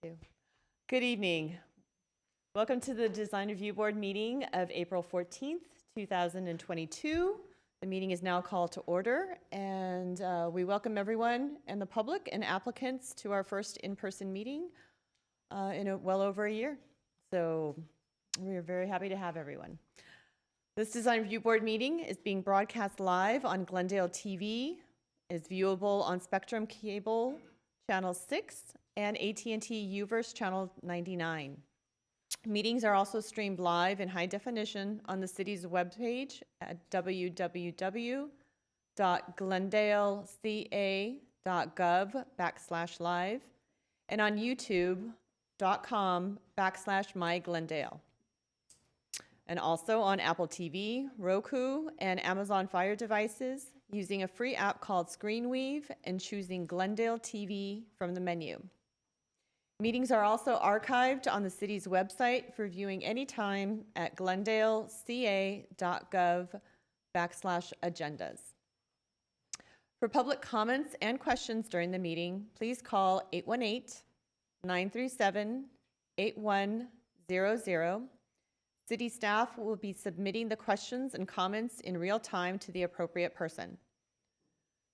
you. Good evening. Welcome to the Design Review Board meeting of April 14th, 2022. The meeting is now called to order, and we welcome everyone and the public and applicants to our first in-person meeting in well over a year. So we are very happy to have everyone. This Design Review Board meeting is being broadcast live on Glendale TV, is viewable on Spectrum Cable Channel 6 and AT&T UVerse Channel 99. Meetings are also streamed live in high definition on the city's webpage at www.glendaleca.gov/live and on youtube.com/myglendale. And also on Apple TV, Roku, and Amazon Fire devices using a free app called ScreenWeave and choosing Glendale TV from the menu. Meetings are also archived on the city's website for viewing anytime at glendaleca.gov/agendas. For public comments and questions during the meeting, please call 818-937-8100. City staff will be submitting the questions and comments in real time to the appropriate person.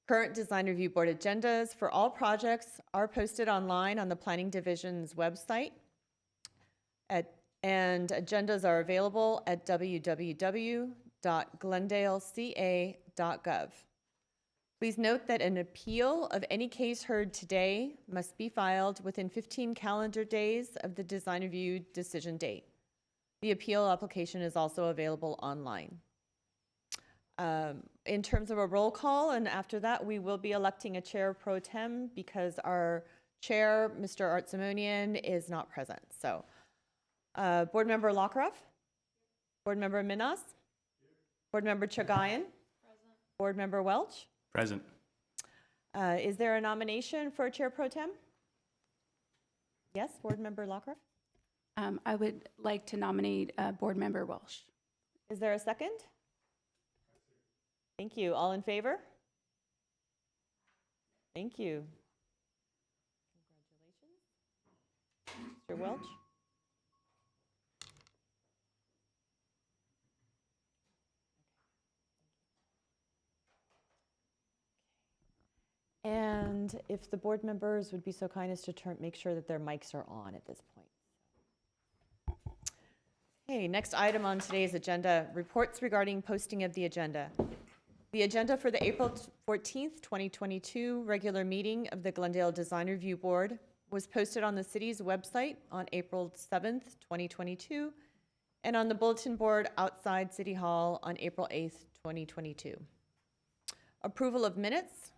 Current Design Review Board agendas for all projects are posted online on the Planning Division's website, and agendas are available at www.glendaleca.gov. Please note that an appeal of any case heard today must be filed within 15 calendar days of the Design Review decision date. The appeal application is also available online. In terms of a roll call, and after that, we will be electing a chair pro tem because our chair, Mr. Art Simonian, is not present. So, Board Member Lockeroff, Board Member Minas, Board Member Chagayan, present. Board Member Welch, present. Is there a nomination for chair pro tem? Yes, Board Member Lockeroff. I would like to nominate Board Member Welsh. Is there a second? Thank you. All in favor? Thank you. Congratulations. Mr. Welch? And if the board members would be so kind as to make sure that their mics are on at this point. Okay, next item on today's agenda, reports regarding posting of the agenda. The agenda for the April 14th, 2022 regular meeting of the Glendale Design Review Board was posted on the city's website on April 7th, 2022, and on the bulletin board outside City Hall on April 8th, 2022. Approval of minutes,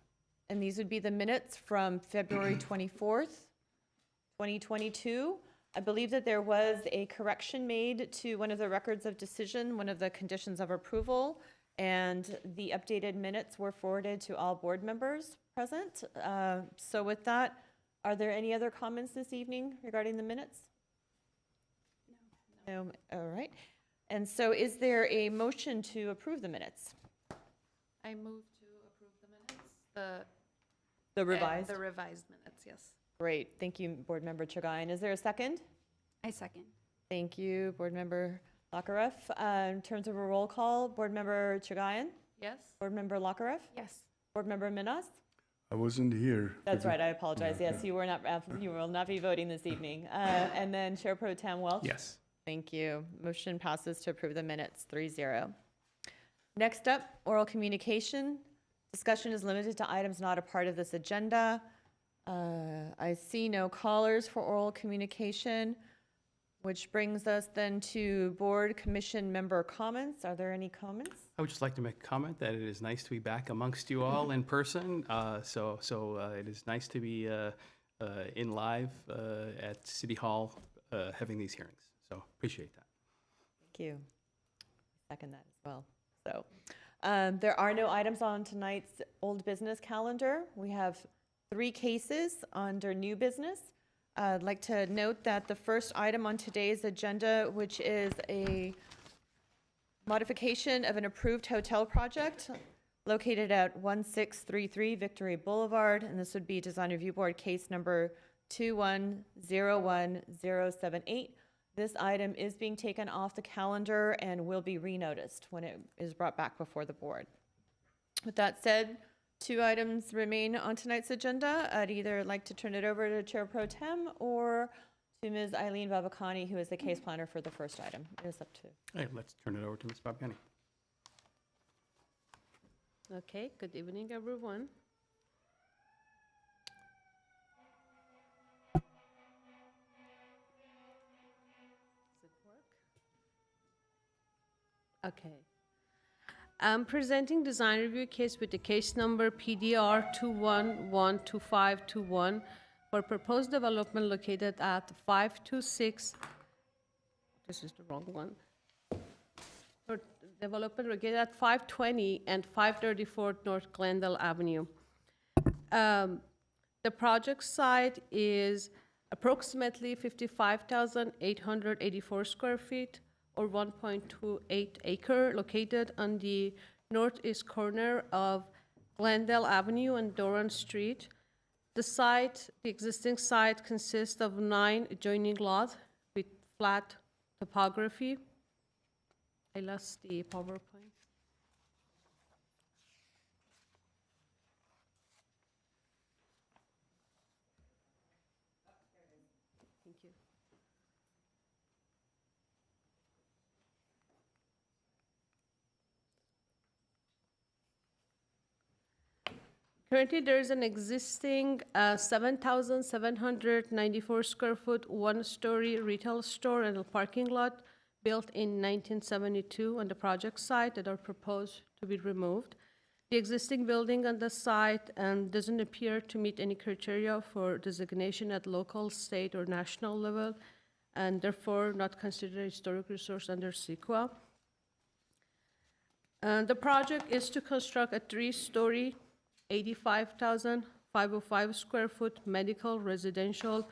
and these would be the minutes from February 24th, 2022. I believe that there was a correction made to one of the records of decision, one of the conditions of approval, and the updated minutes were forwarded to all board members present. So with that, are there any other comments this evening regarding the minutes? No. All right. And so is there a motion to approve the minutes? I move to approve the minutes. The revised? The revised minutes, yes. Great. Thank you, Board Member Chagayan. Is there a second? I second. Thank you, Board Member Lockeroff. In terms of a roll call, Board Member Chagayan? Yes. Board Member Lockeroff? Yes. Board Member Minas? I wasn't here. That's right, I apologize. Yes, you were not. You will not be voting this evening. And then Chair Pro Tem Welch? Yes. Thank you. Motion passes to approve the minutes, 3-0. Next up, oral communication. Discussion is limited to items not a part of this agenda. I see no callers for oral communication, which brings us then to board commission member comments. Are there any comments? I would just like to make a comment that it is nice to be back amongst you all in person. So it is nice to be in live at City Hall having these hearings. So appreciate that. Thank you. Second that as well. So there are no items on tonight's old business calendar. We have 3 cases under new business. I'd like to note that the first item on today's agenda, which is a modification of an approved hotel project located at 1633 Victory Boulevard, and this would be Design Review Board case number 2101078. This item is being taken off the calendar and will be renoticed when it is brought back before the board. With that said, 2 items remain on tonight's agenda. I'd either like to turn it over to Chair Pro Tem or to Ms. Eileen Babakani, who is the case planner for the first item. It is up to. Hey, let's turn it over to Ms. Babgani. Okay, good evening, everyone. Does it work? Okay. I'm presenting design review case with the case number PDR 2112521 for proposed development located at 526, this is the wrong one, for development located at 520 and 534 North Glendale Avenue. The project site is approximately 55,884 square feet or 1.28 acre, located on the northeast corner of Glendale Avenue and Doran Street. The existing site consists of 9 adjoining lots with flat topography. I lost the PowerPoint. Thank you. Currently, there is an existing 7,794 square foot, one-story retail store and a parking lot built in 1972 on the project site that are proposed to be removed. The existing building on the site doesn't appear to meet any criteria for designation at local, state, or national level, and therefore not considered a historic resource under CEQA. The project is to construct a 3-story, 85,505 square foot medical residential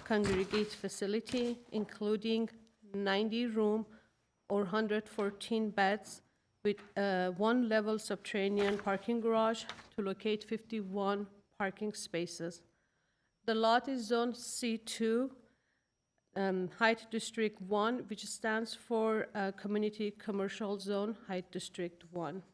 congregate facility, including 90 room or 114 beds with a 1-level subterranean parking garage to locate 51 parking spaces. The lot is zone C2, Height District 1, which stands for Community Commercial Zone, Height District 1.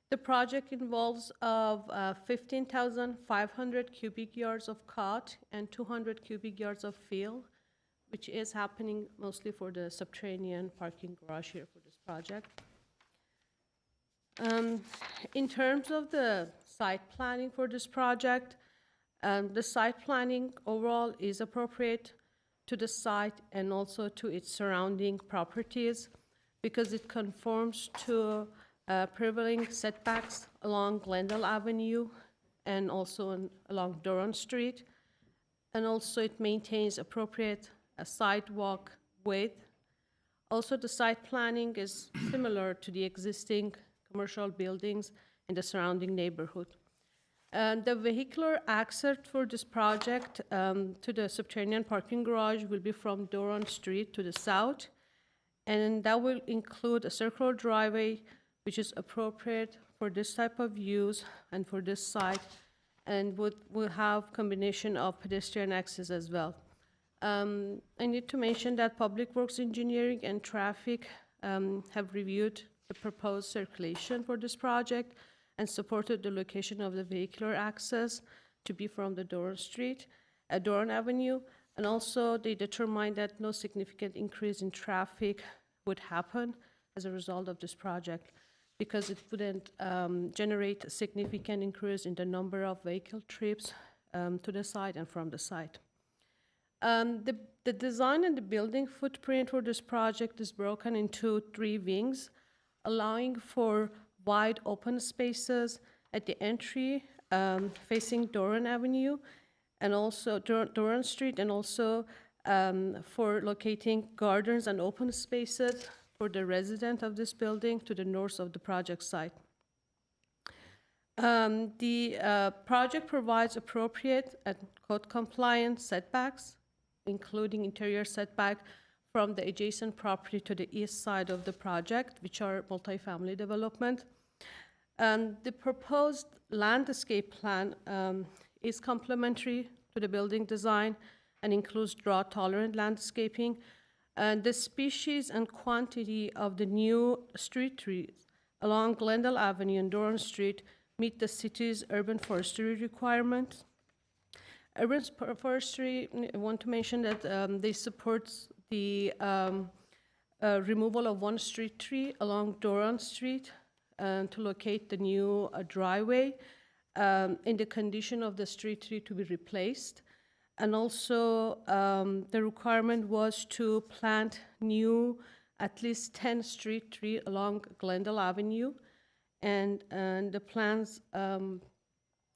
The project involves of 15,500 cubic yards of cut and 200 cubic yards of fill, which is happening mostly for the subterranean parking garage here for this project. In terms of the site planning for this project, the site planning overall is appropriate to the site and also to its surrounding properties because it conforms to prevailing setbacks along Glendale Avenue and also along Doran Street. And also it maintains appropriate sidewalk width. Also the site planning is similar to the existing commercial buildings in the surrounding neighborhood. The vehicular access for this project to the subterranean parking garage will be from Doran Street to the south, and that will include a circular driveway which is appropriate for this type of use and for this site, and will have combination of pedestrian access as well. I need to mention that Public Works Engineering and Traffic have reviewed the proposed circulation for this project and supported the location of the vehicular access to be from the Doran Avenue, and also they determined that no significant increase in traffic would happen as a result of this project, because it wouldn't generate a significant increase in the number of vehicle trips to the site and from the site. The design and the building footprint for this project is broken into 3 wings, allowing for wide open spaces at the entry facing Doran Avenue and also Doran Street, and also for locating gardens and open spaces for the resident of this building to the north of the project site. The project provides appropriate and code-compliant setbacks, including interior setback from the adjacent property to the east side of the project, which are multifamily development. The proposed landscape plan is complementary to the building design and includes drought-tolerant landscaping. The species and quantity of the new street trees along Glendale Avenue and Durham Street meet the city's urban forestry requirements. Urban forestry, I want to mention that they support the removal of one street tree along Durham Street to locate the new driveway in the condition of the street tree to be replaced. And also the requirement was to plant new at least 10 street trees along Glendale Avenue. And the plans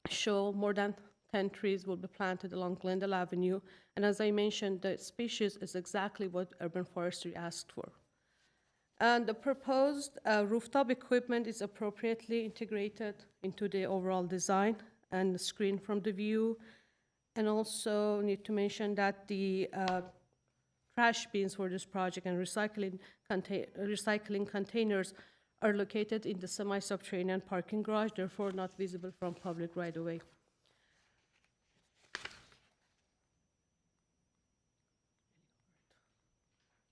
show more than 10 trees will be planted along Glendale Avenue. And as I mentioned, the species is exactly what urban forestry asked for. And the proposed rooftop equipment is appropriately integrated into the overall design and screened from the view. And also need to mention that the trash bins for this project and recycling containers are located in the semi-subterranean parking garage, therefore not visible from public right away.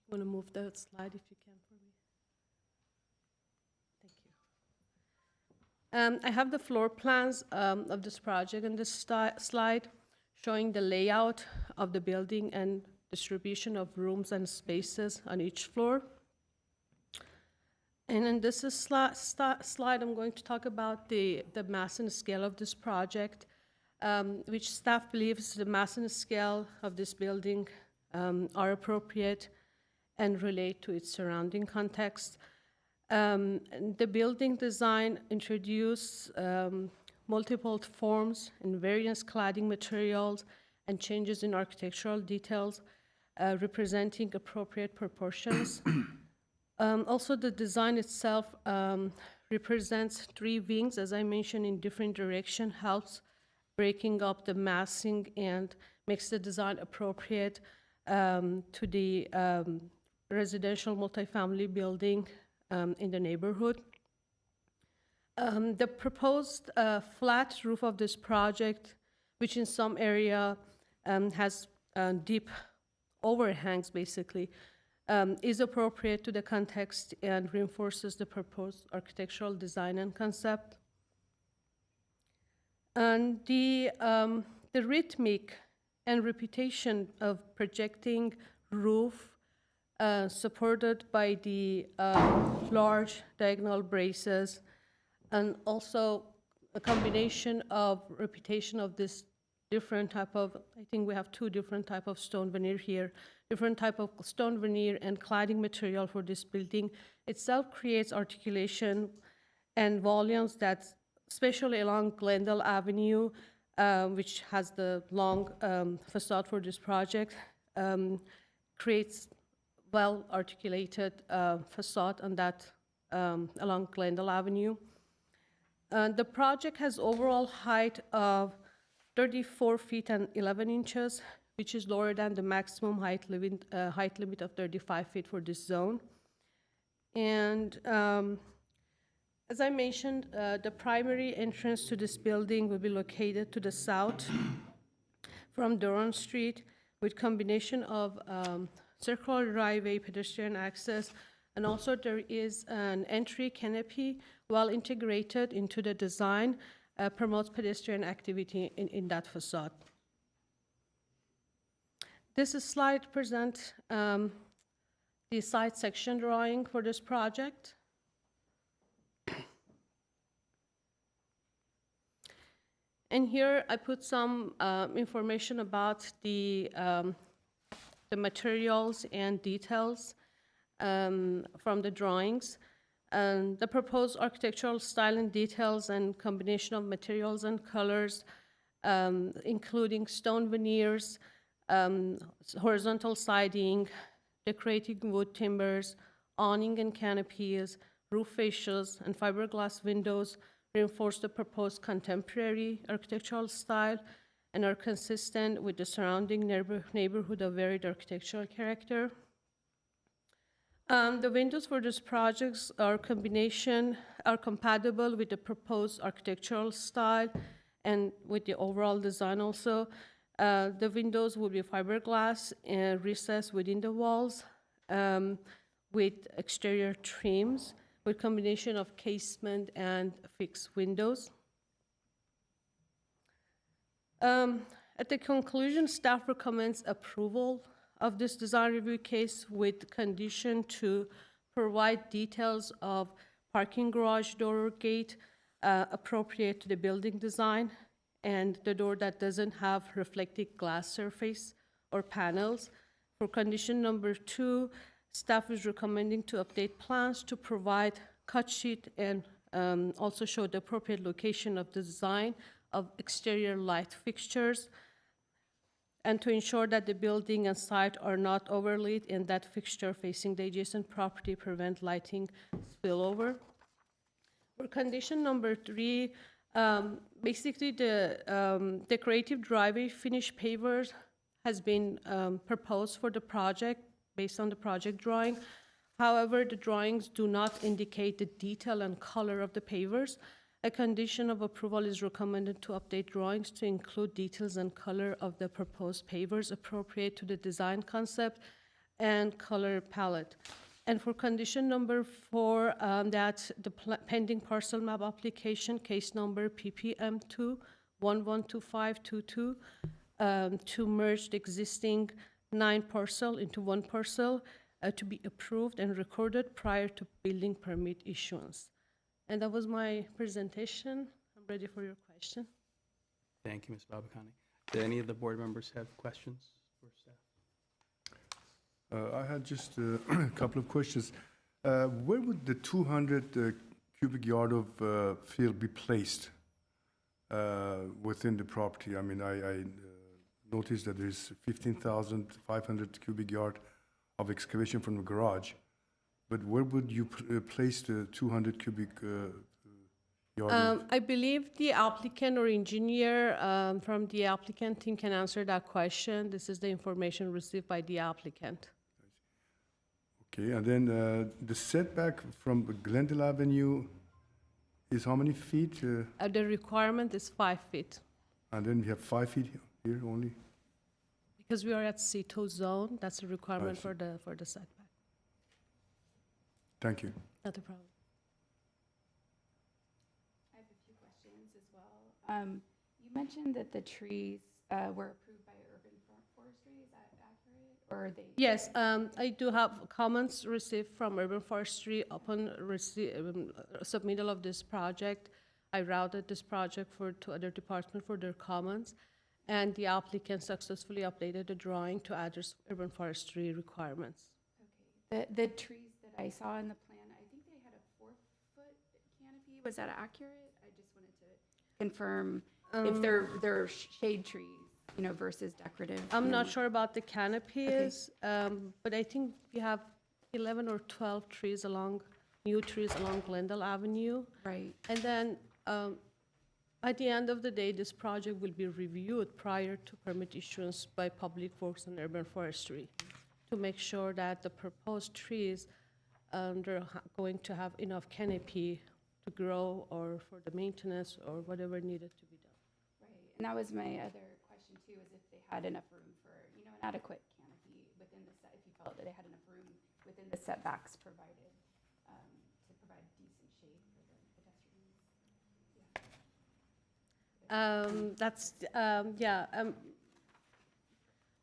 Want to move the slide if you can for me? Thank you. I have the floor plans of this project in this slide, showing the layout of the building and distribution of rooms and spaces on each floor. And in this slide, I'm going to talk about the mass and scale of this project, which staff believes the mass and scale of this building are appropriate and relate to its surrounding context. The building design introduced multiple forms and various cladding materials and changes in architectural details representing appropriate proportions. Also, the design itself represents 3 wings, as I mentioned, in different direction, helps breaking up the massing and makes the design appropriate to the residential multifamily building in the neighborhood. The proposed flat roof of this project, which in some area has deep overhangs basically, is appropriate to the context and reinforces the proposed architectural design and concept. And the rhythmic and reputation of projecting roof supported by the large diagonal braces, and also a combination of reputation of this different type of, I think we have 2 different type of stone veneer here, different type of stone veneer and cladding material for this building itself creates articulation and volumes that, especially along Glendale Avenue, which has the long facade for this project, creates well-articulated facade on that along Glendale Avenue. The project has overall height of 34 feet and 11 inches, which is lower than the maximum height limit of 35 feet for this zone. And as I mentioned, the primary entrance to this building will be located to the south from Durham Street, with combination of circular driveway, pedestrian access, and also there is an entry canopy well integrated into the design, promotes pedestrian activity in that facade. This slide presents the site section drawing for this project. And here I put some information about the materials and details from the drawings. The proposed architectural style and details and combination of materials and colors, including stone veneers, horizontal siding, decorating wood timbers, awning and canopies, roof fascias, and fiberglass windows reinforce the proposed contemporary architectural style, and are consistent with the surrounding neighborhood of varied architectural character. The windows for this projects are compatible with the proposed architectural style and with the overall design also. The windows will be fiberglass and recessed within the walls with exterior trims with combination of casement and fixed windows. At the conclusion, staff recommends approval of this design review case with condition to provide details of parking garage door or gate appropriate to the building design, and the door that doesn't have reflective glass surface or panels. For condition number 2, staff is recommending to update plans to provide cut sheet and also show the appropriate location of the design of exterior light fixtures, and to ensure that the building and site are not overlit and that fixture facing the adjacent property prevent lighting spillover. For condition number 3, basically the decorative driveway finish pavers has been proposed for the project based on the project drawing. However, the drawings do not indicate the detail and color of the pavers. A condition of approval is recommended to update drawings to include details and color of the proposed pavers appropriate to the design concept and color palette. And for condition number 4, that the pending parcel map application, case number PPM2 112522, to merge the existing 9 parcel into 1 parcel to be approved and recorded prior to building permit issuance. And that was my presentation. I'm ready for your question. Thank you, Ms. Babakani. Do any of the board members have questions for staff? I had just a couple of questions. Where would the 200 cubic yard of fill be placed within the property? I mean, I noticed that there's 15,500 cubic yard of excavation from the garage. But where would you place the 200 cubic yard? I believe the applicant or engineer from the applicant team can answer that question. This is the information received by the applicant. Okay, and then the setback from Glendale Avenue is how many feet? The requirement is 5 feet. And then we have 5 feet here only? Because we are at C2 zone, that's a requirement see. for the setback. Thank you. Not a problem. I have a few questions as well. You mentioned that the trees were approved by urban forestry. Is that accurate, or are they? Yes, I do have comments received from urban forestry upon submittal of this project. I routed this project to other departments for their comments, and the applicant successfully updated the drawing to address urban forestry requirements. Okay. The trees that I saw in the plan, I think they had a 4-foot canopy. Was that accurate? I just wanted to confirm if they're shade trees, versus decorative. I'm not sure about the canopies, but I think we have 11 or 12 trees new trees along Glendale Avenue. Right. And then at the end of the day, this project will be reviewed prior to permit issuance by Public Works and Urban Forestry to make sure that the proposed trees they're going to have enough canopy to grow or for the maintenance or whatever needed to be done. Right. And that was my other question too, is if they had enough room for, an adequate canopy within the if you felt that they had enough room within the setbacks provided to provide decent shade for the pedestrians.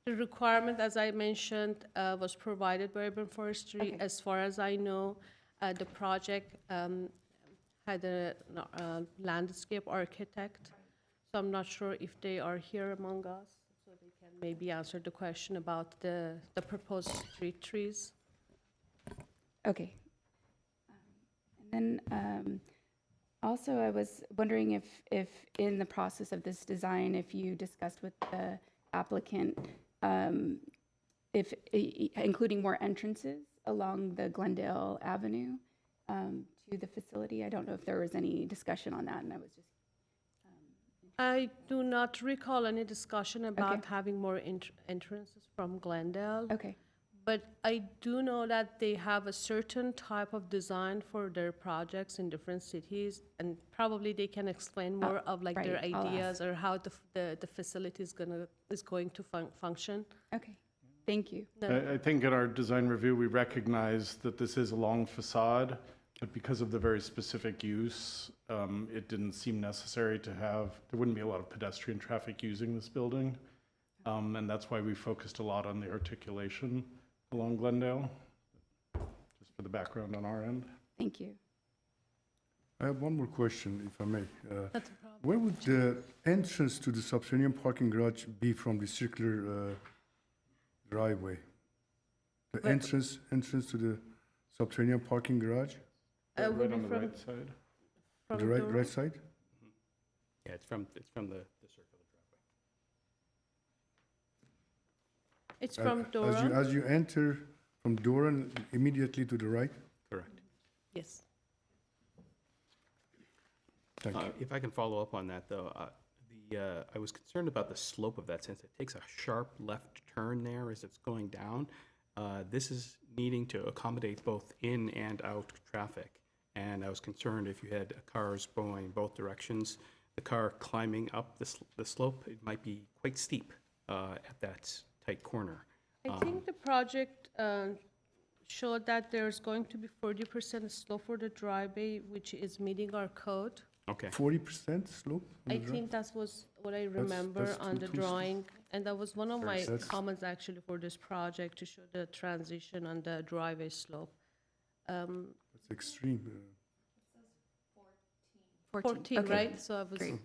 The requirement, as I mentioned, was provided by Urban Forestry. Okay. As far as I know, the project had a landscape architect. So I'm not sure if they are here among us, so they can maybe answer the question about the proposed street trees. Okay. And then also I was wondering if in the process of this design, if you discussed with the applicant, if including more entrances along the Glendale Avenue, to the facility. I don't know if there was any discussion on that, and I was just, I do not recall any discussion about having more entrances from Glendale. okay, But I do know that they have a certain type of design for their projects in different cities, and probably they can explain more of like their right, I'll ideas or how the facility is going to function. okay. Thank you. I think in our design review, we recognize that this is a long facade, but because of the very specific use, it didn't seem necessary to have, there wouldn't be a lot of pedestrian traffic using this building. And that's why we focused a lot on the articulation along Glendale, just for the background on our end. Thank you. I have one more question, if I may. That's a problem. Where would the entrance to the subterranean parking garage be from the circular driveway? The Where- entrance to the subterranean parking garage? would Right be on the from- right side. From The Durham? right side? Yeah, it's from the circular driveway. It's from As Durham? as you enter from Doran, immediately to the right? Correct. Yes. Thank you. If I can follow up on that, though, I was concerned about the slope of that since it takes a sharp left turn there as it's going down. This is needing to accommodate both in and out traffic. And I was concerned if you had cars going both directions, the car climbing up the slope, it might be quite steep at that tight corner. I think the project showed that there's going to be 40% slope for the driveway, which is meeting our code. Okay. 40% slope? on I the drive? think that was what I remember that's on the too steep. drawing, and that was one of my That's- comments actually for this project, to show the transition on the driveway slope. That's extreme. 14, Okay, right? So I was, Great.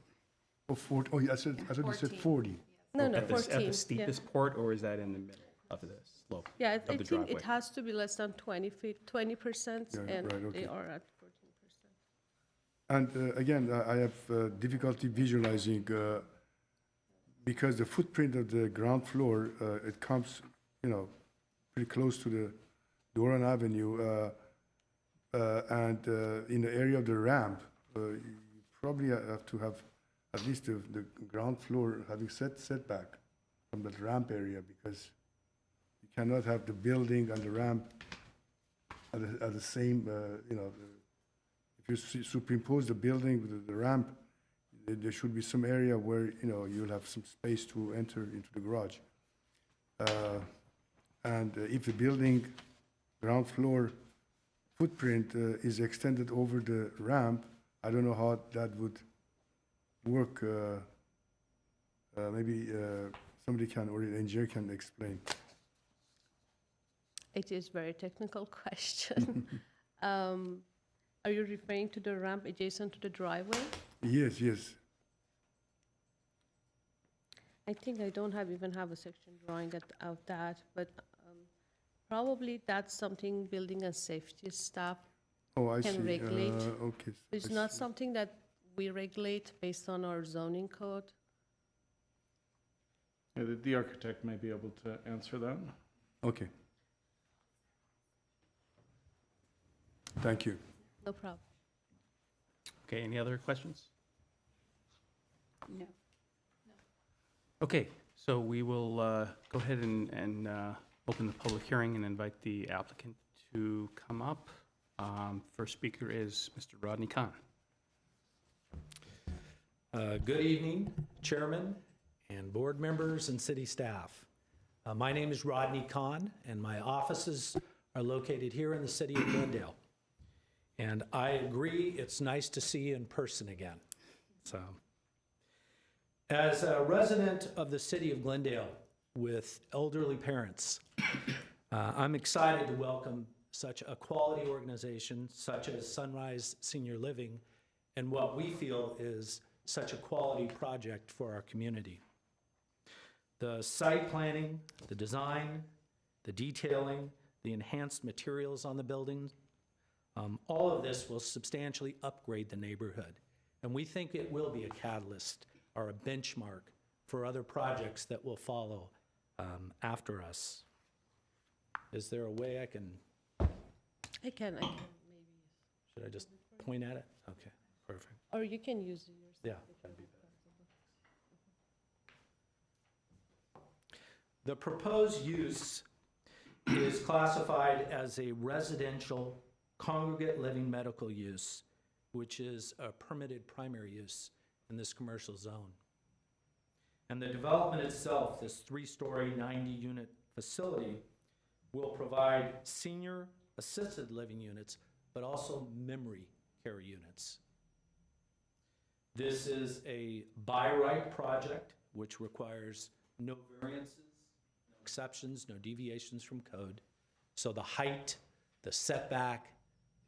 Oh, 40, oh, yeah, I thought you said 40. no, no, At the 14. yeah. steepest port, or is that in the middle of the slope? Yeah, I of the think driveway? it has to be less than 20 feet, 20%, Yeah, and right, they okay. are at 14%. And again, I have difficulty visualizing because the footprint of the ground floor, it comes, pretty close to the Doran Avenue. And in the area of the ramp, you probably have to have at least the ground floor having setback from that ramp area, because you cannot have the building and the ramp at the same, if you superimpose the building with the ramp, there should be some area where, you'll have some space to enter into the garage. And if the building ground floor footprint is extended over the ramp, I don't know how that would work. Maybe somebody can, or an engineer can explain. It is very technical question. Are you referring to the ramp adjacent to the driveway? Yes, yes. I think I don't even have a section drawing of that, but probably that's something building and safety staff. Oh, I see. Can regulate. Okay. It's I not see. something that we regulate based on our zoning code. Yeah, the architect may be able to answer that. Okay. Thank you. No problem. Okay, any other questions? No. Okay, so we will go ahead and open the public hearing and invite the applicant to come up. First speaker is Mr. Rodney Khan. Good evening, Chairman and board members and city staff. My name is Rodney Khan, and my offices are located here in the city of Glendale. And I agree, it's nice to see you in person again. So, as a resident of the city of Glendale with elderly parents, I'm excited to welcome such a quality organization such as Sunrise Senior Living and what we feel is such a quality project for our community. The site planning, the design, the detailing, the enhanced materials on the buildings, all of this will substantially upgrade the neighborhood. And we think it will be a catalyst or a benchmark for other projects that will follow after us. Is there a way I can? I can maybe. Should I just point at it? Okay, perfect. Or you can use yours. Yeah, that'd be better. The proposed use is classified as a residential congregate living medical use, which is a permitted primary use in this commercial zone. And the development itself, this 3-story, 90-unit facility, will provide senior assisted living units, but also memory care units. This is a by right project, which requires no variances, no exceptions, no deviations from code. So the height, the setback,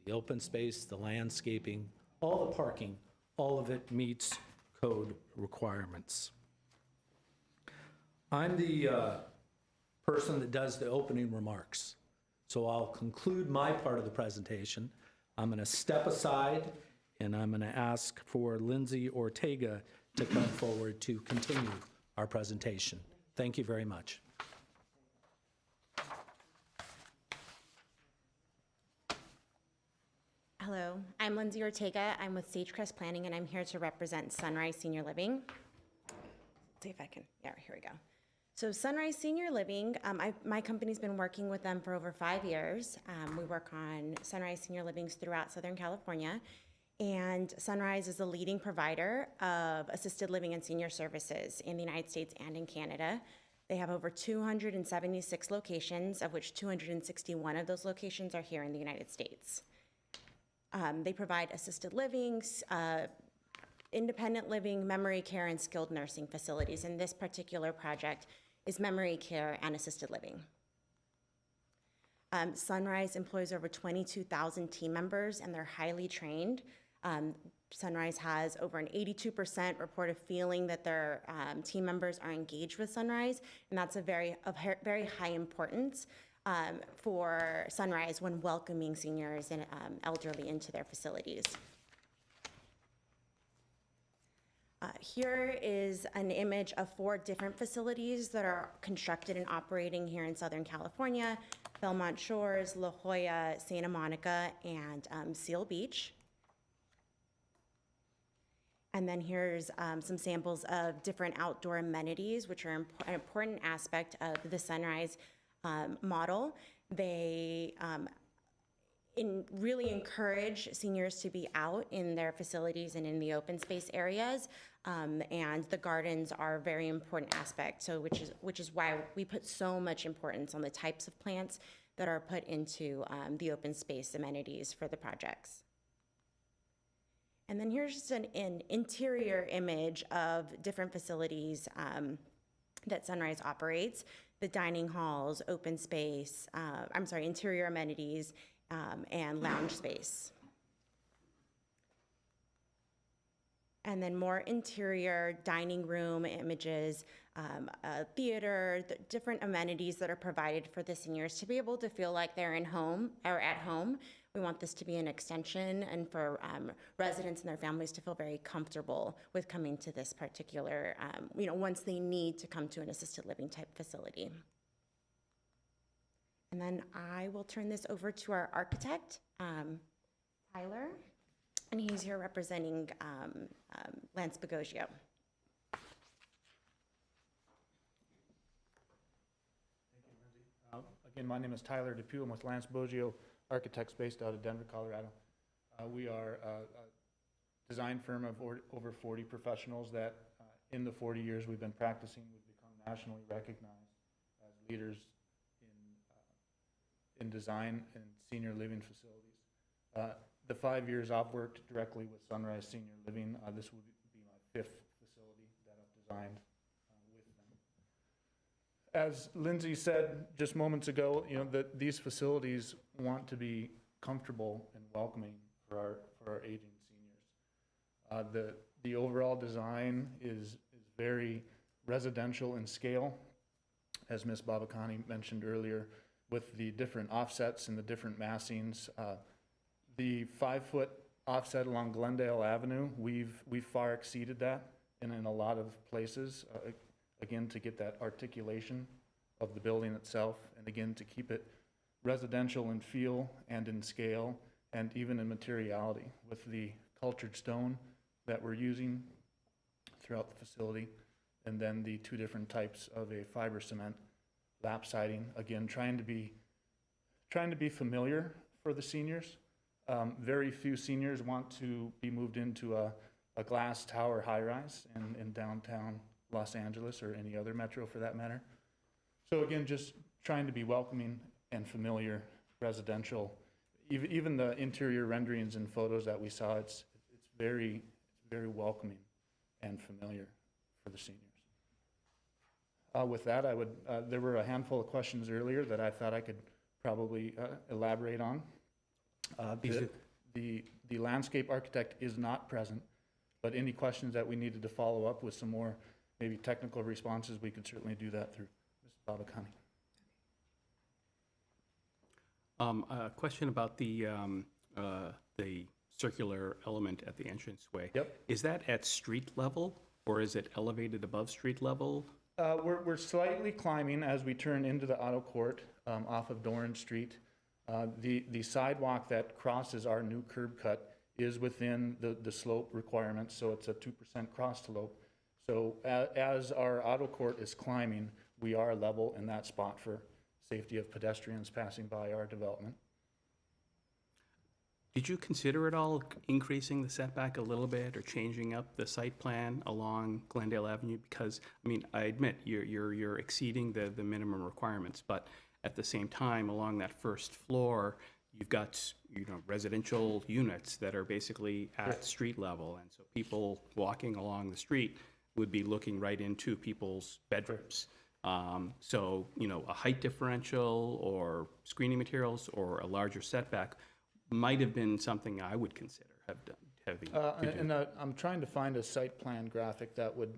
the open space, the landscaping, all the parking, all of it meets code requirements. I'm the person that does the opening remarks. So I'll conclude my part of the presentation. I'm going to step aside and I'm going to ask for Lindsay Ortega to come forward to continue our presentation. Thank you very much. Hello, I'm Lindsay Ortega. I'm with Sagecrest Planning, and I'm here to represent Sunrise Senior Living. Let's see if I can, yeah, here we go. So Sunrise Senior Living, my company's been working with them for over 5 years. We work on Sunrise Senior Livings throughout Southern California, and Sunrise is a leading provider of assisted living and senior services in the United States and in Canada. They have over 276 locations, of which 261 of those locations are here in the United States. They provide assisted living, independent living, memory care, and skilled nursing facilities. And this particular project is memory care and assisted living. Sunrise employs over 22,000 team members, and they're highly trained. Sunrise has over an 82% reported feeling that their team members are engaged with Sunrise, and that's a very high importance for Sunrise when welcoming seniors and elderly into their facilities. Here is an image of 4 different facilities that are constructed and operating here in Southern California: Belmont Shores, La Jolla, Santa Monica, and Seal Beach. And then here's some samples of different outdoor amenities, which are an important aspect of the Sunrise model. They really encourage seniors to be out in their facilities and in the open space areas, and the gardens are a very important aspect. So, which is why we put so much importance on the types of plants that are put into the open space amenities for the projects. And then here's just an interior image of different facilities that Sunrise operates: the dining halls, open space, interior amenities, and lounge space. And then more interior dining room images, a theater, the different amenities that are provided for the seniors to be able to feel like they're at home. We want this to be an extension, and for residents and their families to feel very comfortable with coming to this particular, once they need to come to an assisted living type facility. And then I will turn this over to our architect, Tyler, and he's here representing Lance Bogosio. Again, my name is Tyler Depew. I'm with Lance Bogio Architects based out of Denver, Colorado. We are a design firm of over 40 professionals that in the 40 years we've been practicing, we've become nationally recognized as leaders in design and senior living facilities. The 5 years I've worked directly with Sunrise Senior Living, this would be my 5th facility that I've designed with them. As Lindsay said just moments ago, that these facilities want to be comfortable and welcoming for our aging seniors. The overall design is very residential in scale, as Ms. Babakani mentioned earlier, with the different offsets and the different massings. The 5-foot offset along Glendale Avenue, we've far exceeded that, and in a lot of places, again, to get that articulation of the building itself, and again, to keep it residential in feel and in scale, and even in materiality with the cultured stone that we're using throughout the facility, and then the 2 different types of a fiber cement lap siding. Again, trying to be familiar for the seniors. Very few seniors want to be moved into a glass tower high-rise in downtown Los Angeles or any other metro for that matter. So again, just trying to be welcoming and familiar residential. Even the interior renderings and photos that we saw, it's very welcoming and familiar for the seniors. With that, there were a handful of questions earlier that I thought I could probably elaborate on. The landscape architect is not present, but any questions that we needed to follow up with some more maybe technical responses, we could certainly do that through Mrs. Babakani. A question about the circular element at the entranceway. Yep. Is that at street level, or is it elevated above street level? We're slightly climbing as we turn into the auto court off of Doran Street. The sidewalk that crosses our new curb cut is within the slope requirements, so it's a 2% cross slope. So as our auto court is climbing, we are level in that spot for safety of pedestrians passing by our development. Did you consider at all increasing the setback a little bit or changing up the site plan along Glendale Avenue? Because, I mean, I admit you're exceeding the minimum requirements, but at the same time, along that first floor, you've got, residential units that are basically at street level. And so people walking along the street would be looking right into people's bedrooms. So, a height differential or screening materials or a larger setback might have been something I would consider having to do. I'm trying to find a site plan graphic that would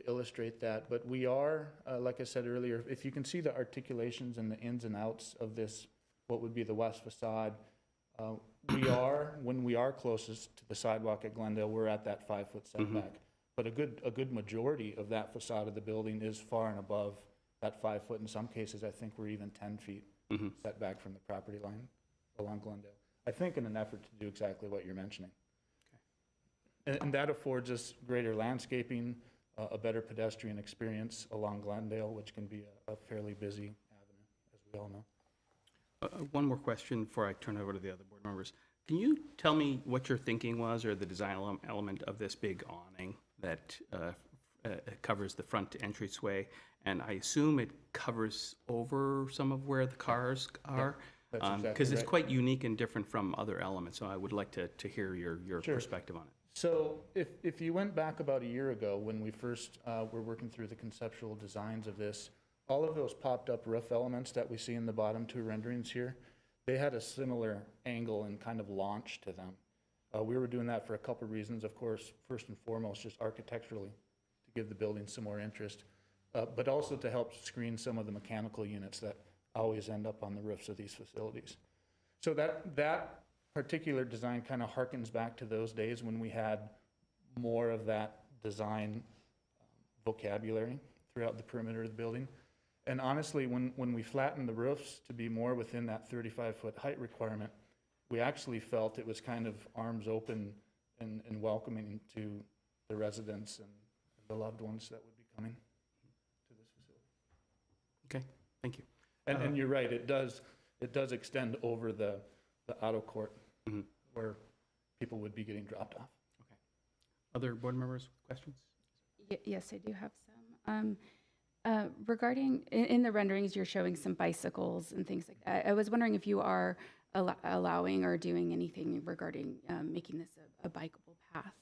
illustrate that, but we are, like I said earlier, if you can see the articulations and the ins and outs of this, what would be the west facade, when we are closest to the sidewalk at Glendale, we're at that 5-foot setback. But a good majority of that facade of the building is far and above that 5 foot. In some cases, I think we're even 10 feet setback from the property line along Glendale. I think in an effort to do exactly what you're mentioning. Okay. And that affords us greater landscaping, a better pedestrian experience along Glendale, which can be a fairly busy avenue, as we all know. One more question before I turn it over to the other board members. Can you tell me what your thinking was or the design element of this big awning that covers the front entranceway? And I assume it covers over some of where the cars are? That's exactly because it's right. quite unique and different from other elements, so I would like to hear your Sure. perspective on it. So if you went back about a year ago when we first were working through the conceptual designs of this, all of those popped up roof elements that we see in the bottom 2 renderings here, they had a similar angle and kind of launch to them. We were doing that for a couple of reasons, of course, first and foremost, just architecturally, to give the building some more interest, but also to help screen some of the mechanical units that always end up on the roofs of these facilities. So that particular design kind of harkens back to those days when we had more of that design vocabulary throughout the perimeter of the building. And honestly, when we flattened the roofs to be more within that 35-foot height requirement, we actually felt it was kind of arms open and welcoming to the residents and the loved ones that would be coming to this facility. Okay, thank you. And you're right, it does extend over the auto court where people would be getting dropped off. Okay. Other board members, questions? Yes, I do have some. Regarding, in the renderings, you're showing some bicycles and things like that. I was wondering if you are allowing or doing anything regarding making this a bikeable path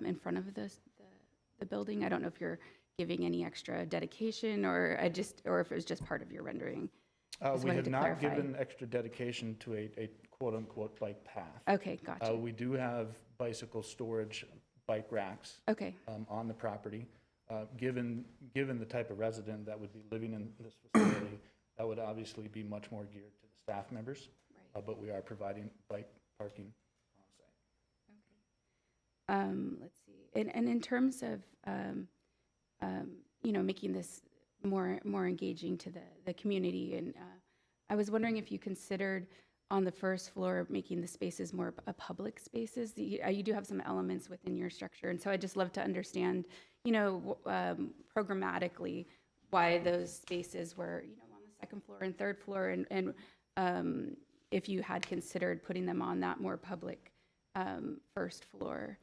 in front of the building. I don't know if you're giving any extra dedication or if it was just part of your rendering. We have not given extra dedication to a quote-unquote bike path. Okay, gotcha. We do have bicycle storage bike racks Okay. On the property. Given the type of resident that would be living in this facility, that would obviously be much more geared to the staff members. Right. But we are providing bike parking on site. Okay. Let's see. And in terms of, making this more engaging to the community, and I was wondering if you considered on the first floor, making the spaces more a public spaces. You do have some elements within your structure, and so I'd just love to understand, programmatically, why those spaces were, on the second floor and third floor, and if you had considered putting them on that more public first floor.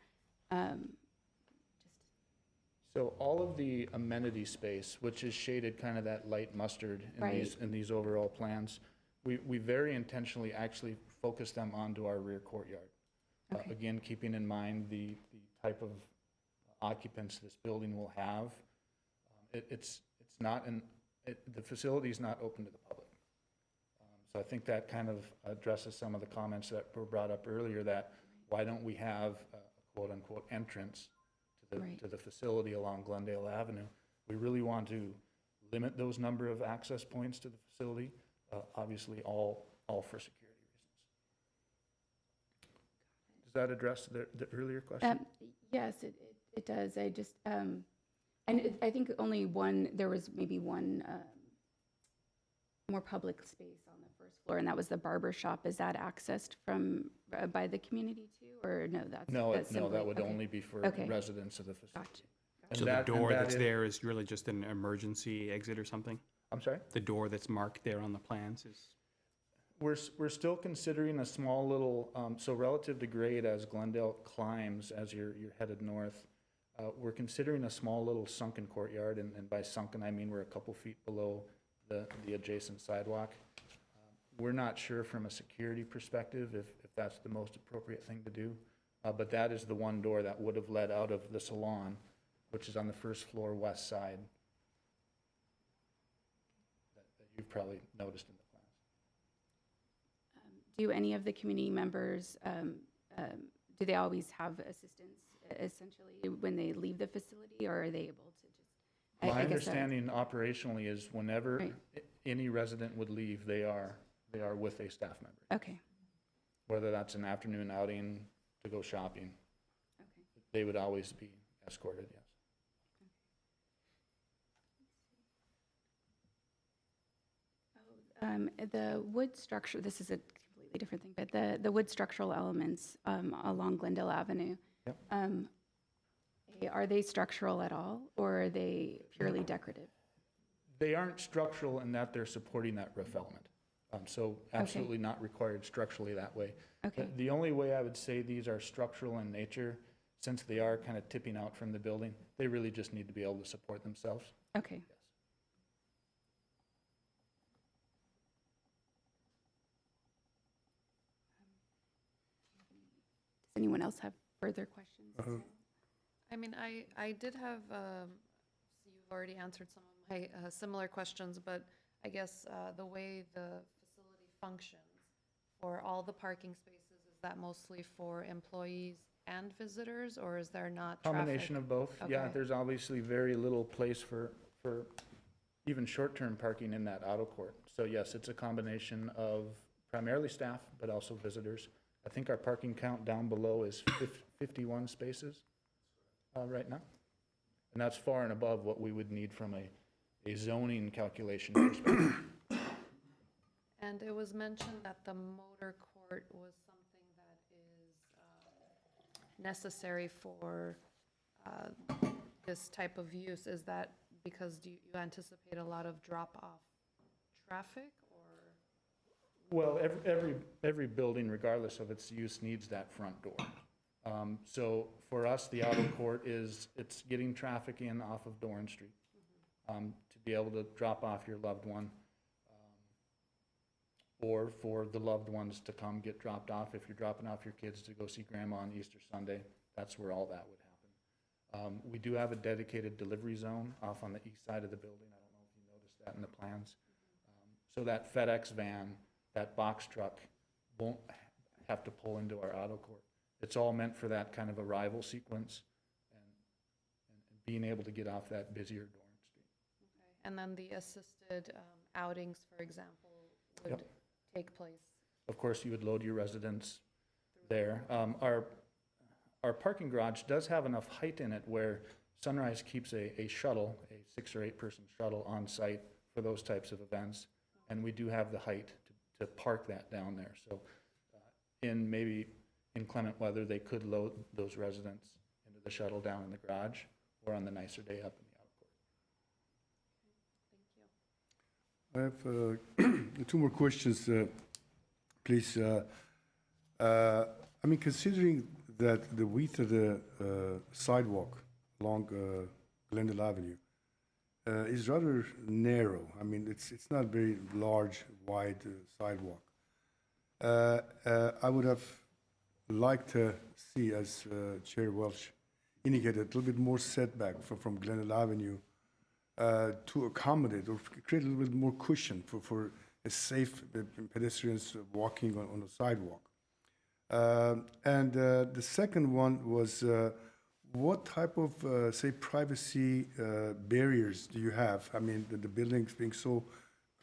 So all of the amenity space, which is shaded kind of that light mustard in these overall plans, we very intentionally actually focus them onto our rear courtyard. Okay. Again, keeping in mind the type of occupants this building will have. It's not the facility is not open to the public. So I think that kind of addresses some of the comments that were brought up earlier, that why don't we have a quote-unquote entrance to the facility along Glendale Avenue? We really want to limit those number of access points to the facility, obviously all for security reasons. Does that address the earlier question? Yes, it does. I just, and I think there was maybe one more public space on the first floor, and that was the barber shop. Is that accessed from, by the community too, or no, that's No, simply, that would okay. only be for Okay. residents of the facility. Gotcha. And So that- the and door that that's is- there is really just an emergency exit or something? I'm sorry? The door that's marked there on the plans is, We're still considering a small little, so relative to grade as Glendale climbs, as you're headed north, we're considering a small little sunken courtyard, and by sunken, I mean we're a couple feet below the adjacent sidewalk. We're not sure from a security perspective if that's the most appropriate thing to do, but that is the one door that would have led out of the salon, which is on the first floor west side, that you've probably noticed in the plans. Do any of the community members, do they always have assistance essentially when they leave the facility, or are they able to just? My I guess, understanding operationally is whenever Right. any resident would leave, they are with a staff member, Okay, whether that's an afternoon outing to go shopping. okay. They would always be escorted, yes. The wood structure, this is a completely different thing, but the wood structural elements along Glendale Avenue, Yep. Are they structural at all, or are they purely decorative? They aren't structural in that they're supporting that roof element. So absolutely not required structurally that way. Okay, The only way I would say these are structural in nature, since they are kind of tipping out from the building, they really just need to be able to support themselves. okay. Yes. Does anyone else have further questions? I mean, I did have, so you've already answered some of my similar questions, but I guess the way the facility functions for all the parking spaces, is that mostly for employees and visitors, or is there not traffic? Combination of both. Yeah, Okay. there's obviously very little place for even short-term parking in that auto court. So yes, it's a combination of primarily staff, but also visitors. I think our parking count down below is 51 spaces right now. And that's far and above what we would need from a zoning calculation perspective. And it was mentioned that the motor court was something that is necessary for this type of use. Is that because you anticipate a lot of drop-off traffic, or? Well, every building, regardless of its use, needs that front door. So for us, the outer court it's getting traffic in off of Doran Street to be able to drop off your loved one, or for the loved ones to come get dropped off. If you're dropping off your kids to go see grandma on Easter Sunday, that's where all that would happen. We do have a dedicated delivery zone off on the east side of the building. I don't know if you noticed that in the plans. So that FedEx van, that box truck won't have to pull into our auto court. It's all meant for that kind of arrival sequence and being able to get off that busier Doran Street. Okay. And then the assisted outings, for example, would Yep. take place? Of course, you would load your residents there. Our parking garage does have enough height in it where Sunrise keeps a shuttle, a 6 or 8 person shuttle on site for those types of events. And we do have the height to park that down there. So in maybe inclement weather, they could load those residents into the shuttle down in the garage, or on the nicer day up in the output. I have 2 more questions, please. I mean, considering that the width of the sidewalk along Glendale Avenue is rather narrow. I mean, it's not very large, wide sidewalk. I would have liked to see, as Chair Welch indicated, a little bit more setback from Glendale Avenue to accommodate or create a little bit more cushion for a safe pedestrians walking on the sidewalk. And the second one was, what type of, say, privacy barriers do you have? I mean, the buildings being so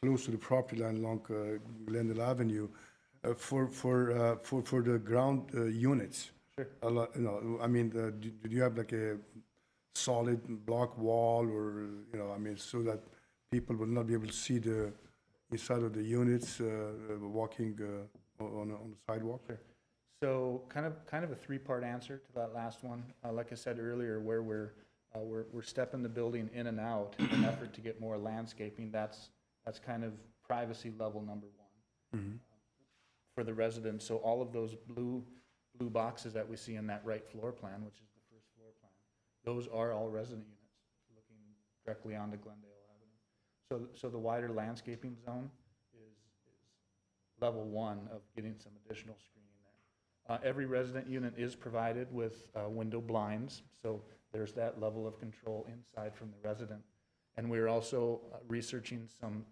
close to the property line along Glendale Avenue, for the ground units. Sure. You know, I mean, do you have like a solid block wall, or I mean, so that people will not be able to see the inside of the units walking on the sidewalk? Sure. So kind of a 3-part answer to that last one. Like I said earlier, where we're stepping the building in and out in an effort to get more landscaping. That's kind of privacy level number 1. Mm-hmm. For the residents. So all of those blue boxes that we see in that right floor plan, which is the first floor plan, those are all resident units looking directly onto Glendale Avenue. So the wider landscaping zone is level 1 of getting some additional screening there. Every resident unit is provided with window blinds, so there's that level of control inside from the resident. And we're also researching some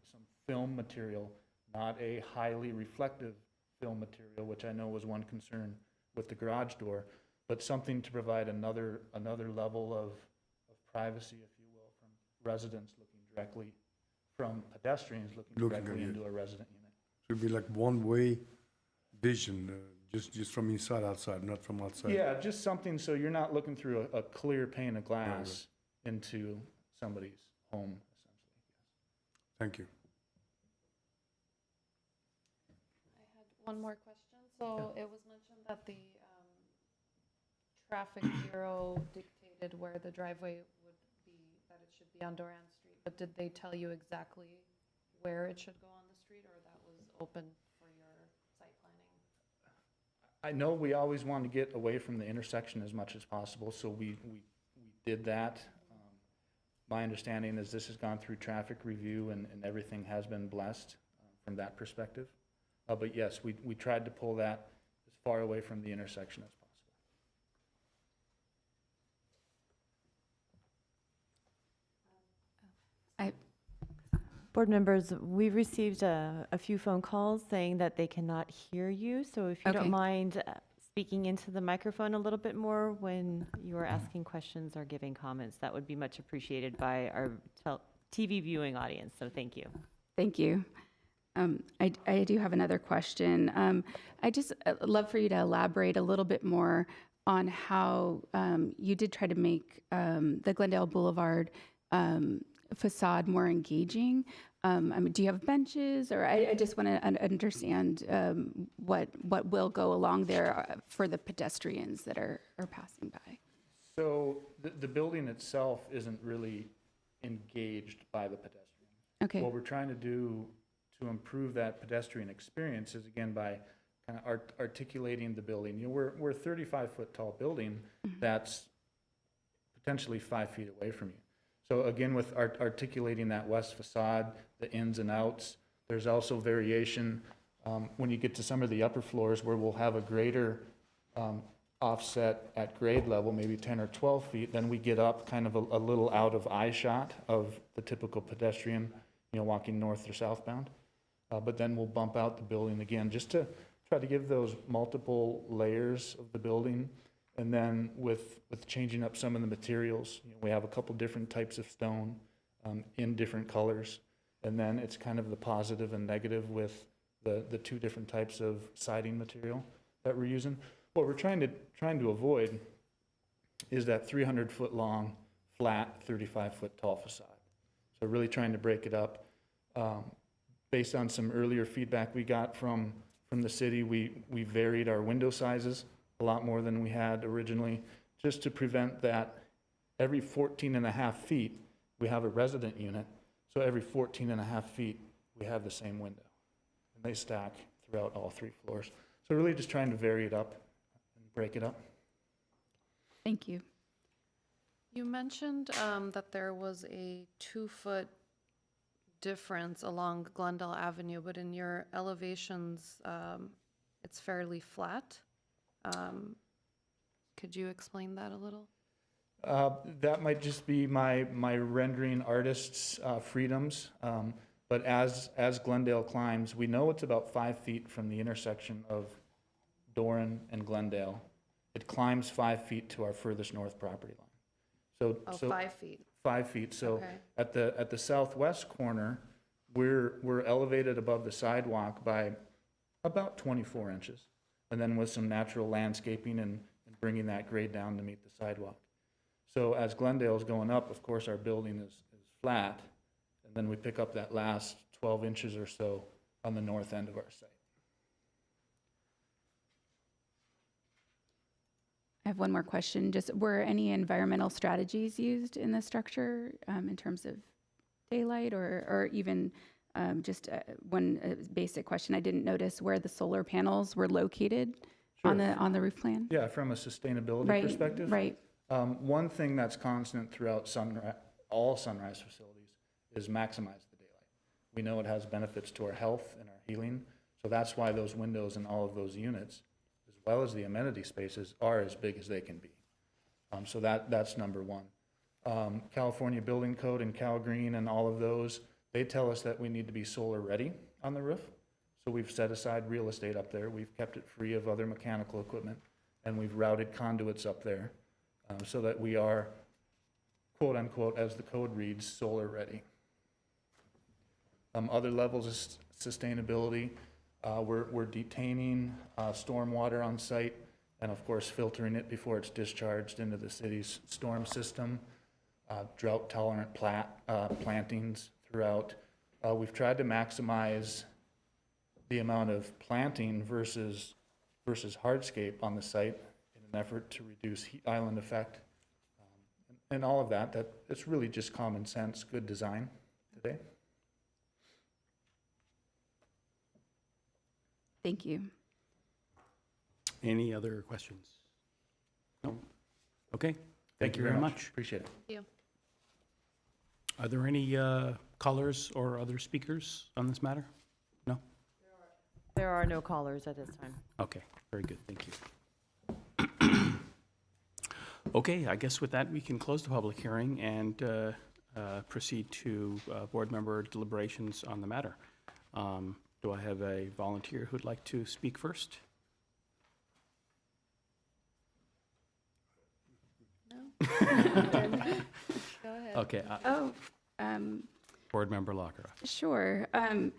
film material, not a highly reflective film material, which I know was one concern with the garage door, but something to provide another level of privacy, if you will, from residents looking directly, from pedestrians looking directly into a resident unit. So it'd be like one-way vision, just from inside outside, not from outside. Yeah, just something so you're not looking through a clear pane of glass into somebody's home, essentially. Thank you. One more question. So it was mentioned that the traffic bureau dictated where the driveway would be, that it should be on Doran Street, but did they tell you exactly where it should go on the street, or that was open for your site planning? I know we always want to get away from the intersection as much as possible, so we did that. My understanding is this has gone through traffic review and everything has been blessed from that perspective. But yes, we tried to pull that as far away from the intersection as possible. Board members, we've received a few phone calls saying that they cannot hear you, so if you Okay. don't mind speaking into the microphone a little bit more when you are asking questions or giving comments, that would be much appreciated by our TV viewing audience, so thank you. Thank you. I do have another question. I just love for you to elaborate a little bit more on how you did try to make the Glendale Boulevard facade more engaging. I mean, do you have benches, or I just want to understand what will go along there for the pedestrians that are passing by. So the building itself isn't really engaged by the pedestrian. Okay. What we're trying to do to improve that pedestrian experience is, again, by kind of articulating the building. You know, we're a 35-foot tall building that's potentially 5 feet away from you. So again, with articulating that west facade, the ins and outs, there's also variation when you get to some of the upper floors where we'll have a greater offset at grade level, maybe 10 or 12 feet, then we get up kind of a little out of eye shot of the typical pedestrian, you know, walking north or southbound. But then we'll bump out the building again, just to try to give those multiple layers of the building. And then with changing up some of the materials, you know, we have a couple different types of stone in different colors. And then it's kind of the positive and negative with the 2 different types of siding material that we're using. What we're trying to avoid is that 300-foot long, flat, 35-foot tall facade. So really trying to break it up. based on some earlier feedback we got from the city, we varied our window sizes a lot more than we had originally, just to prevent that every 14 and a half feet, we have a resident unit. So every 14 and a half feet, we have the same window. And they stack throughout all 3 floors. So really just trying to vary it up and break it up. Thank you. You mentioned that there was a 2-foot difference along Glendale Avenue, but in your elevations, it's fairly flat. Could you explain that a little? That might just be my rendering artist's freedoms. But as Glendale climbs, we know it's about 5 feet from the intersection of Doran and Glendale. It climbs 5 feet to our furthest north property line. So 5 feet. 5 feet. So Okay. at the southwest corner, we're elevated above the sidewalk by about 24 inches. And then with some natural landscaping and bringing that grade down to meet the sidewalk. So as Glendale's going up, of course, our building is flat. And then we pick up that last 12 inches or so on the north end of our site. I have one more question. Just were any environmental strategies used in the structure in terms of daylight or even just one basic question? I didn't notice where the solar panels were located on the roof plan. Yeah, from a sustainability perspective. Right. One thing that's constant throughout all Sunrise facilities is maximize the daylight. We know it has benefits to our health and our healing, so that's why those windows in all of those units, as well as the amenity spaces, are as big as they can be. So that's number one. California Building Code and Cal Green and all of those, they tell us that we need to be solar ready on the roof. So we've set aside real estate up there. We've kept it free of other mechanical equipment, and we've routed conduits up there so that we are, quote unquote, as the code reads, solar ready. Other levels of sustainability, we're detaining stormwater on site and of course filtering it before it's discharged into the city's storm system. Drought tolerant plantings throughout. We've tried to maximize the amount of planting versus hardscape on the site in an effort to reduce heat island effect. And all of that it's really just common sense, good design today. Thank you. Any other questions? No? Okay, thank you very much. Appreciate it. Thank you. Are there any callers or other speakers on this matter? No? There are no callers at this time. Okay, very good, thank you. Okay, I guess with that, we can close the public hearing and proceed to board member deliberations on the matter. Do I have a volunteer who'd like to speak first? Go ahead. Okay, board member Locker. Sure. Let's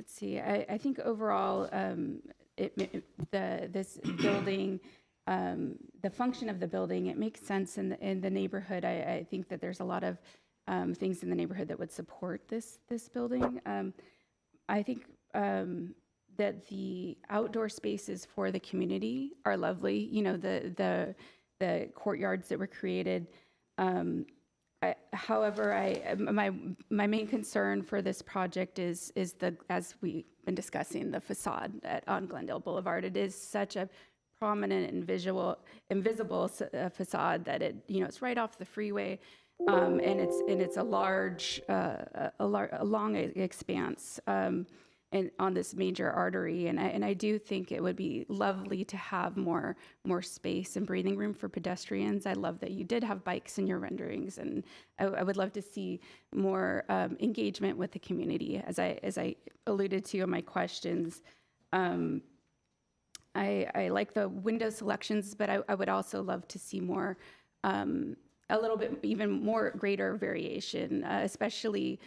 see. I think overall, this building, the function of the building, it makes sense in the neighborhood. I think that there's a lot of things in the neighborhood that would support this building. I think that the outdoor spaces for the community are lovely. You know, the courtyards that were created. However, my main concern for this project is as we've been discussing, the facade on Glendale Boulevard. It is such a prominent and invisible facade that it's right off the freeway, and it's a long expanse. And on this major artery, and I do think it would be lovely to have more space and breathing room for pedestrians. I love that you did have bikes in your renderings, and I would love to see more engagement with the community. As I alluded to in my questions, I like the window selections, but I would also love to see more, a little bit even more greater variation, especially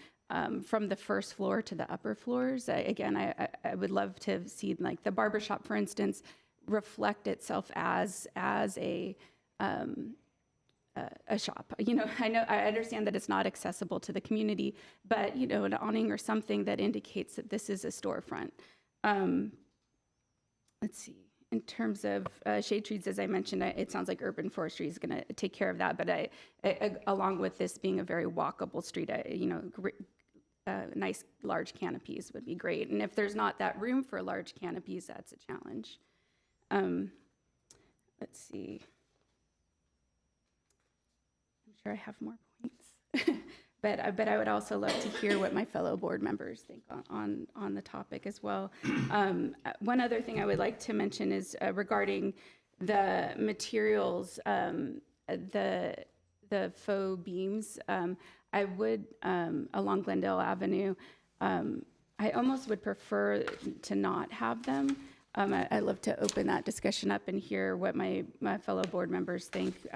from the first floor to the upper floors. I would love to see, like, the barbershop, for instance, reflect itself as a a shop. I understand that it's not accessible to the community, but an awning or something that indicates that this is a storefront. Let's see. In terms of shade trees, as I mentioned, it sounds like urban forestry is going to take care of that. But along with this being a very walkable street, nice large canopies would be great. And if there's not that room for large canopies, that's a challenge. Let's see. I'm sure I have more points. But I would also love to hear what my fellow board members think on the topic as well. One other thing I would like to mention is regarding the materials, the faux beams. I would, along Glendale Avenue, I almost would prefer to not have them. I'd love to open that discussion up and hear what my fellow board members think.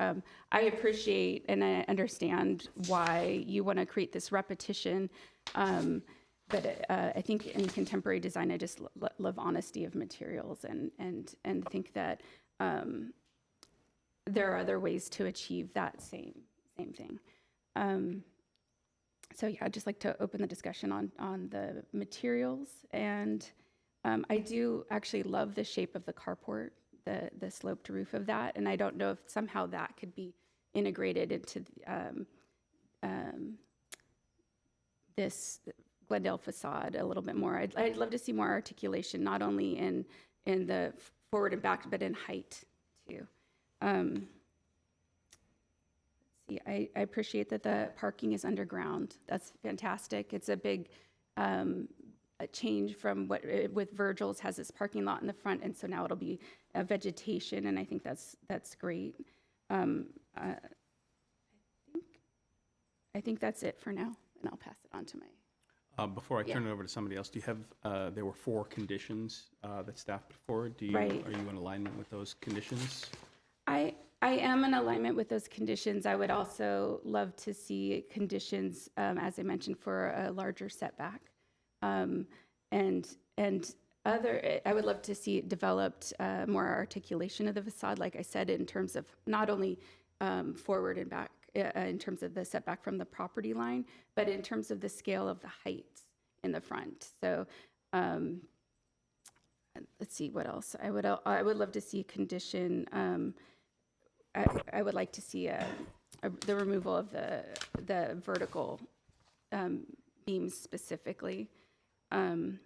I appreciate and I understand why you want to create this repetition, but I think in contemporary design, I just love honesty of materials and think that there are other ways to achieve that same thing. So yeah, I'd just like to open the discussion on the materials. And I do actually love the shape of the carport, the sloped roof of that. And I don't know if somehow that could be integrated into this Glendale facade a little bit more. I'd love to see more articulation, not only in the forward and back, but in height too. See, I appreciate that the parking is underground. That's fantastic. It's a big a change from what with Virgil's has this parking lot in the front, and so now it'll be vegetation, and I think that's great. I think that's it for now, and I'll pass it on to my. Before I turn it over to somebody else, do you have, there were 4 conditions that staff put forward. Right. Are you in alignment with those conditions? I am in alignment with those conditions. I would also love to see conditions, as I mentioned, for a larger setback. And other, I would love to see it developed more articulation of the facade, like I said, in terms of not only forward and back, in terms of the setback from the property line, but in terms of the scale of the height in the front. So let's see what else. I would love to see a condition. I would like to see the removal of the vertical beams specifically. And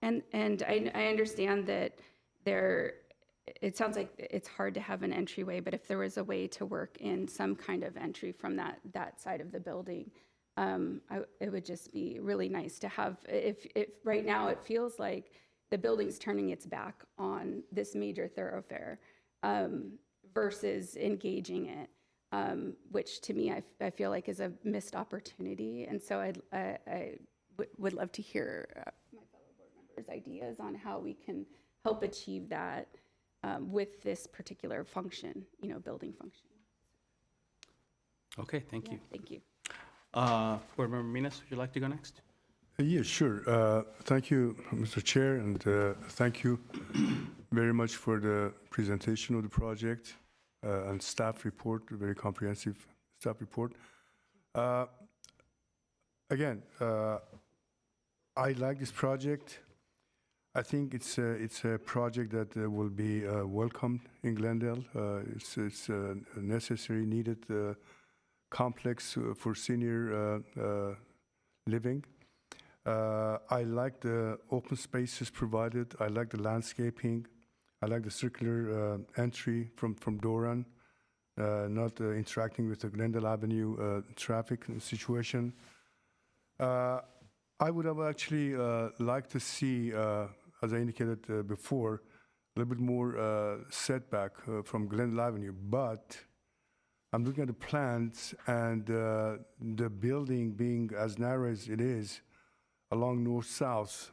I understand that it sounds like it's hard to have an entryway, but if there was a way to work in some kind of entry from that side of the building, it would just be really nice to have. If right now it feels like the building's turning its back on this major thoroughfare versus engaging it, which to me I feel like is a missed opportunity. And so I would love to hear my fellow board members' ideas on how we can help achieve that with this particular function, building function. Okay, thank you. Thank you. Board Member Minas, would you like to go next? Yeah, sure. Thank you, Mr. Chair, and thank you very much for the presentation of the project and staff report, a very comprehensive staff report. Again, I like this project. I think it's a project that will be welcomed in Glendale. It's a necessary, needed complex for senior living. I like the open spaces provided. I like the landscaping. I like the circular entry from Doran, not interacting with the Glendale Avenue traffic situation. I would have actually liked to see, as I indicated before, a little bit more setback from Glendale Avenue, but I'm looking at the plans and the building being as narrow as it is along north-south,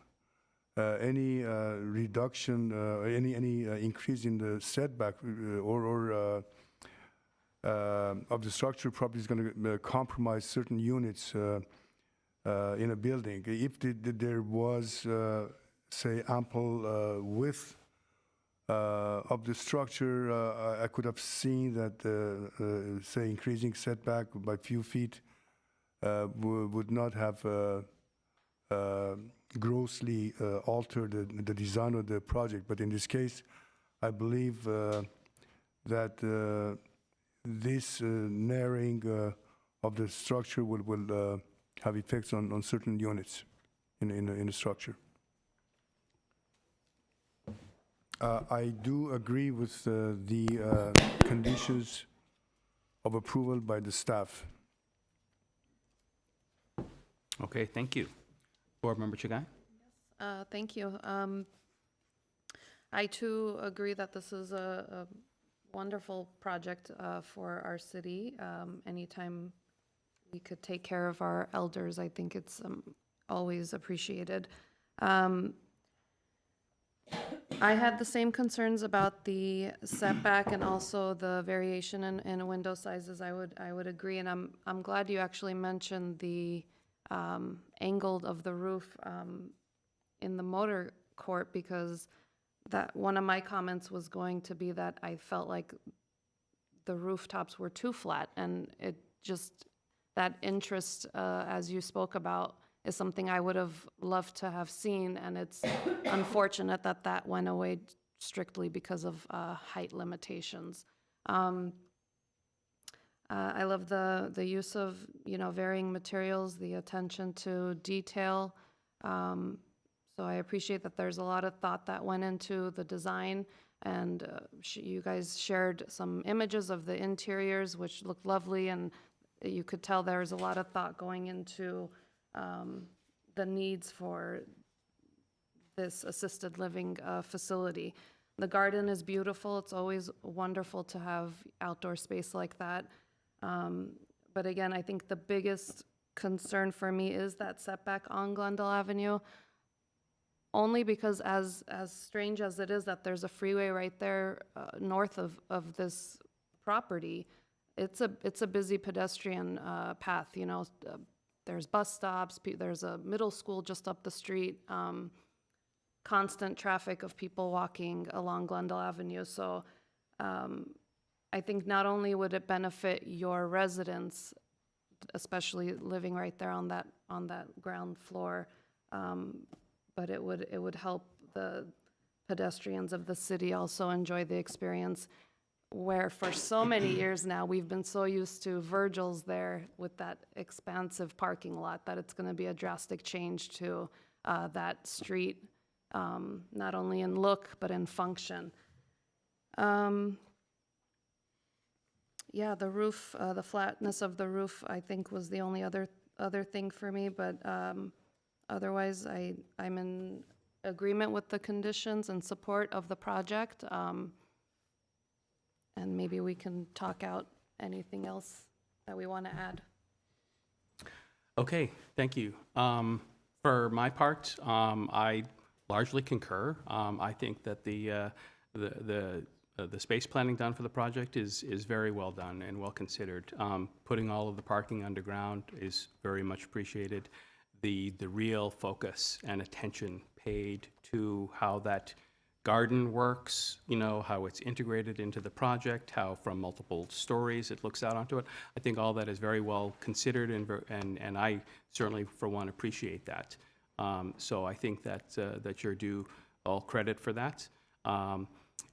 any reduction, any increase in the setback or of the structure probably is going to compromise certain units in a building. If there was, say, ample width of the structure, I could have seen that, say, increasing setback by few feet would not have grossly altered the design of the project. But in this case, I believe that this narrowing of the structure will have effects on certain units in the structure. I do agree with the conditions of approval by the staff. Okay, thank you. Board Member Chagai? Thank you. I too agree that this is a wonderful project for our city. Anytime we could take care of our elders, I think it's always appreciated. I had the same concerns about the setback and also the variation in window sizes. I would agree, and I'm glad you actually mentioned the angled of the roof in the motor court, because that one of my comments was going to be that I felt like the rooftops were too flat, and it just, that interest, as you spoke about, is something I would have loved to have seen, and it's unfortunate that that went away strictly because of height limitations. I love the use of, varying materials, the attention to detail. So I appreciate that there's a lot of thought that went into the design, and you guys shared some images of the interiors, which looked lovely, and you could tell there's a lot of thought going into the needs for this assisted living facility. The garden is beautiful. It's always wonderful to have outdoor space like that. But again, I think the biggest concern for me is that setback on Glendale Avenue, only because as strange as it is that there's a freeway right there north of this property, it's a busy pedestrian path, there's bus stops, there's a middle school just up the street, constant traffic of people walking along Glendale Avenue. So I think not only would it benefit your residents, especially living right there on that ground floor, but it would help the pedestrians of the city also enjoy the experience, where for so many years now we've been so used to Virgil's there with that expansive parking lot that it's going to be a drastic change to that street, not only in look but in function. Yeah, the roof, the flatness of the roof, I think, was the only other thing for me, but otherwise I'm in agreement with the conditions and support of the project. And maybe we can talk out anything else that we want to add. Okay, thank you. For my part, I largely concur. I think that the space planning done for the project is very well done and well considered. Putting all of the parking underground is very much appreciated. The real focus and attention paid to how that garden works, how it's integrated into the project, how from multiple stories it looks out onto it. I think all that is very well considered, and I certainly, for one, appreciate that. So I think that you're due all credit for that.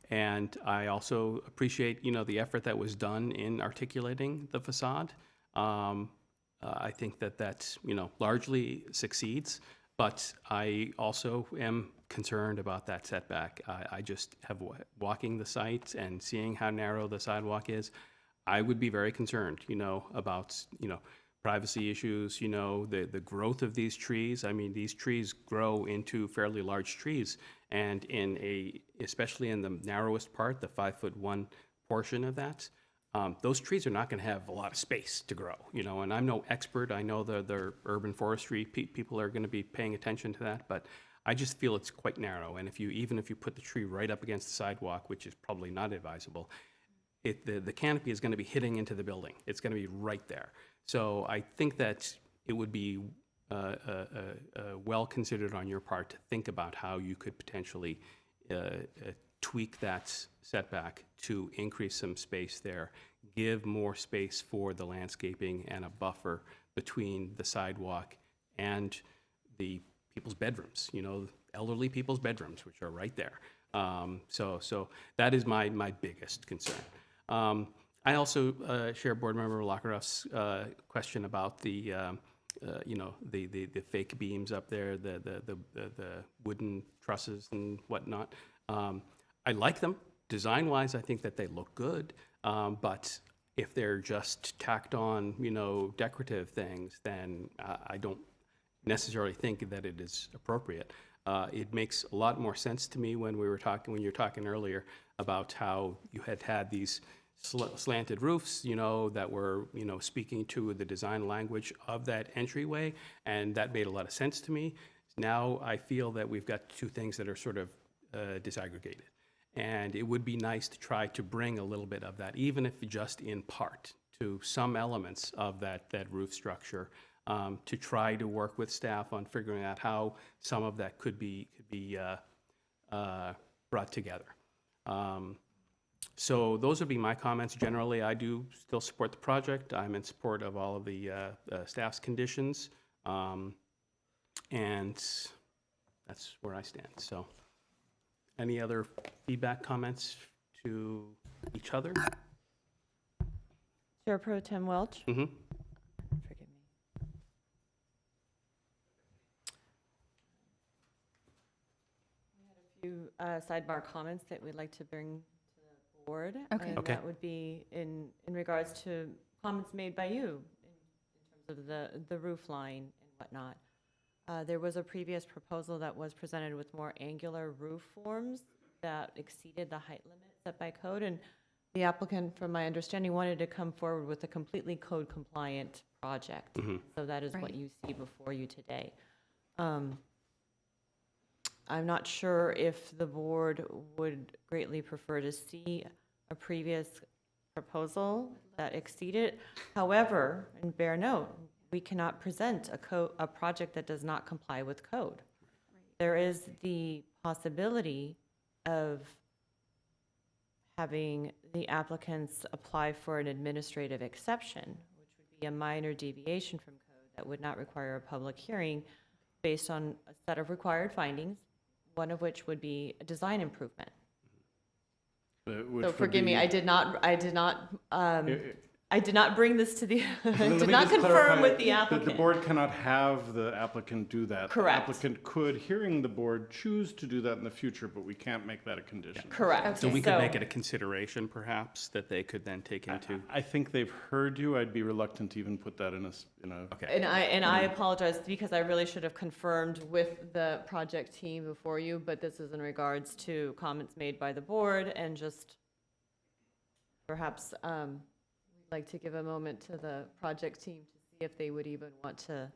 And I also appreciate, the effort that was done in articulating the facade. I think that largely succeeds, but I also am concerned about that setback. I just have, walking the site and seeing how narrow the sidewalk is, I would be very concerned, about, privacy issues, the growth of these trees. I mean, these trees grow into fairly large trees, and especially in the narrowest part, the 5'1" portion of that, those trees are not going to have a lot of space to grow, and I'm no expert. I know the urban forestry people are going to be paying attention to that, but I just feel it's quite narrow. And even if you put the tree right up against the sidewalk, which is probably not advisable, the canopy is going to be hitting into the building. It's going to be right there. So I think that it would be well considered on your part to think about how you could potentially tweak that setback to increase some space there, give more space for the landscaping and a buffer between the sidewalk and the people's bedrooms, elderly people's bedrooms, which are right there. So that is my biggest concern. I also share Board Member Lockeroff's question about the fake beams up there, the wooden trusses and whatnot. I like them. Design-wise, I think that they look good, but if they're just tacked on, decorative things, then I don't necessarily think that it is appropriate. It makes a lot more sense to me when you were talking earlier about how you had these slanted roofs, that were, speaking to the design language of that entryway, and that made a lot of sense to me. Now I feel that we've got two things that are sort of disaggregated. And it would be nice to try to bring a little bit of that, even if just in part, to some elements of that roof structure, to try to work with staff on figuring out how some of that could be brought together. So those would be my comments. Generally, I do still support the project. I'm in support of all of the staff's conditions, and that's where I stand. So. Any other feedback, comments to each other? Chair Pro Tem Welch? Mm-hmm. Forgive me. We had a few sidebar comments that we'd like to bring to the board. Okay. And Okay. that would be in regards to comments made by you in terms of the roof line and whatnot. There was a previous proposal that was presented with more angular roof forms that exceeded the height limit set by code, and the applicant, from my understanding, wanted to come forward with a completely code-compliant project. Mm-hmm. So that is what Right. you see before you today. I'm not sure if the board would greatly prefer to see a previous proposal that exceeded. However, and bear note, we cannot present a project that does not comply with code. There is the possibility of having the applicants apply for an administrative exception, which would be a minor deviation from code that would not require a public hearing based on a set of required findings, one of which would be a design improvement. So forgive me, I did not bring this to the, did not confirm with the applicant. The board cannot have the applicant do that. Correct. The applicant could, hearing the board, choose to do that in the future, but we can't make that a condition. Correct. So we could make it a consideration, perhaps, that they could then take into. I think they've heard you. I'd be reluctant to even put that in a. Okay. And I apologize because I really should have confirmed with the project team before you, but this is in regards to comments made by the board and just perhaps we'd like to give a moment to the project team to see if they would even want to.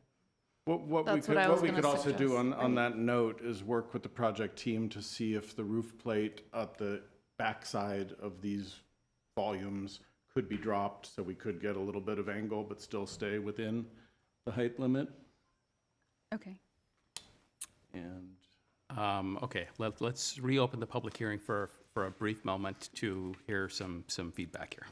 What That's what I was we gonna could also do suggest. on that note is work with the project team to see if the roof plate at the backside of these volumes could be dropped, so we could get a little bit of angle but still stay within the height limit. Okay. And Okay, let's reopen the public hearing for a brief moment to hear some feedback here.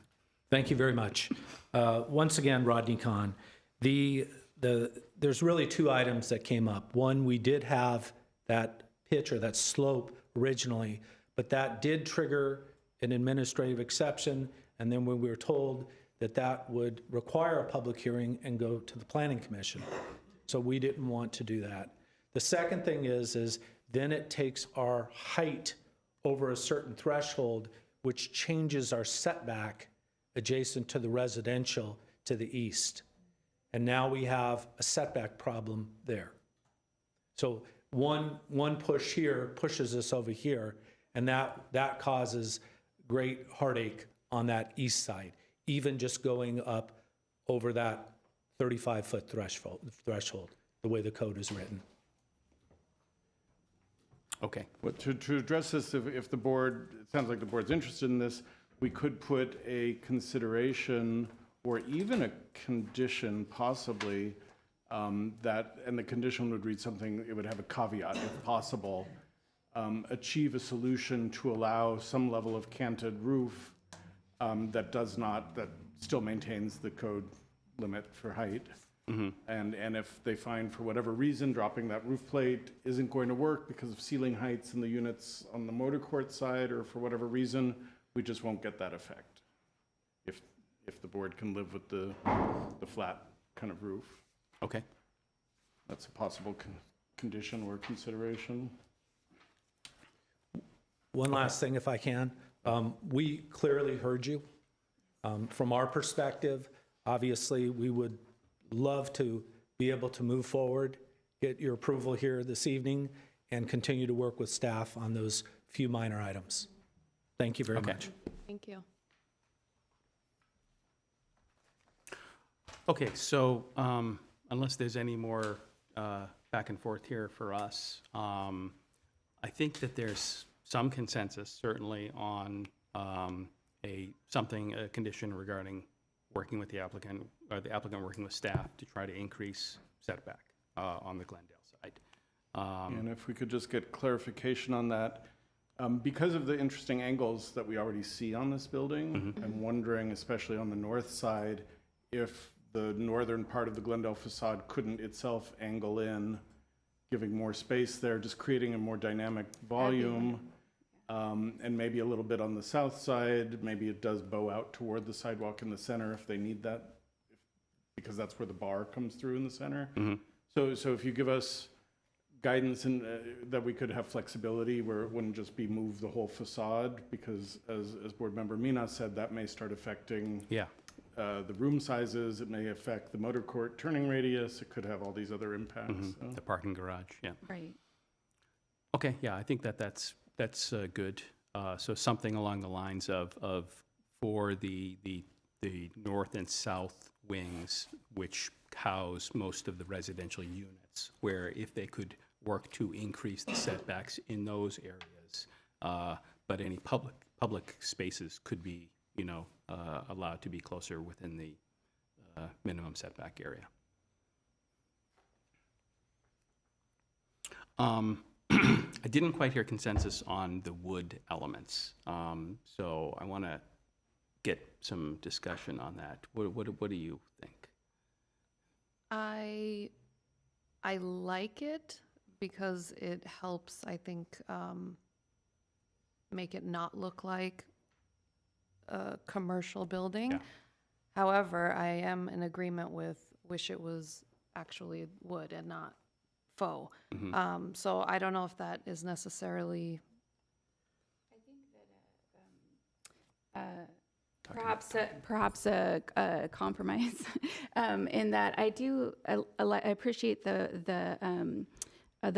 Thank you very much. Once again, Rodney Kahn. There's really two items that came up. One, we did have that pitch or that slope originally, but that did trigger an administrative exception. And then when we were told that that would require a public hearing and go to the Planning Commission. So we didn't want to do that. The second thing is then it takes our height over a certain threshold, which changes our setback adjacent to the residential to the east. And now we have a setback problem there. So one push here pushes us over here, and that causes great heartache on that east side, even just going up over that 35-foot threshold, the way the code is written. Okay. But to address this, if the board, it sounds like the board's interested in this, we could put a consideration or even a condition possibly that, and the condition would read something, it would have a caveat if possible, achieve a solution to allow some level of canted roof that still maintains the code limit for height. And if they find for whatever reason dropping that roof plate isn't going to work because of ceiling heights in the units on the motor court side, or for whatever reason, we just won't get that effect. If the board can live with the flat kind of roof, Okay. that's a possible condition or consideration. One last thing, if I can. We clearly heard you. From our perspective, obviously, we would love to be able to move forward, get your approval here this evening, and continue to work with staff on those few minor items. Thank you very much. Thank you. Okay, so unless there's any more back and forth here for us, I think that there's some consensus, certainly, on a condition regarding working with the applicant, or the applicant working with staff to try to increase setback on the Glendale side. And if we could just get clarification on that, because of the interesting angles that we already see on this building, I'm wondering, especially on the north side, if the northern part of the Glendale facade couldn't itself angle in, giving more space there, just creating a more dynamic volume. And maybe a little bit on the south side, maybe it does bow out toward the sidewalk in the center if they need that, because that's where the bar comes through in the center. So if you give us guidance in, that we could have flexibility where it wouldn't just be move the whole facade, because as board member Mina said, that may start affecting the room sizes, it may affect the motor court turning radius, it could have all these other impacts. So. The parking garage, yeah. Right. Okay, yeah, I think that's good. So something along the lines of for the north and south wings, which house most of the residential units, where if they could work to increase the setbacks in those areas, but any public spaces could be, allowed to be closer within the minimum setback area. I didn't quite hear consensus on the wood elements, so I want to get some discussion on that. What do you think? I like it because it helps, I think, make it not look like a commercial building. Yeah. However, I am in agreement with wish it was actually wood and not faux. So I don't know if that is necessarily. I think that perhaps a compromise in that I appreciate the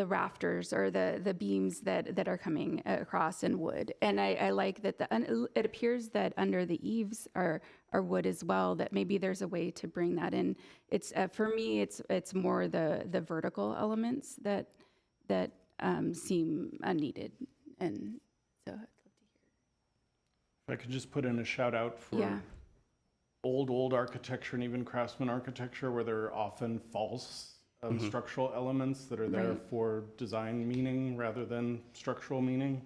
rafters or the beams that are coming across in wood, and I like that it appears that under the eaves are wood as well. That maybe there's a way to bring that in. It's for me, it's more the vertical elements that seem unneeded, and so I'd love to hear. If I could just put in a shout out for old architecture and even craftsman architecture, where there are often false structural elements that are there for design meaning rather than structural meaning.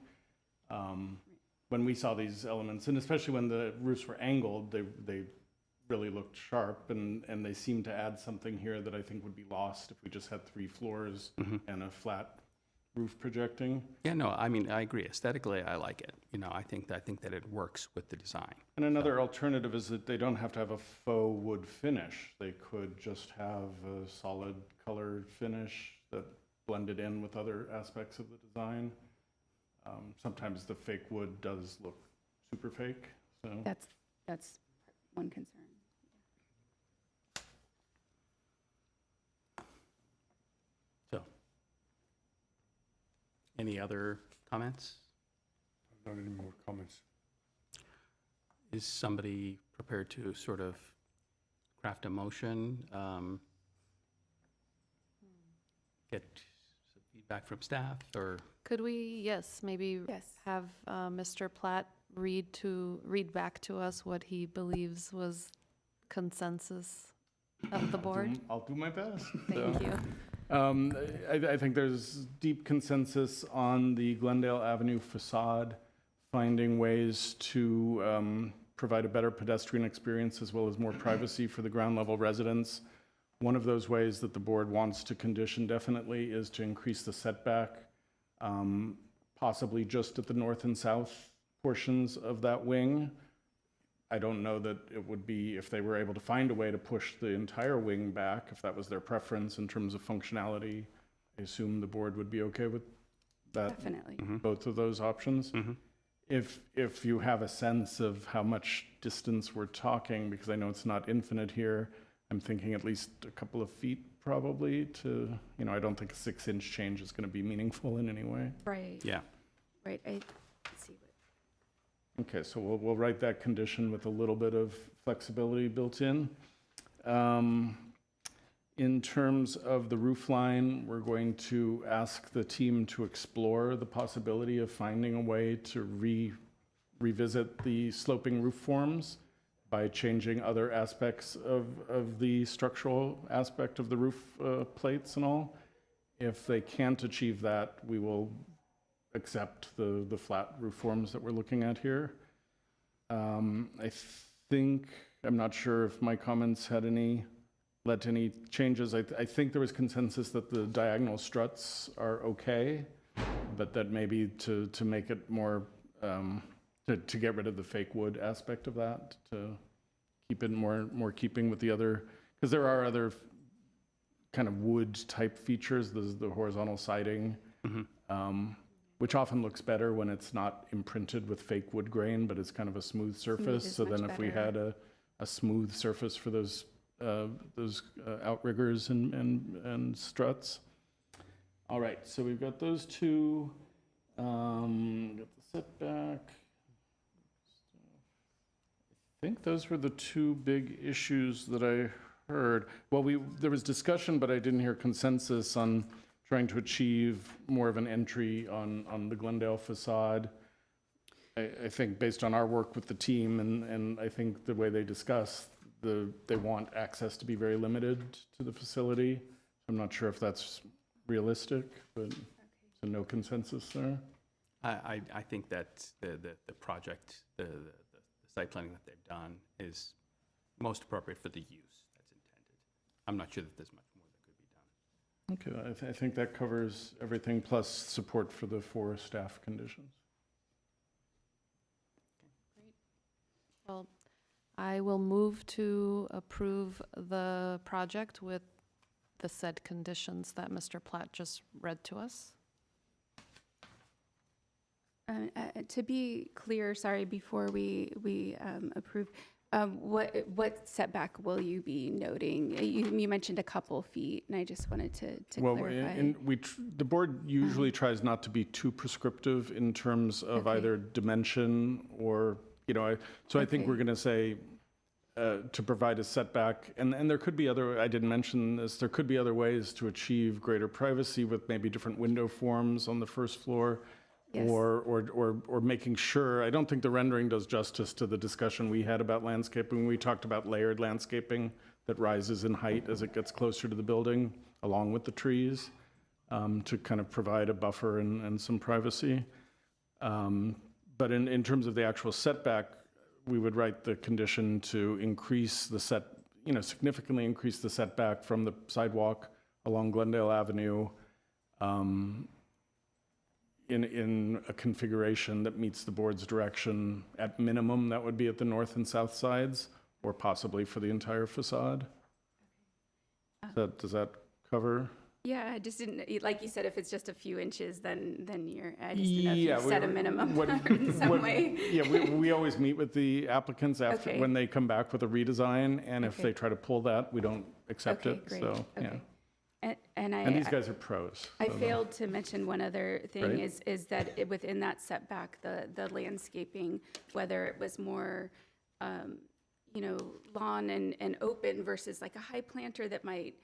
When we saw these elements, and especially when the roofs were angled, they really looked sharp, and they seemed to add something here that I think would be lost if we just had 3 floors and a flat roof projecting. Yeah, no, I mean, I agree. Aesthetically, I like it. I think that it works with the design. And another alternative is that they don't have to have a faux wood finish. They could just have a solid colored finish that blended in with other aspects of the design. Sometimes the fake wood does look super fake. So That's one concern. So, any other comments? Not any more comments. Is somebody prepared to sort of craft a motion, get some feedback from staff, or? Could we, maybe have Mr. Platt read back to us what he believes was consensus of the board? I'll do my best. Thank you. I think there's deep consensus on the Glendale Avenue facade, finding ways to provide a better pedestrian experience as well as more privacy for the ground level residents. One of those ways that the board wants to condition definitely is to increase the setback, possibly just at the north and south portions of that wing. I don't know that it would be, if they were able to find a way to push the entire wing back, if that was their preference in terms of functionality, I assume the board would be okay with that. Definitely. Both of those options. If you have a sense of how much distance we're talking, because I know it's not infinite here, I'm thinking at least a couple of feet probably to, I don't think a 6-inch change is going to be meaningful in any way. Right. Yeah. Right. I see what. Okay, so we'll write that condition with a little bit of flexibility built in. In terms of the roof line, we're going to ask the team to explore the possibility of finding a way to revisit the sloping roof forms by changing other aspects of the structural aspect of the roof plates and all. If they can't achieve that, we will accept the flat roof forms that we're looking at here. I think, I'm not sure if my comments had led to any changes. I think there was consensus that the diagonal struts are okay, but that maybe to make it more, to get rid of the fake wood aspect of that, to keep it more keeping with the other, because there are other kind of wood type features. There's the horizontal siding, which often looks better when it's not imprinted with fake wood grain, but it's kind of a smooth surface. is So then much if we better. had a smooth surface for those outriggers and struts. All right, so we've got those two. Got the setback. I think those were the two big issues that I heard. Well, there was discussion, but I didn't hear consensus on trying to achieve more of an entry on the Glendale facade. I think based on our work with the team and I think the way they discuss, they want access to be very limited to the facility. I'm not sure if that's realistic, but so no consensus there. I think that the project, the site planning that they've done is most appropriate for the use that's intended. I'm not sure that there's much more that could be done. Okay, I think that covers everything, plus support for the 4 staff conditions. Well, I will move to approve the project with the said conditions that Mr. Platt just read to us. To be clear, sorry, before we approve, what setback will you be noting? You mentioned a couple feet, and I just wanted to clarify. The board usually tries not to be too prescriptive in terms of either dimension or, so I think we're going to say to provide a setback, and there could be other, I didn't mention this, there could be other ways to achieve greater privacy with maybe different window forms on the first floor. Yes. Or making sure, I don't think the rendering does justice to the discussion we had about landscaping. We talked about layered landscaping that rises in height as it gets closer to the building, along with the trees, to kind of provide a buffer and some privacy. But in terms of the actual setback, we would write the condition to increase the significantly increase the setback from the sidewalk along Glendale Avenue, in a configuration that meets the board's direction. At minimum, that would be at the north and south sides, or possibly for the entire facade. Does that cover? Yeah, I just didn't, like you said, if it's just a few inches, then I just didn't know if you set a minimum in some way. Yeah, we always meet with the applicants after, Okay. when they come back with a redesign, and if Okay. they try to pull that, we don't accept Okay, it, great. so, yeah. Okay. And these guys are pros. I so they'll- failed to mention one other thing Right. is that within that setback, the landscaping, whether it was more, lawn and open versus like a high planter that might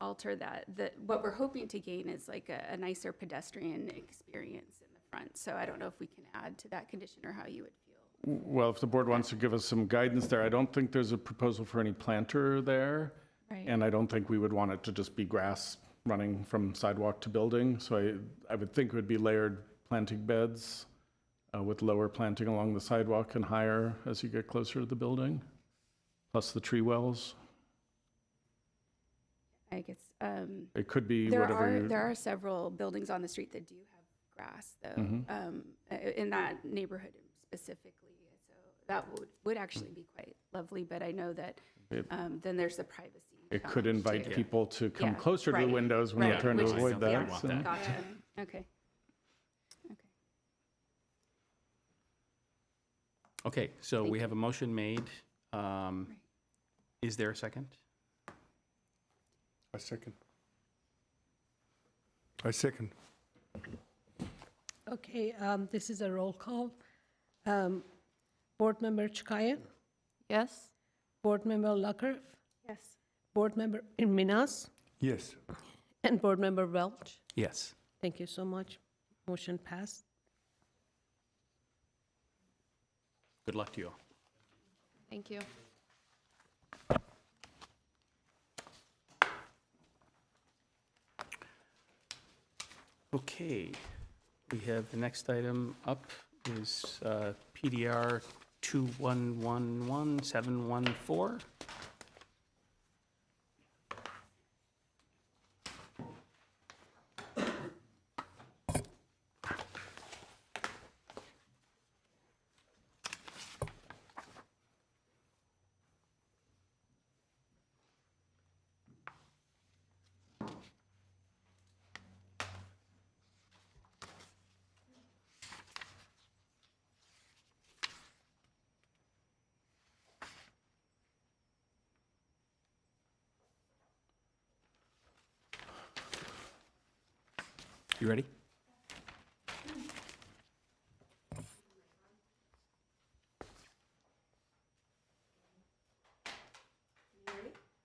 alter that. What we're hoping to gain is like a nicer pedestrian experience in the front. So I don't know if we can add to that condition or how you would feel. Well, if the board wants to give us some guidance there, I don't think there's a proposal for any planter there. Right. And I don't think we would want it to just be grass running from sidewalk to building. So I would think it would be layered planting beds with lower planting along the sidewalk and higher as you get closer to the building, plus the tree wells. I guess, It could be there whatever you. are several buildings on the street that do have grass, though, in that neighborhood specifically. So that would actually be quite lovely, but I know that then there's the privacy. It could challenge, invite too. people to come Yeah, closer to the right, windows when right, they're trying to which is- avoid yeah, that. So. Gotcha. Okay. Okay, so Thank we you. have a motion made. Is there a second? I second. I second. Okay, this is a roll call. Board Member Chikaya, Yes? Board Member Lucker, Yes. Board Member Minas, Yes. and Board Member Welch. Yes. Thank you so much. Motion passed. Good luck to you all. Thank you. Okay, we have the next item up is PDR 2111714. You ready?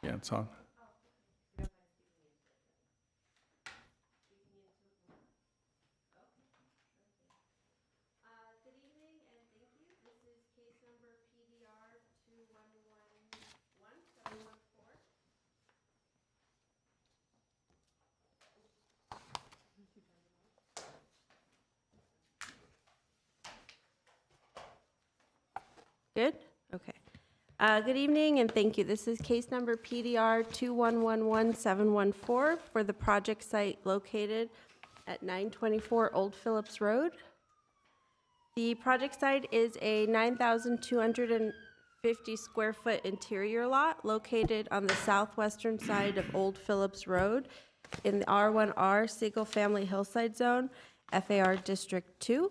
Yeah, it's on. Good evening and thank you. This is case number PDR 2111714. Good? Okay. Good evening and thank you. This is case number PDR 2111714 for the project site located at 924 Old Phillips Road. The project site is a 9,250 square foot interior lot located on the southwestern side of Old Phillips Road in the R1R Single Family Hillside Zone, FAR District 2.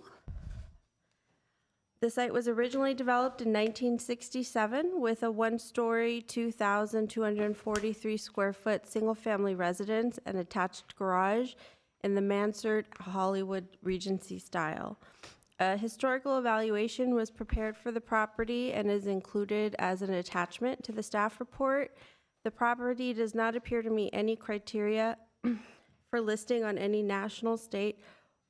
The site was originally developed in 1967 with a one-story, 2,243 square foot single-family residence and attached garage in the Mansard Hollywood Regency style. A historical evaluation was prepared for the property and is included as an attachment to the staff report. The property does not appear to meet any criteria for listing on any national, state,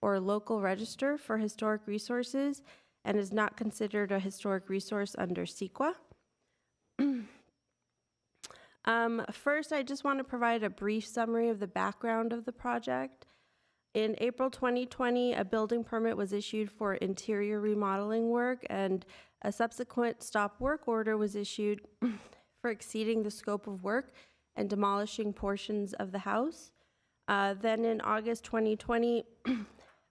or local register for historic resources and is not considered a historic resource under CEQA. First, I just want to provide a brief summary of the background of the project. In April 2020, a building permit was issued for interior remodeling work, and a subsequent stop work order was issued for exceeding the scope of work and demolishing portions of the house. Then in August 2020,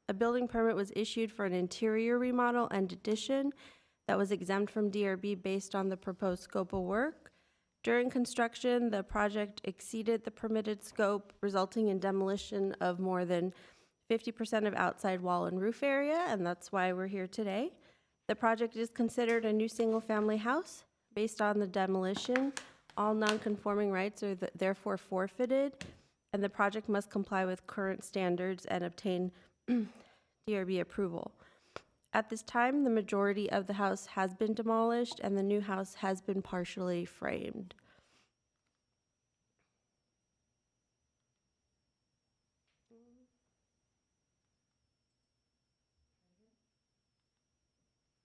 a building permit was issued for an interior remodel and addition that was exempt from DRB based on the proposed scope of work. During construction, the project exceeded the permitted scope, resulting in demolition of more than 50% of outside wall and roof area, and that's why we're here today. The project is considered a new single-family house. Based on the demolition, all non-conforming rights are therefore forfeited, and the project must comply with current standards and obtain DRB approval. At this time, the majority of the house has been demolished and the new house has been partially framed.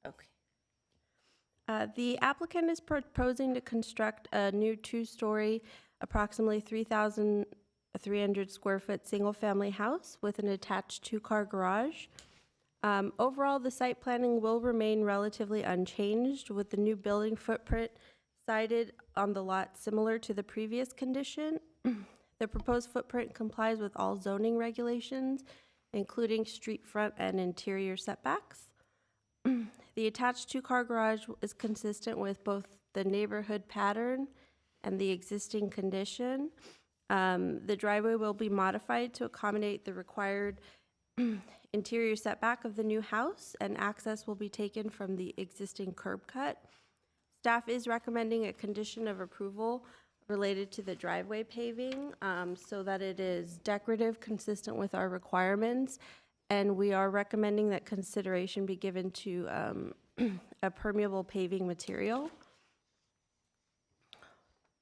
Okay. The applicant is proposing to construct a new two-story, approximately 3,000 a 300 square foot single-family house with an attached two-car garage. Overall, the site planning will remain relatively unchanged, with the new building footprint cited on the lot similar to the previous condition. The proposed footprint complies with all zoning regulations, including street front and interior setbacks. The attached two-car garage is consistent with both the neighborhood pattern and the existing condition. The driveway will be modified to accommodate the required interior setback of the new house, and access will be taken from the existing curb cut. Staff is recommending a condition of approval related to the driveway paving, so that it is decorative, consistent with our requirements, and we are recommending that consideration be given to a permeable paving material.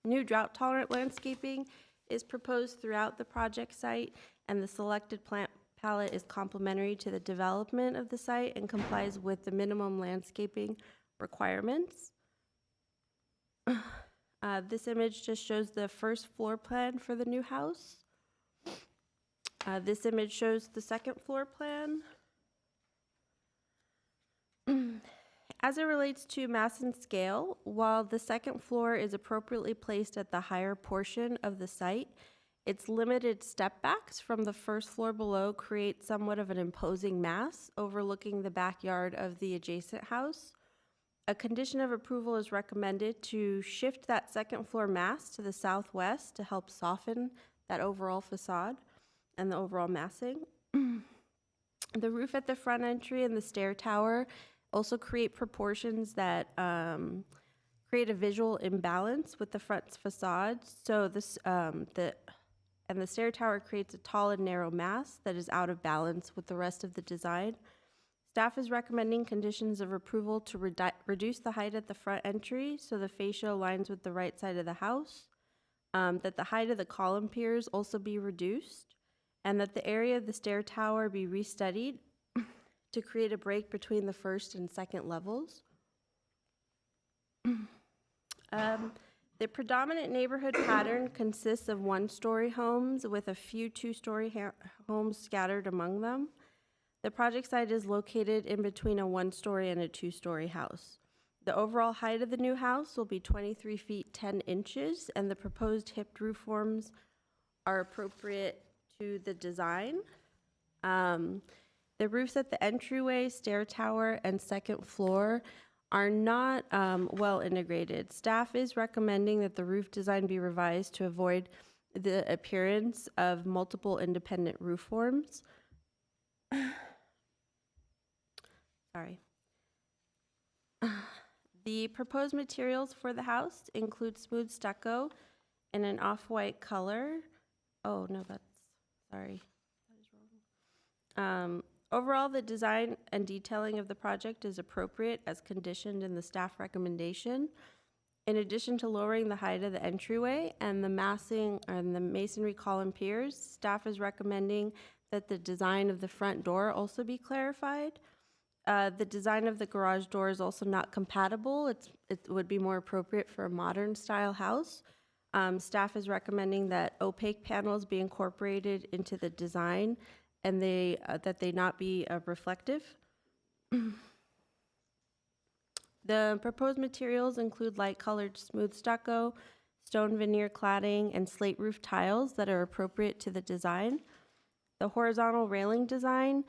New drought-tolerant landscaping is proposed throughout the project site, and the selected plant palette is complementary to the development of the site and complies with the minimum landscaping requirements. This image just shows the first floor plan for the new house. This image shows the second floor plan. As it relates to mass and scale, while the second floor is appropriately placed at the higher portion of the site, its limited step backs from the first floor below create somewhat of an imposing mass overlooking the backyard of the adjacent house. A condition of approval is recommended to shift that second floor mass to the southwest to help soften that overall facade and the overall massing. The roof at the front entry and the stair tower also create proportions that create a visual imbalance with the front facade. So this the stair tower creates a tall and narrow mass that is out of balance with the rest of the design. Staff is recommending conditions of approval to reduce the height at the front entry so the fascia aligns with the right side of the house, that the height of the column piers also be reduced, and that the area of the stair tower be restudied to create a break between the first and second levels. The predominant neighborhood pattern consists of one-story homes with a few two-story homes scattered among them. The project site is located in between a one-story and a two-story house. The overall height of the new house will be 23 feet 10 inches, and the proposed hipped roof forms are appropriate to the design. The roofs at the entryway, stair tower, and second floor are not well integrated. Staff is recommending that the roof design be revised to avoid the appearance of multiple independent roof forms. Sorry. The proposed materials for the house include smooth stucco in an off-white color. Oh, no, sorry. That is wrong. Overall, the design and detailing of the project is appropriate as conditioned in the staff recommendation. In addition to lowering the height of the entryway and the massing and the masonry column piers, staff is recommending that the design of the front door also be clarified. The design of the garage door is also not compatible. It would be more appropriate for a modern style house. Staff is recommending that opaque panels be incorporated into the design and that they not be reflective. The proposed materials include light-colored smooth stucco, stone veneer cladding, and slate roof tiles that are appropriate to the design. The horizontal railing design,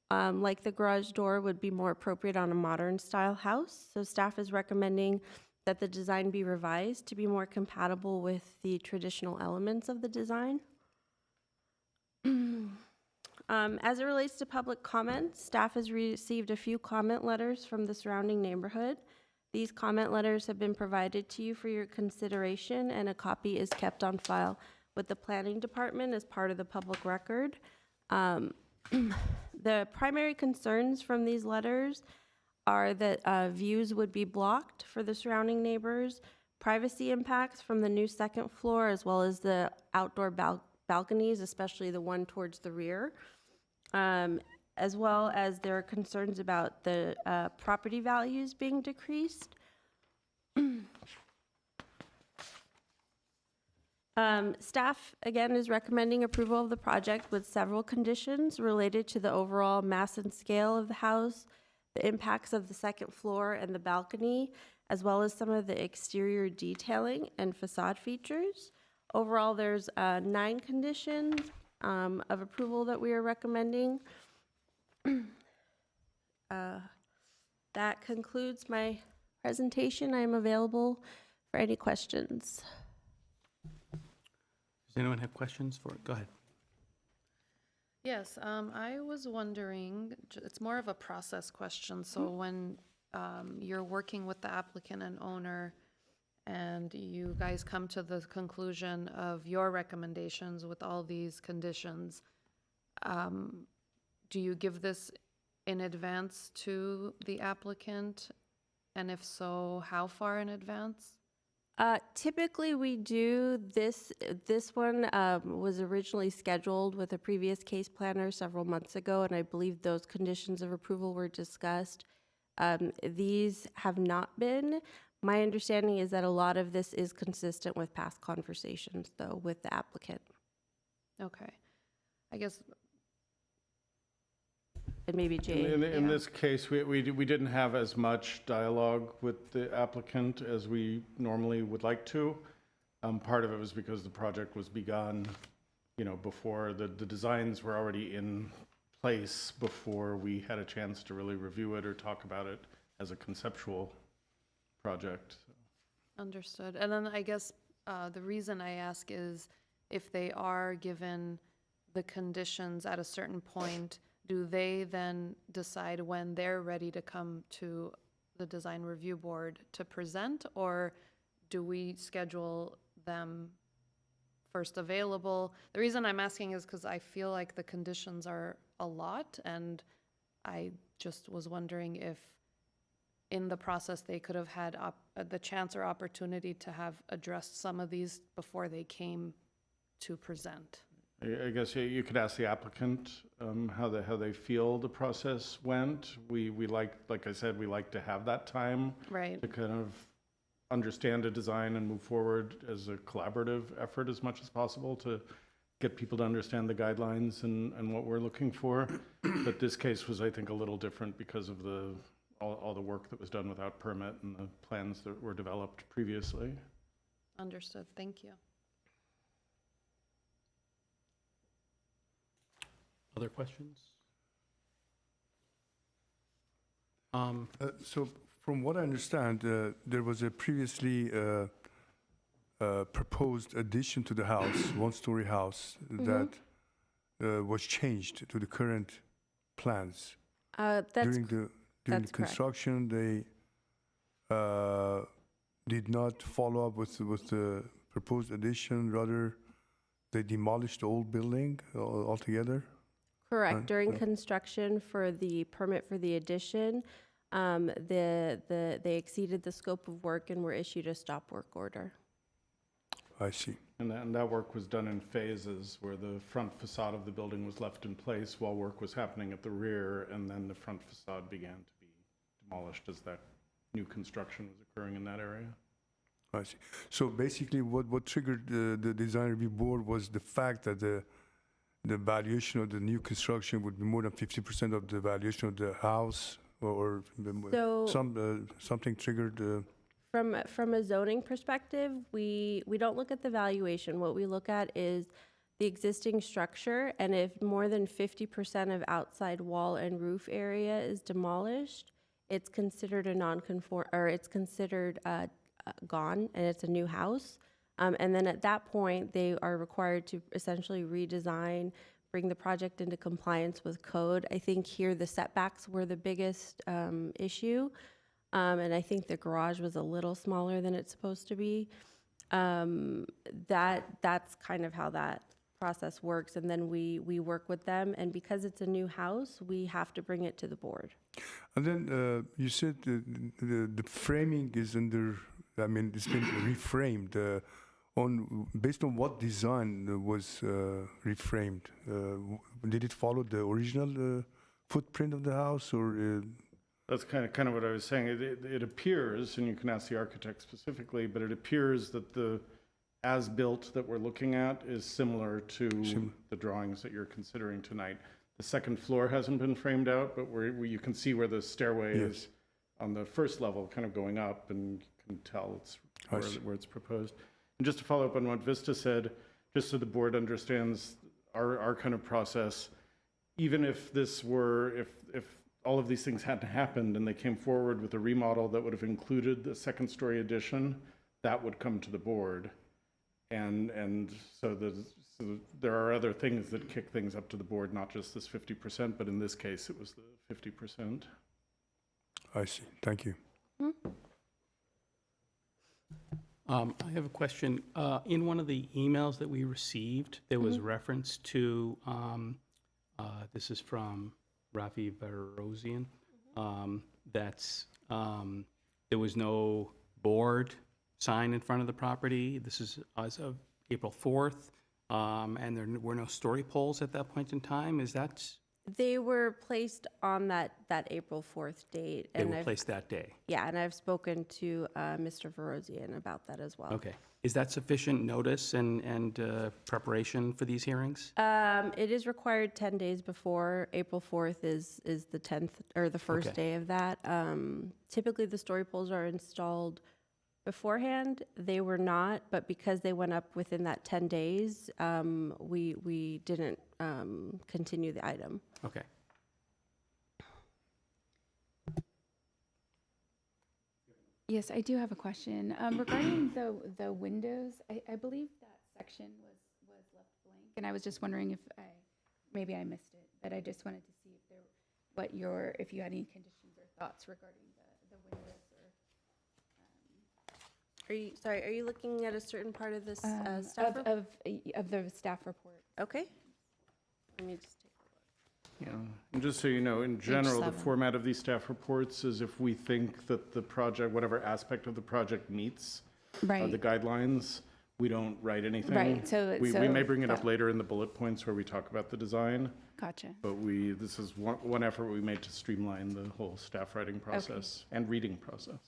like the garage door, would be more appropriate on a modern-style house. So staff is recommending that the design be revised to be more compatible with the traditional elements of the design. As it relates to public comments, staff has received a few comment letters from the surrounding neighborhood. These comment letters have been provided to you for your consideration, and a copy is kept on file with the planning department as part of the public record. The primary concerns from these letters are that views would be blocked for the surrounding neighbors, privacy impacts from the new second floor, as well as the outdoor balconies, especially the one towards the rear, as well as there are concerns about the property values being decreased. Staff, again, is recommending approval of the project with several conditions related to the overall mass and scale of the house, the impacts of the second floor and the balcony, as well as some of the exterior detailing and facade features. Overall, there's 9 conditions of approval that we are recommending. That concludes my presentation. I am available for any questions. Does anyone have questions for it? Go ahead. Yes, I was wondering, it's more of a process question. So when you're working with the applicant and owner and you guys come to the conclusion of your recommendations with all these conditions, do you give this in advance to the applicant? And if so, how far in advance? Typically, we do this. This one was originally scheduled with a previous case planner several months ago, and I believe those conditions of approval were discussed. These have not been. My understanding is that a lot of this is consistent with past conversations, though, with the applicant. Okay. I guess, And maybe Jay. In this case, we didn't have as much dialogue with the applicant as we normally would like to. Part of it was because the project was begun, before the designs were already in place before we had a chance to really review it or talk about it as a conceptual project. understood. And then I guess the reason I ask is if they are given the conditions at a certain point, do they then decide when they're ready to come to the design review board to present, or do we schedule them first available? The reason I'm asking is because I feel like the conditions are a lot, and I just was wondering if in the process they could have had the chance or opportunity to have addressed some of these before they came to present. I guess you could ask the applicant how they feel the process went. We like I said, we like to have that time Right. to kind of understand a design and move forward as a collaborative effort as much as possible to get people to understand the guidelines and what we're looking for. But this case was, I think, a little different because of all the work that was done without permit and the plans that were developed previously. Understood. Thank you. Other questions? So from what I understand, there was a previously proposed addition to the house, one-story house, that was changed to the current plans. During the correct. construction, they did not follow up with the proposed addition. Rather, they demolished the old building altogether. Correct. During construction for the permit for the addition, they exceeded the scope of work and were issued a stop work order. I see. And that work was done in phases, where the front facade of the building was left in place while work was happening at the rear, and then the front facade began to be demolished as that new construction was occurring in that area. I see. So basically, what triggered the design review board was the fact that the valuation of the new construction would be more than 50% of the valuation of the house, or So- something triggered. From a zoning perspective, we don't look at the valuation. What we look at is the existing structure, and if more than 50% of outside wall and roof area is demolished, it's considered a non-conform, or it's considered gone, and it's a new house. And then at that point, they are required to essentially redesign, bring the project into compliance with code. I think here the setbacks were the biggest issue. And I think the garage was a little smaller than it's supposed to be. That's kind of how that process works. And then we work with them. And because it's a new house, we have to bring it to the board. And then you said the framing is it's been reframed. Based on what design was reframed? Did it follow the original footprint of the house, or? That's kind of what I was saying. It appears, and you can ask the architect specifically, but it appears that the as-built that we're looking at is similar to the drawings that you're considering tonight. The second floor hasn't been framed out, but you can see where the stairway is on the first level, kind of going up, and you can tell it's where it's proposed. And just to follow up on what Vista said, just so the board understands our kind of process, even if this were, if all of these things hadn't happened and they came forward with a remodel that would have included the second-story addition, that would come to the board. And so there are other things that kick things up to the board, not just this 50%, but in this case, it was the 50%. I see. Thank you. I have a question. In one of the emails that we received, there was reference to, this is from Rafi Varosian, there was no board sign in front of the property. This is as of April 4th, and there were no story poles at that point in time. Is that? They were placed on that April 4th date. They were placed that day? Yeah, and I've spoken to Mr. Varosian about that as well. Okay. Is that sufficient notice and preparation for these hearings? It is required 10 days before. April 4th is the 10th, or the first day of that. Typically, the story poles are installed beforehand. They were not, but because they went up within that 10 days, we didn't continue the item. Okay. Yes, I do have a question. Regarding the windows, I believe that section was left blank, and I was just wondering if maybe I missed it, but I just wanted to see if you had any conditions or thoughts regarding the windows. Are you looking at a certain part of this staff report? Of the staff report. Okay. Let me just take a look. Yeah, and just so you know, in general, the format of these staff reports is if we think that the project, whatever aspect of the project meets the guidelines, we don't write anything. Right, so we may bring it up later in the bullet points where we talk about the design. Gotcha. But this is one effort we made to streamline the whole staff writing process and reading process.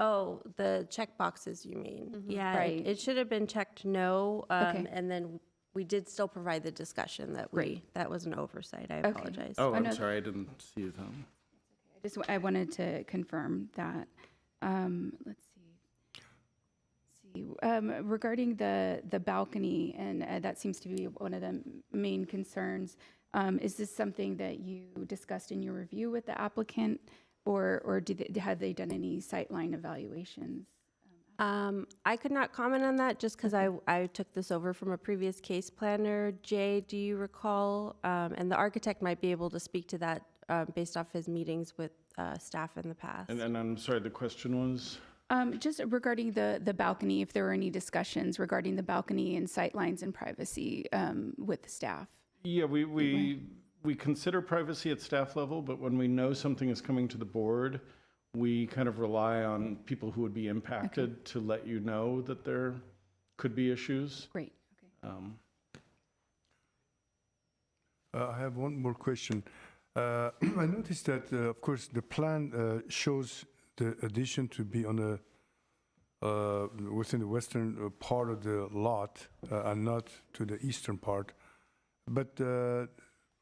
Oh, the check boxes, you mean? Yeah, Right. it should have been checked no, and then we did still provide the discussion that that was an oversight. I apologize. Oh, I'm no, sorry, I didn't see it. I wanted to confirm that. Let's see. Regarding the balcony, and that seems to be one of the main concerns. Is this something that you discussed in your review with the applicant, or have they done any sightline evaluations? I could not comment on that just because I took this over from a previous case planner. Jay, do you recall? And the architect might be able to speak to that based off his meetings with staff in the past. And I'm sorry, the question was? Just regarding the balcony, if there were any discussions regarding the balcony and sightlines and privacy with the staff. Yeah, we consider privacy at staff level, but when we know something is coming to the board, we kind of rely on people who would be impacted to let you know that there could be issues. Great. Okay. I have one more question. I noticed that, of course, the plan shows the addition to be on within the western part of the lot and not to the eastern part. But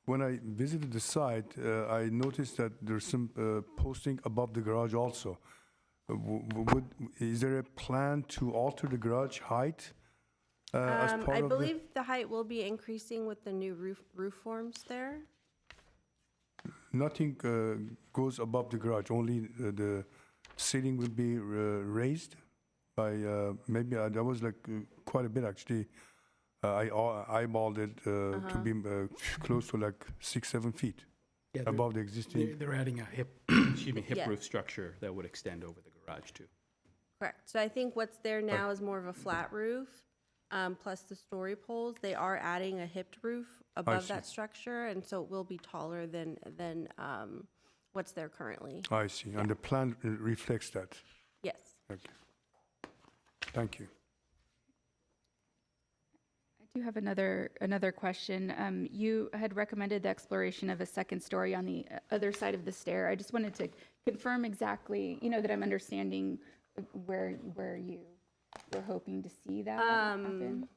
when I visited the site, I noticed that there's some posting above the garage also. Is there a plan to alter the garage height as part I of believe the height will be increasing with the new roof forms there. Nothing goes above the garage, only the ceiling will be raised by maybe that was like quite a bit actually. I eyeballed it to be close to like 6-7 feet above the existing. They're adding a hip roof structure that would extend over the garage too. Correct. So I think what's there now is more of a flat roof, plus the story poles. They are adding a hipped roof above that structure, and so it will be taller than what's there currently. I see, and the plan reflects that. Yes. Okay. Thank you. I do have another question. You had recommended the exploration of a second story on the other side of the stair. I just wanted to confirm exactly, that I'm understanding where you we're hoping to see that happen?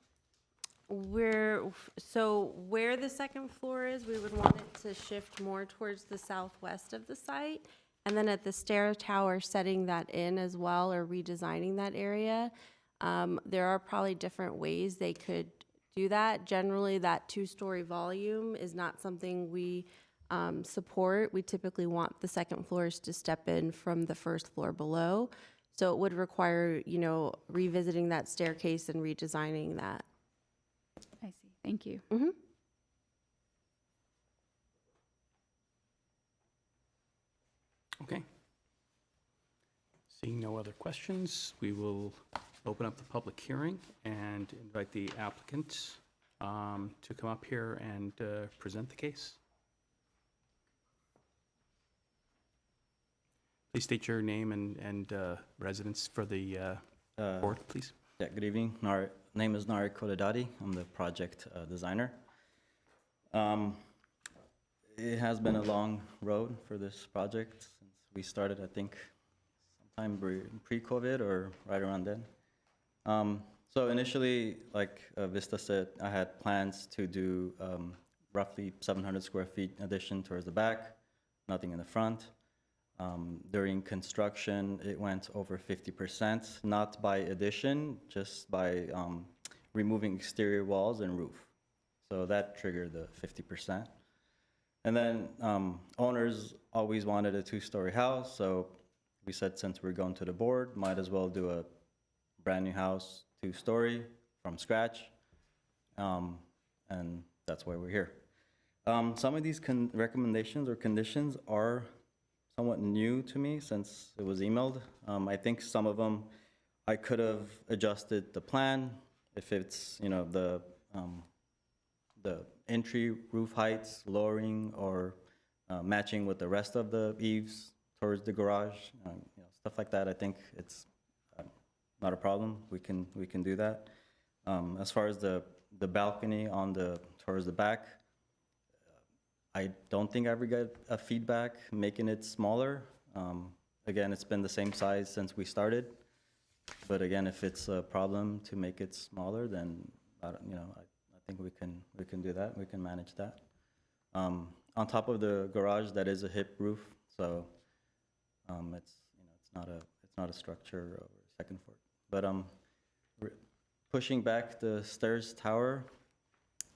So where the second floor is, we would want it to shift more towards the southwest of the site. And then at the stair tower, setting that in as well, or redesigning that area. There are probably different ways they could do that. Generally, that 2-story volume is not something we support. We typically want the second floors to step in from the first floor below. So it would require, revisiting that staircase and redesigning that. I see. Thank you. Okay. Seeing no other questions, we will open up the public hearing and invite the applicant to come up here and present the case. Please state your name and residence for the board, please. Yeah, good evening. Name is Nari Kodadadi. I'm the project designer. It has been a long road for this project since we started, I think, sometime pre-COVID or right around then. So initially, like Vista said, I had plans to do roughly 700 square feet addition towards the back, nothing in the front. During construction, it went over 50%, not by addition, just by removing exterior walls and roof. So that triggered the 50%. And then owners always wanted a 2-story house, so we said since we're going to the board, might as well do a brand new house, 2-story from scratch, and that's why we're here. Some of these recommendations or conditions are somewhat new to me since it was emailed. I think some of them I could have adjusted the plan if it's the entry roof heights lowering or matching with the rest of the eaves towards the garage, stuff like that. I think it's not a problem. We can do that. As far as the balcony on towards the back, I don't think I ever got a feedback making it smaller. Again, it's been the same size since we started. But again, if it's a problem to make it smaller, then I think we can do that. We can manage that. On top of the garage, that is a hip roof, so it's not a structure or second floor. But pushing back the stairs tower,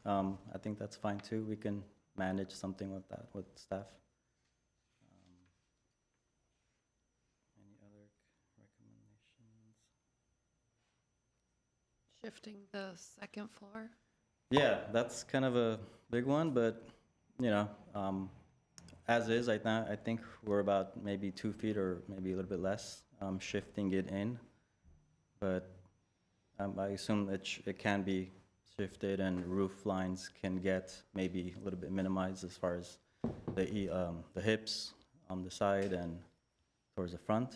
I think that's fine too. We can manage something with that with staff. Any other recommendations? Shifting the second floor? Yeah, that's kind of a big one, but as is, I think we're about maybe 2 feet or maybe a little bit less, shifting it in. But I assume it can be shifted and roof lines can get maybe a little bit minimized as far as the hips on the side and towards the front.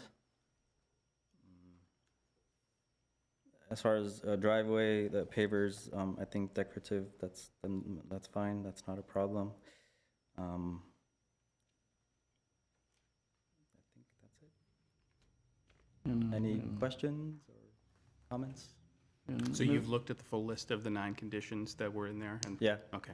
As far as driveway, the pavers, I think decorative, that's fine, that's not a problem. I think that's it. Any questions or comments? So you've looked at the full list of the 9 conditions that were in there? And Yeah. Okay.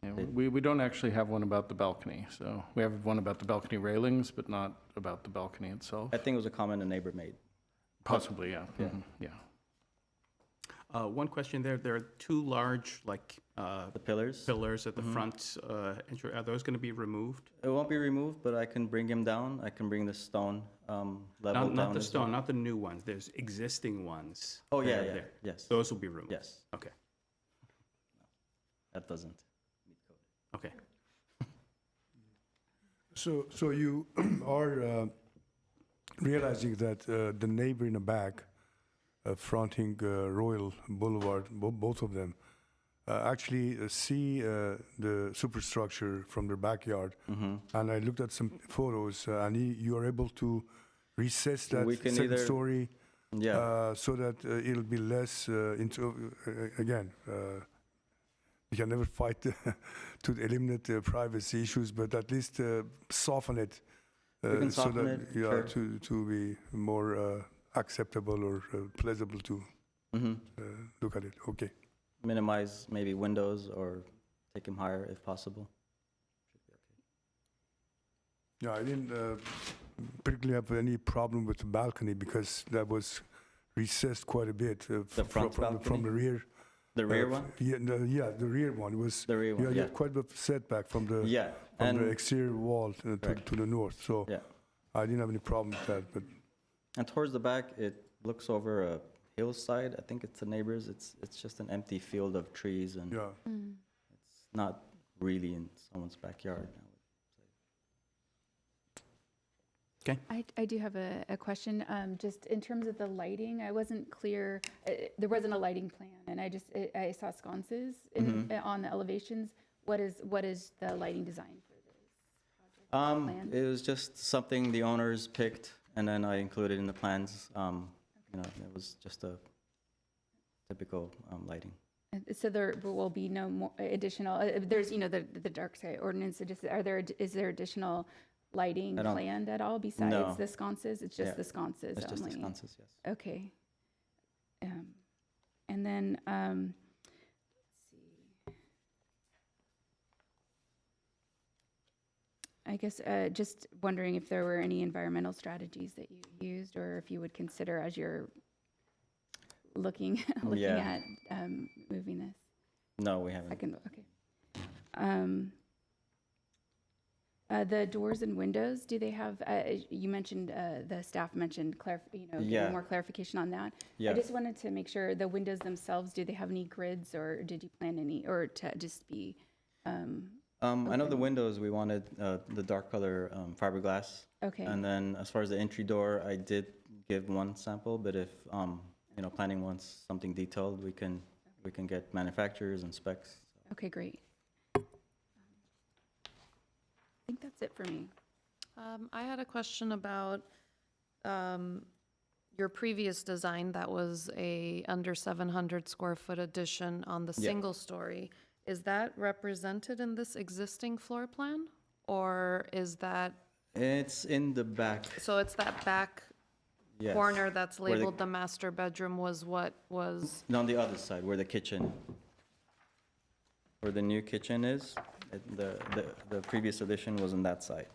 Yeah, we don't actually have one about the balcony, so we have one about the balcony railings, but not about the balcony itself. I think it was a comment a neighbor made. Possibly, yeah. Yeah. Mhm, yeah. One question there. There are 2 large, The pillars? pillars at the front entry. Are those going to be removed? It won't be removed, but I can bring him down. I can bring the stone level down. Not the as stone, well. not the new ones. There's existing ones. Oh, that yeah, are yeah, there. yes. Those will be removed? Yes, Okay, that doesn't meet code. okay. So you are realizing that the neighbor in the back, fronting Royal Boulevard, both of them, actually see the superstructure from their backyard. And I looked at some photos, and you are able to recess that We can second either- story Yeah, so that it'll be less again. You can never fight to eliminate the privacy issues, but at least soften it. We can so soften that it, sure. to be more acceptable or pleasurable to look at it. Okay. Minimize maybe windows or take them higher if possible. Yeah, I didn't particularly have any problem with the balcony because that was recessed quite a bit The front from balcony? the rear. The rear one? Yeah, the rear one was. The rear one, You yeah. had quite a bit of setback from the Yeah, from the and, exterior wall Correct. to the north. So yeah. I didn't have any problem with that. But And towards the back, it looks over a hillside. I think it's the neighbors. It's just an empty field of trees, and yeah, it's not really in someone's backyard. I do have a question, just in terms of the lighting, I wasn't clear, there wasn't a lighting plan, and I saw sconces on the elevations. What is the lighting design for this project? Plan? It was just something the owners picked, and then I included in the plans. You know, it was just a typical lighting. So there will be no more additional, there's, you know, the dark sky ordinance, is there additional lighting I don't- planned at all besides No. the sconces? It's just Yeah. the sconces It's just the only? sconces, yes. Okay. And then, let's see. I guess, just wondering if there were any environmental strategies that you used, or if you would consider as you're looking Yeah. at moving this. No, we haven't. Second, okay. The doors and windows, do they have, you mentioned, the staff mentioned, Yeah. getting more clarification on that. Yeah. I just wanted to make sure, the windows themselves, do they have any grids, or did you plan any, or to just be, I know the windows, we wanted the dark color fiberglass. okay, And then as far as the entry door, I did give one sample, but if, you know, planning wants something detailed, we can get manufacturers and specs. okay, great. I think that's it for me. I had a question about your previous design that was a under 700 square foot addition on the Yeah. single story. Is that represented in this existing floor plan? Or is that, It's in the back, so it's that back yes. corner that's Where the- labeled the master bedroom was what was, No, on the other side, where the kitchen, where the new kitchen is, the previous addition was on that side.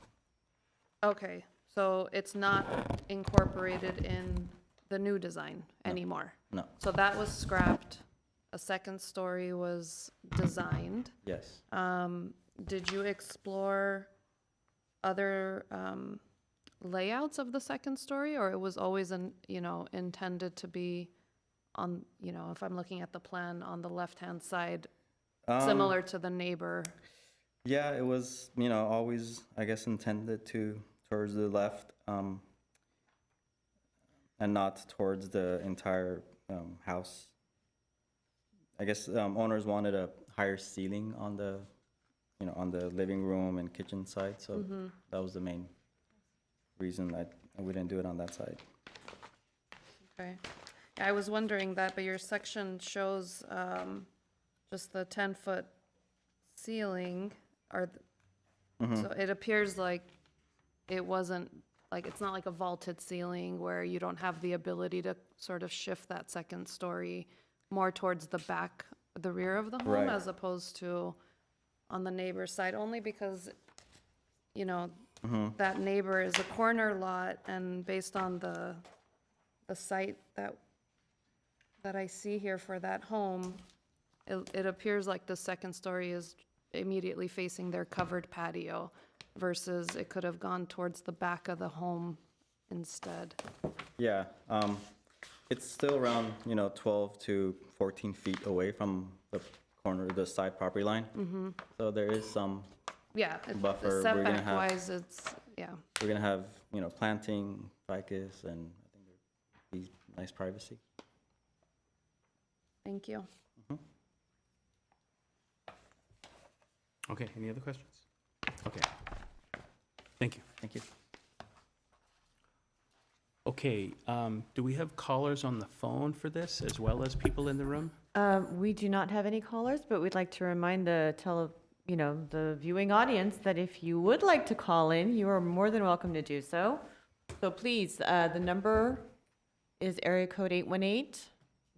okay, so it's not incorporated in the new design anymore? No, So that was scrapped, a second story was designed. yes. Did you explore other layouts of the second story, or it was always, intended to be on, if I'm looking at the plan on the left-hand side, similar to the neighbor? Yeah, it was, always, I guess, intended towards the left, and not towards the entire house. I guess owners wanted a higher ceiling on the, on the living room and kitchen side, so that was the main reason that we didn't do it on that side. Okay. Yeah, I was wondering that, but your section shows just the 10-foot ceiling, so it appears like it wasn't, like, it's not like a vaulted ceiling where you don't have the ability to sort of shift that second story more towards the back, the rear of the home, Right. as opposed to on the neighbor's side, only because, that neighbor is a corner lot, and based on the site that I see here for that home, it appears like the second story is immediately facing their covered patio, versus it could have gone towards the back of the home instead. Yeah, it's still around, 12 to 14 feet away from the corner, the side property line. So there is some, Yeah, Buffer, we're gonna setback have- wise, it's, yeah. we're gonna have, planting, ficus, and I think there'd be nice privacy. Thank you. Okay, any other questions? Okay. Thank you. Thank you. Okay, do we have callers on the phone for this, as well as people in the room? We do not have any callers, but we'd like to remind the the viewing audience that if you would like to call in, you are more than welcome to do so. So please, the number is area code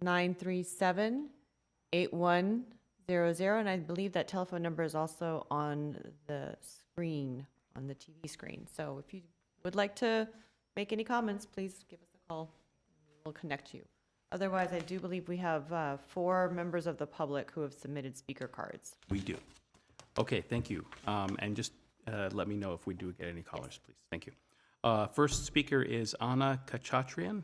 818-937-8100, and I believe that telephone number is also on the screen, on the TV screen. So if you would like to make any comments, please give us a call. We'll connect you. Otherwise, I do believe we have 4 members of the public who have submitted speaker cards. We do. Okay, thank you. And just let me know if we do get any callers, please. Thank you. First speaker is Anna Kachatrian.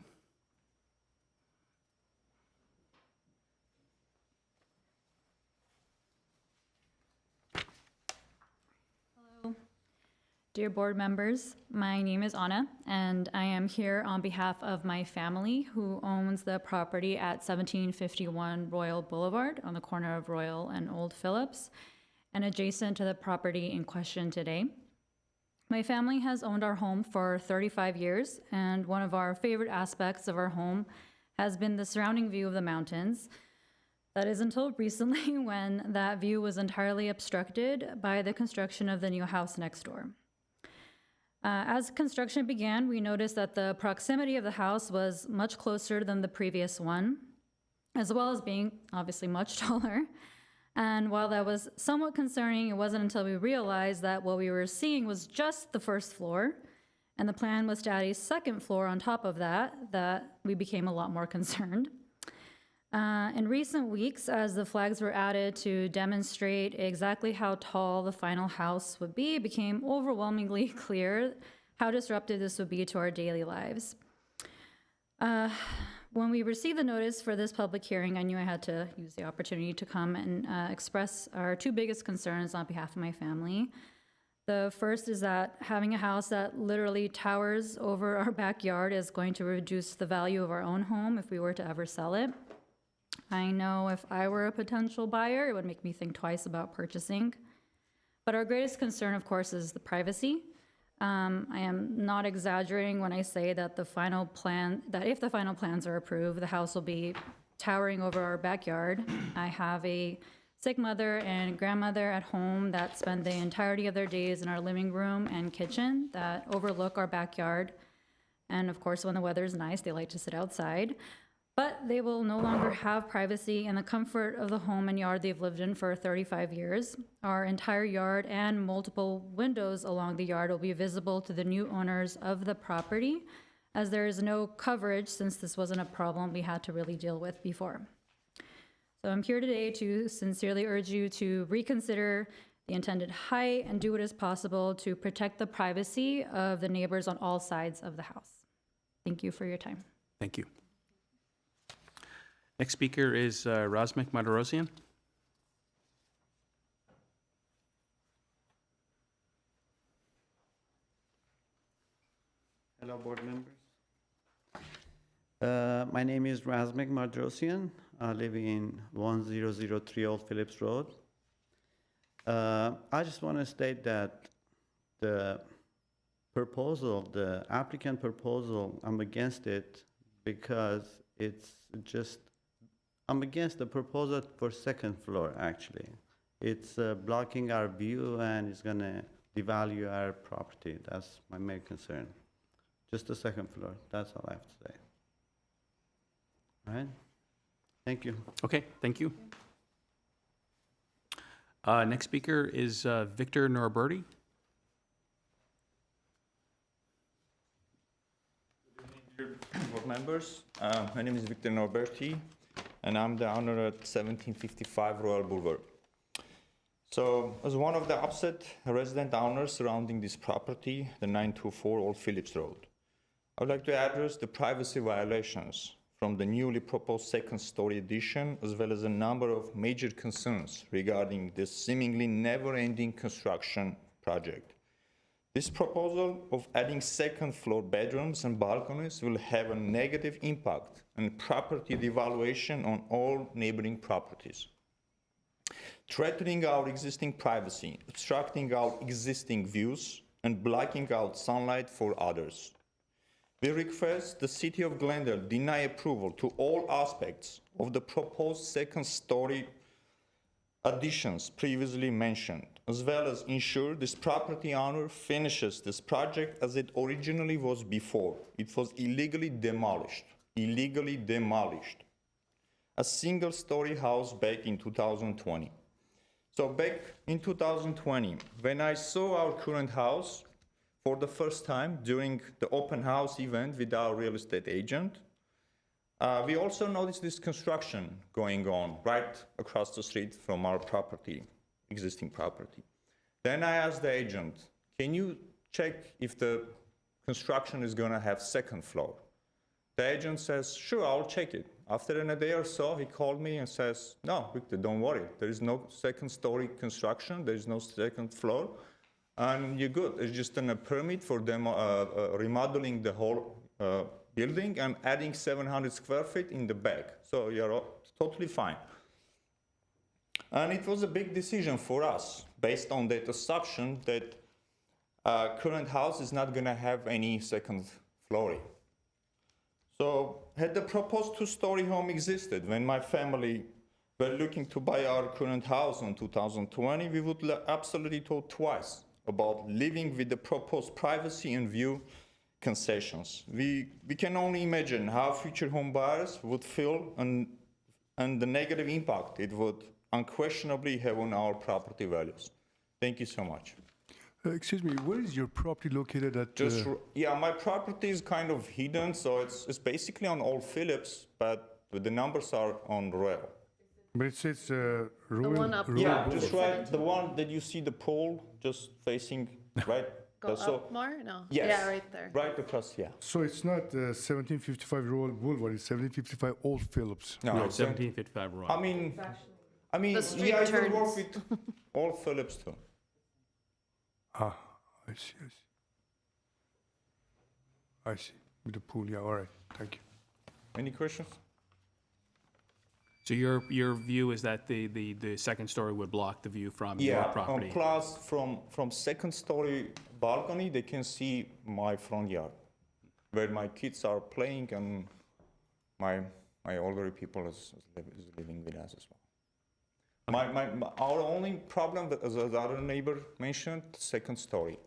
Dear board members, my name is Anna, and I am here on behalf of my family who owns the property at 1751 Royal Boulevard on the corner of Royal and Old Phillips, and adjacent to the property in question today. My family has owned our home for 35 years, and one of our favorite aspects of our home has been the surrounding view of the mountains. That is until recently when that view was entirely obstructed by the construction of the new house next door. As construction began, we noticed that the proximity of the house was much closer than the previous one, as well as being obviously much taller. And while that was somewhat concerning, it wasn't until we realized that what we were seeing was just the first floor, and the plan was to add a second floor on top of that we became a lot more concerned. In recent weeks, as the flags were added to demonstrate exactly how tall the final house would be, it became overwhelmingly clear how disruptive this would be to our daily lives. When we received the notice for this public hearing, I knew I had to use the opportunity to come and express our 2 biggest concerns on behalf of my family. The first is that having a house that literally towers over our backyard is going to reduce the value of our own home if we were to ever sell it. I know if I were a potential buyer, it would make me think twice about purchasing. But our greatest concern, of course, is the privacy. I am not exaggerating when I say that if the final plans are approved, the house will be towering over our backyard. I have a sick mother and grandmother at home that spend the entirety of their days in our living room and kitchen that overlook our backyard. And of course, when the weather is nice, they like to sit outside. But they will no longer have privacy and the comfort of the home and yard they've lived in for 35 years. Our entire yard and multiple windows along the yard will be visible to the new owners of the property, as there is no coverage since this wasn't a problem we had to really deal with before. So I'm here today to sincerely urge you to reconsider the intended height and do what is possible to protect the privacy of the neighbors on all sides of the house. Thank you for your time. Thank you. Next speaker is Razmik Martirosyan. Hello, board members. My name is Razmik Martirosyan. I live in 1003 Old Phillips Road. I just want to state that the proposal, the applicant proposal, I'm against it because it's just, I'm against the proposal for second floor, actually. It's blocking our view and it's going to devalue our property. That's my main concern. Just the second floor. That's all I have to say. All right? Thank you. Okay, thank you. Next speaker is Victor Norberti. Board members, my name is Victor Norberti, and I'm the owner at 1755 Royal Boulevard. So, as one of the upset resident owners surrounding this property, the 924 Old Phillips Road, I would like to address the privacy violations from the newly proposed second-story addition, as well as a number of major concerns regarding this seemingly never-ending construction project. This proposal of adding second-floor bedrooms and balconies will have a negative impact on property devaluation on all neighboring properties, threatening our existing privacy, obstructing our existing views, and blocking out sunlight for others. We request the City of Glendale deny approval to all aspects of the proposed second-story additions previously mentioned, as well as ensure this property owner finishes this project as it originally was before. It was illegally demolished. illegally demolished a single-story house back in 2020. So back in 2020, when I saw our current house for the first time during the open house event with our real estate agent, we also noticed this construction going on right across the street from our property, existing property. Then I asked the agent, can you check if the construction is gonna have second floor? The agent says, sure, I'll check it. After a day or so, he called me and says, no, Victor, don't worry. There is no second story construction, there is no second floor, and you're good. It's just a permit for them remodeling the whole building and adding 700 square feet in the back. So you're totally fine. And it was a big decision for us, based on that assumption that current house is not gonna have any second flooring. So had the proposed two-story home existed when my family were looking to buy our current house in 2020, we would absolutely thought twice about living with the proposed privacy and view concessions. We can only imagine how future home buyers would feel and the negative impact it would unquestionably have on our property values. Thank you so much. Excuse me, where is your property located at? Yeah, my property is kind of hidden, so it's basically on Old Phillips, but the numbers are on Royal. But it says The one up Yeah, just right, the one that you see the pole just facing, right? Go So- up more? No. Yes. Yeah, right there. Right across, yeah. So it's not 1755 Royal Boulevard, it's 1755 Old Phillips. No, No, it's 1755 Royal. I mean, The street yeah, I turns. can work with Old Phillips too. Ah, I see. I see. With the pool, yeah, all right, thank you. Any questions? So your view is that the second story would block the view from your property? Plus from second story balcony, they can see my front yard, where my kids are playing and my older people is living with us as well. Our only problem, as the other neighbor mentioned, second story.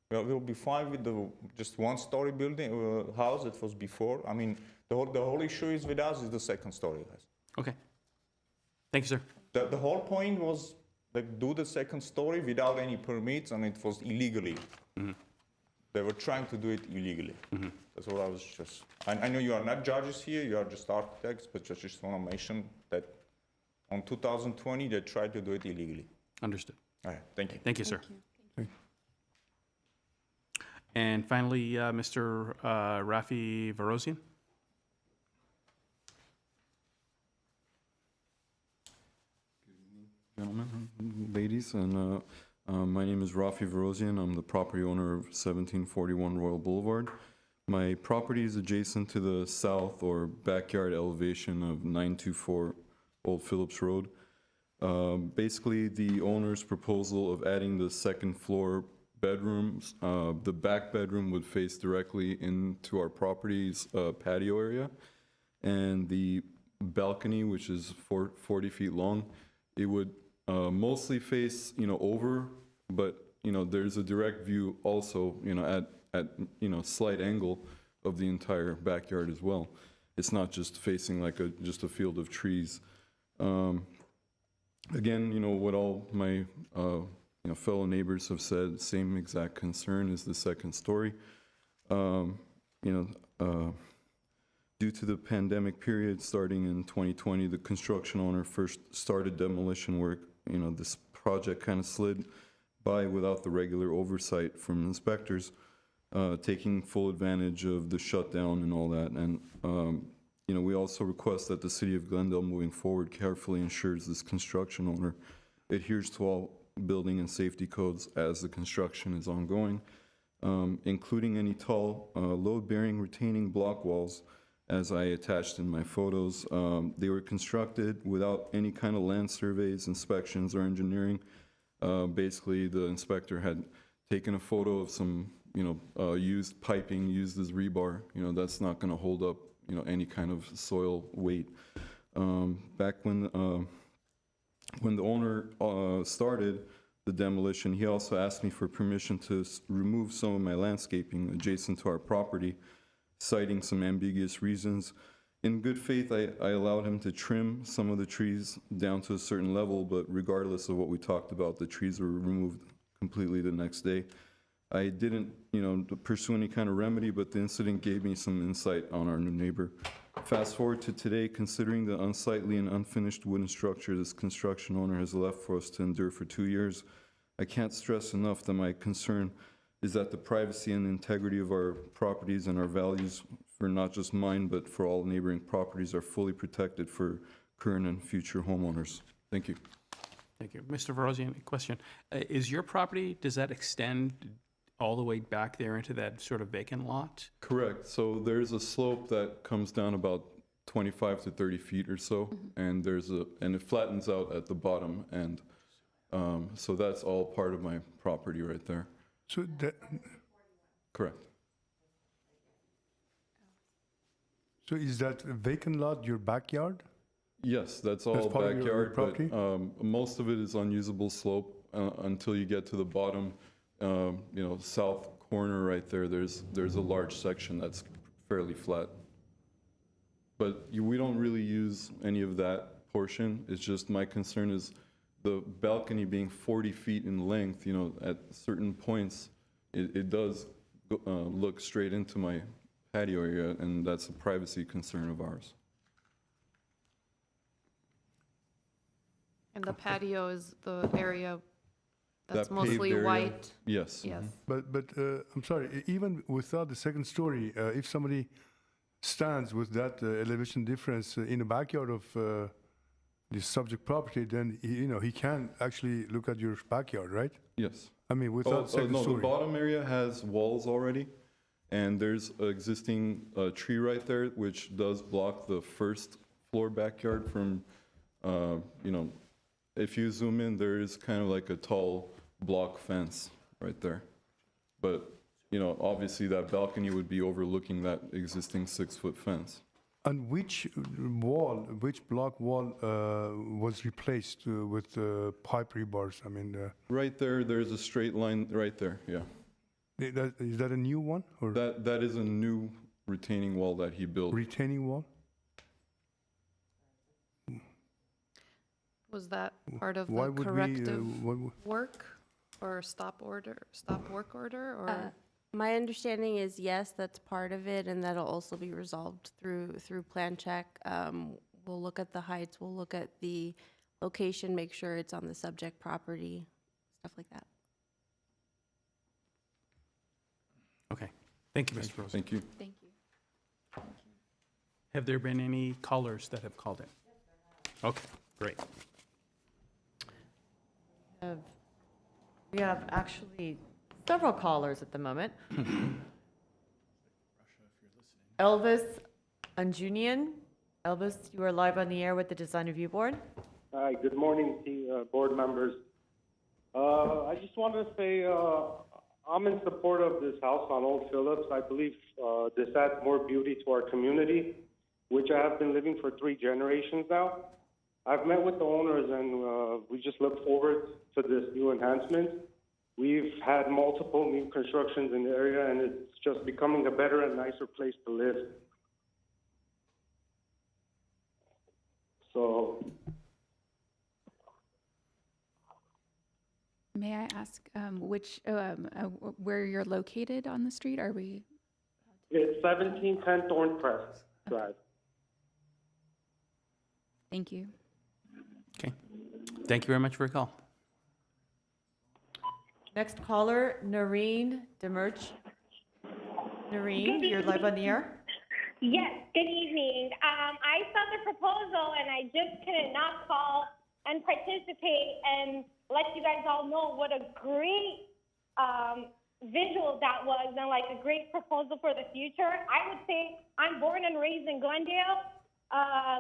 We'll be fine with the just one-story building house that was before. I mean, the whole issue is with us is the second story, guys. Okay. Thank you, sir. The whole point was like do the second story without any permits, and it was illegally. Mm-hmm. They were trying to do it illegally. Mm-hmm. That's what I was just. I know you are not judges here; you are just architects, but just want to mention that on 2020 they tried to do it illegally. Understood. All right, thank you. Thank you, sir. Thank you. And finally, Mr. Rafi Varosian. Gentlemen, ladies, and my name is Rafi Varosian. I'm the property owner of 1741 Royal Boulevard. My property is adjacent to the south or backyard elevation of 924 Old Phillips Road. Basically, the owner's proposal of adding the second floor bedrooms, the back bedroom would face directly into our property's patio area, and the balcony, which is 40 feet long, it would mostly face, over, but, there's a direct view also, at slight angle of the entire backyard as well. It's not just facing like just a field of trees. Again, what all my fellow neighbors have said, same exact concern is the second story. Due to the pandemic period starting in 2020, the construction owner first started demolition work. This project kind of slid by without the regular oversight from inspectors, taking full advantage of the shutdown and all that. And, we also request that the City of Glendale moving forward carefully ensures this construction owner adheres to all building and safety codes as the construction is ongoing, including any tall, load-bearing retaining block walls, as I attached in my photos. They were constructed without any kind of land surveys, inspections, or engineering. Basically, the inspector had taken a photo of some, used piping, used as rebar. That's not going to hold up, any kind of soil weight. Back when the owner started the demolition, he also asked me for permission to remove some of my landscaping adjacent to our property, citing some ambiguous reasons. In good faith, I allowed him to trim some of the trees down to a certain level, but regardless of what we talked about, the trees were removed completely the next day. I didn't, pursue any kind of remedy, but the incident gave me some insight on our new neighbor. Fast forward to today, considering the unsightly and unfinished wooden structure this construction owner has left for us to endure for 2 years, I can't stress enough that my concern is that the privacy and integrity of our properties and our values for not just mine, but for all neighboring properties are fully protected for current and future homeowners. Thank you. Thank you. Mr. Verosian, question. Is your property, does that extend all the way back there into that sort of vacant lot? Correct. So there's a slope that comes down about 25 to 30 feet or so, and and it flattens out at the bottom, and so that's all part of my property right there. So that, Correct. so is that a vacant lot your backyard? Yes, that's all That's part of your backyard, property? but most of it is unusable slope until you get to the bottom, south corner right there. There's a large section that's fairly flat. But we don't really use any of that portion. It's just my concern is the balcony being 40 feet in length, at certain points, it does look straight into my patio area, and that's a privacy concern of ours. And the patio is the area that's That paved mostly area? white? Yes. Yes. But I'm sorry, even without the second story, if somebody stands with that elevation difference in the backyard of the subject property, then he can actually look at your backyard, right? Yes. I mean, without second no, story. the bottom area has walls already, and there's an existing tree right there, which does block the first floor backyard from, if you zoom in, there is kind of like a tall block fence right there. But, obviously that balcony would be overlooking that existing 6-foot fence. And which block wall was replaced with pipe rebars? I mean, Right there, there's a straight line right there, yeah. is that a new one or That is a new retaining wall that he built. retaining wall? Was that part of Why the would we, corrective what- work or stop work order, or? My understanding is, yes, that's part of it, and that'll also be resolved through plan check. We'll look at the heights, we'll look at the location, make sure it's on the subject property, stuff like that. Okay. Thank you, Mr. Verosian. Thank you. Thank you. Have there been any callers that have called in? Okay, great. We have actually several callers at the moment. Elvis Unjunian. Elvis, you are live on the air with the Design Review Board. Hi, good morning to board members. I just wanted to say I'm in support of this house on Old Phillips. I believe this adds more beauty to our community, which I have been living for 3 generations now. I've met with the owners, and we just look forward to this new enhancement. We've had multiple new constructions in the area, and it's just becoming a better and nicer place to live. So, May I ask where you're located on the street? Are we? it's 1710 Thorncrest Drive. Thank you. Okay. Thank you very much for your call. Next caller, Noreen Demerch. Noreen, you're live on the air. Yes, good evening. I saw the proposal and I just couldn't not call and participate and let you guys all know what a great visual that was and like a great proposal for the future. I would say I'm born and raised in Glendale,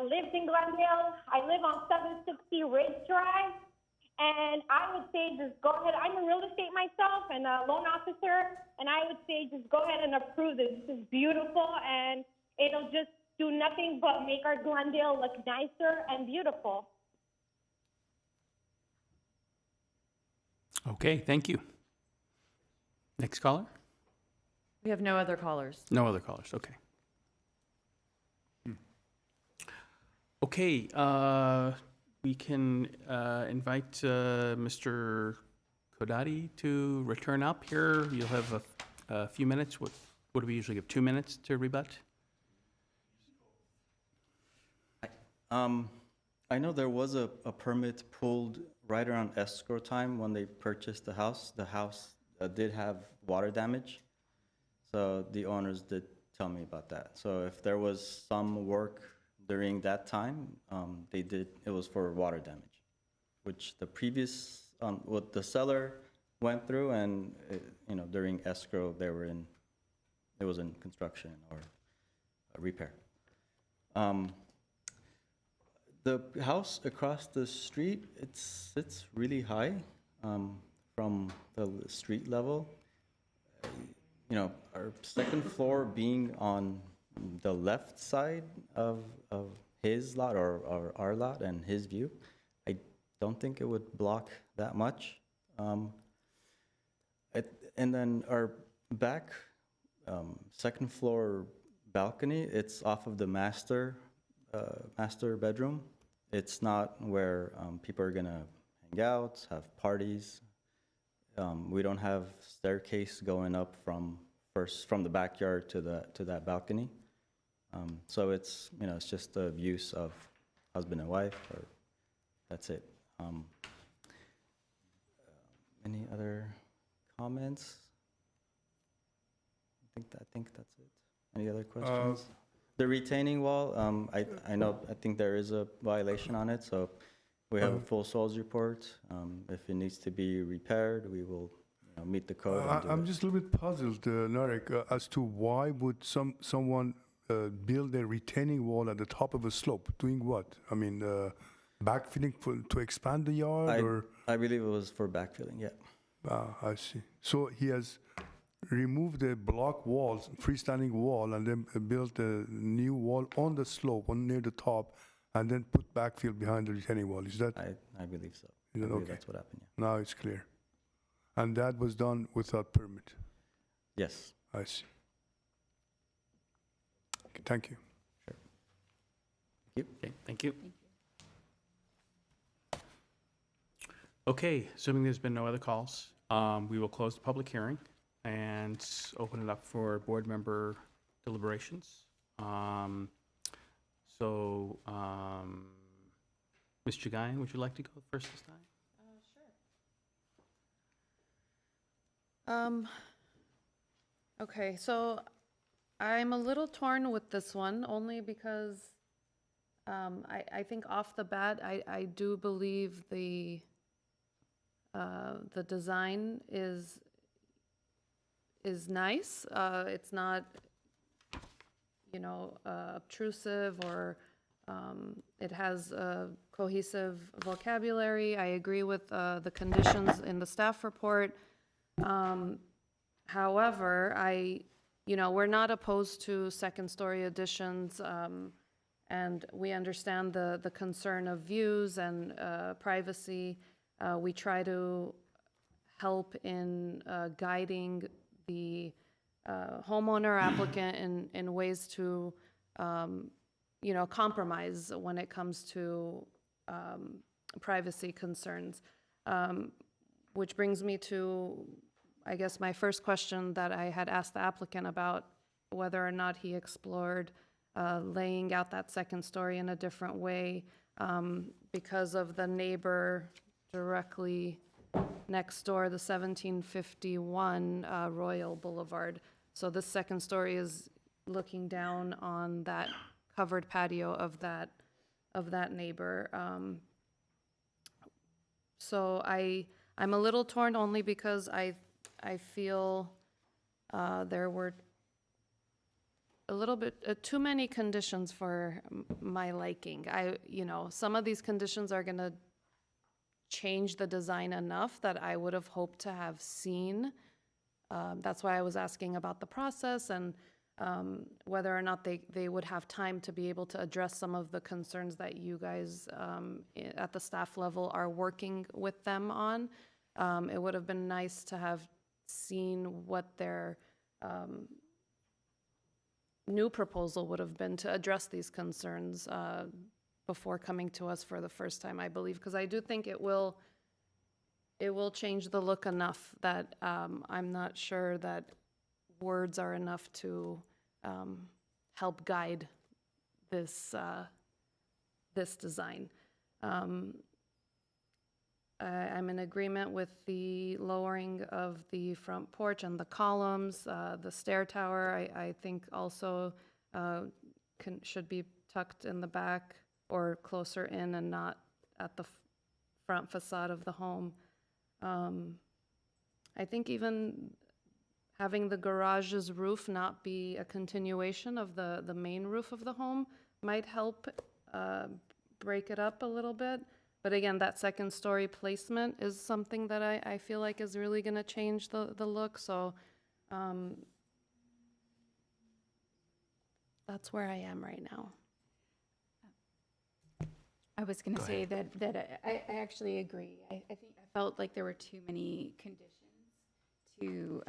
lived in Glendale. I live on 760 Ridge Drive. And I would say just go ahead. I'm a real estate myself and a loan officer. And I would say just go ahead and approve this. This is beautiful. And it'll just do nothing but make our Glendale look nicer and beautiful. Okay, thank you. Next caller? We have no other callers. No other callers, okay. Okay, we can invite Mr. Kodati to return up here. You'll have a few minutes. What do we usually give, 2 minutes to rebut? I know there was a permit pulled right around escrow time when they purchased the house. The house did have water damage, so the owners did tell me about that. So if there was some work during that time, it was for water damage, which the previous, what the seller went through, and during escrow it was in construction or repair. The house across the street, it's really high from the street level. Our second floor being on the left side of his lot or our lot and his view, I don't think it would block that much. And then our back second floor balcony, it's off of the master bedroom. It's not where people are gonna hang out, have parties. We don't have staircase going up from the backyard to that balcony. So it's just the use of husband and wife, or that's it. Any other comments? I think that's it. Any other questions? The retaining wall, I think there is a violation on it, so we have a full soils report. If it needs to be repaired, we will meet the code. I'm just a little bit puzzled, Narek, as to why would someone build a retaining wall at the top of a slope? Doing what? I mean, backfilling to expand the yard, or? I believe it was for backfilling, yeah. I see. So he has removed the block walls, freestanding wall, and then built a new wall on the slope, near the top, and then put backfill behind the retaining wall. Is that? I believe so. Is that I believe okay? that's what happened, yeah. Now it's clear. And that was done without permit? Yes. I see. Okay, thank you. Sure. Okay, thank you. Okay, assuming there's been no other calls, we will close the public hearing and open it up for board member deliberations. Ms. Jagayan, would you like to go first this time? Okay, so I'm a little torn with this one, only because I think off the bat, I do believe the design is nice. It's not, obtrusive, or it has a cohesive vocabulary. I agree with the conditions in the staff report. However, we're not opposed to second-story additions, and we understand the concern of views and privacy. We try to help in guiding the homeowner applicant in ways to, compromise when it comes to privacy concerns. Which brings me to, I guess, my first question that I had asked the applicant about whether or not he explored laying out that second story in a different way because of the neighbor directly next door, the 1751 Royal Boulevard. So this second story is looking down on that covered patio of that neighbor. So I'm a little torn, only because I feel there were a little bit too many conditions for my liking. Some of these conditions are gonna change the design enough that I would have hoped to have seen. That's why I was asking about the process and whether or not they would have time to be able to address some of the concerns that you guys at the staff level are working with them on. It would have been nice to have seen what their new proposal would have been to address these concerns. before coming to us for the first time, I believe, because I do think it will change the look enough that I'm not sure that words are enough to help guide this this design. I'm in agreement with the lowering of the front porch and the columns, the stair tower. I think also should be tucked in the back or closer in and not at the front facade of the home. I think even having the garage's roof not be a continuation of the main roof of the home might help break it up a little bit. But again, that second story placement is something that I feel like is really going to change the look. So that's where I am right now. I was going to say that I actually agree. I think I felt like there were too many conditions to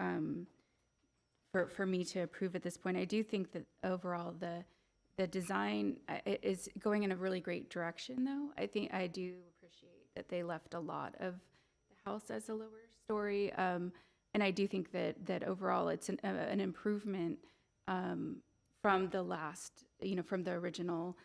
for me to approve at this point. I do think that overall the design is going in a really great direction, though. I think I do appreciate that they left a lot of the house as a lower story, and I do think that overall it's an improvement from the last, from the original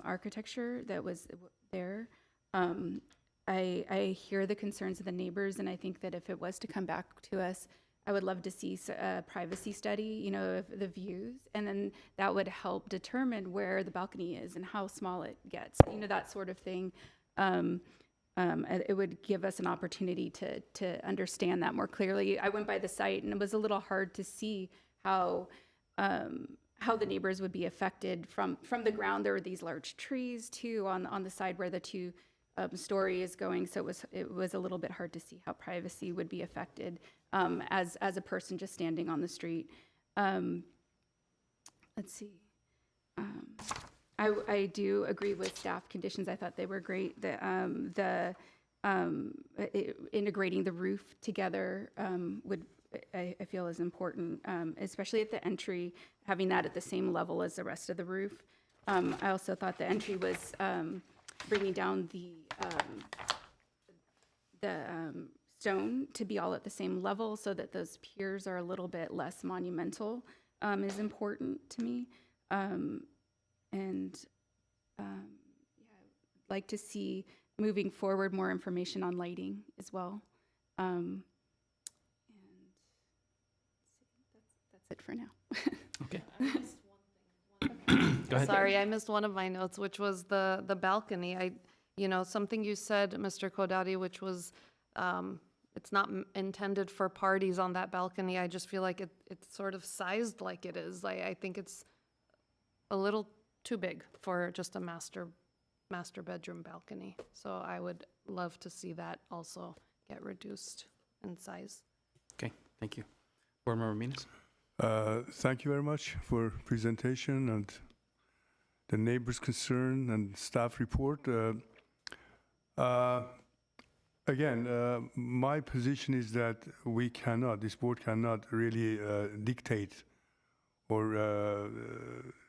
architecture that was there. I hear the concerns of the neighbors, and I think that if it was to come back to us, I would love to see a privacy study, of the views, and then that would help determine where the balcony is and how small it gets, that sort of thing. It would give us an opportunity to understand that more clearly. I went by the site, and it was a little hard to see how the neighbors would be affected from the ground. There were these large trees too on the side where the two story is going, so it was a little bit hard to see how privacy would be affected as a person just standing on the street. Let's see. I do agree with staff conditions. I thought they were great. Integrating the roof together I feel is important, especially at the entry, having that at the same level as the rest of the roof. I also thought the entry was bringing down the stone to be all at the same level so that those piers are a little bit less monumental is important to me. I'd like to see moving forward more information on lighting as well. And that's it for now. Okay. Go ahead. Sorry, I missed one of my notes, which was the balcony. Something you said, Mr. Kodadi, which was it's not intended for parties on that balcony. I just feel like it's sort of sized like it is. I think it's a little too big for just a master bedroom balcony. So I would love to see that also get reduced in size. Okay, thank you. Board Member Minas? Thank you very much for presentation and the neighbors' concern and staff report. Again, my position is that this board cannot really dictate or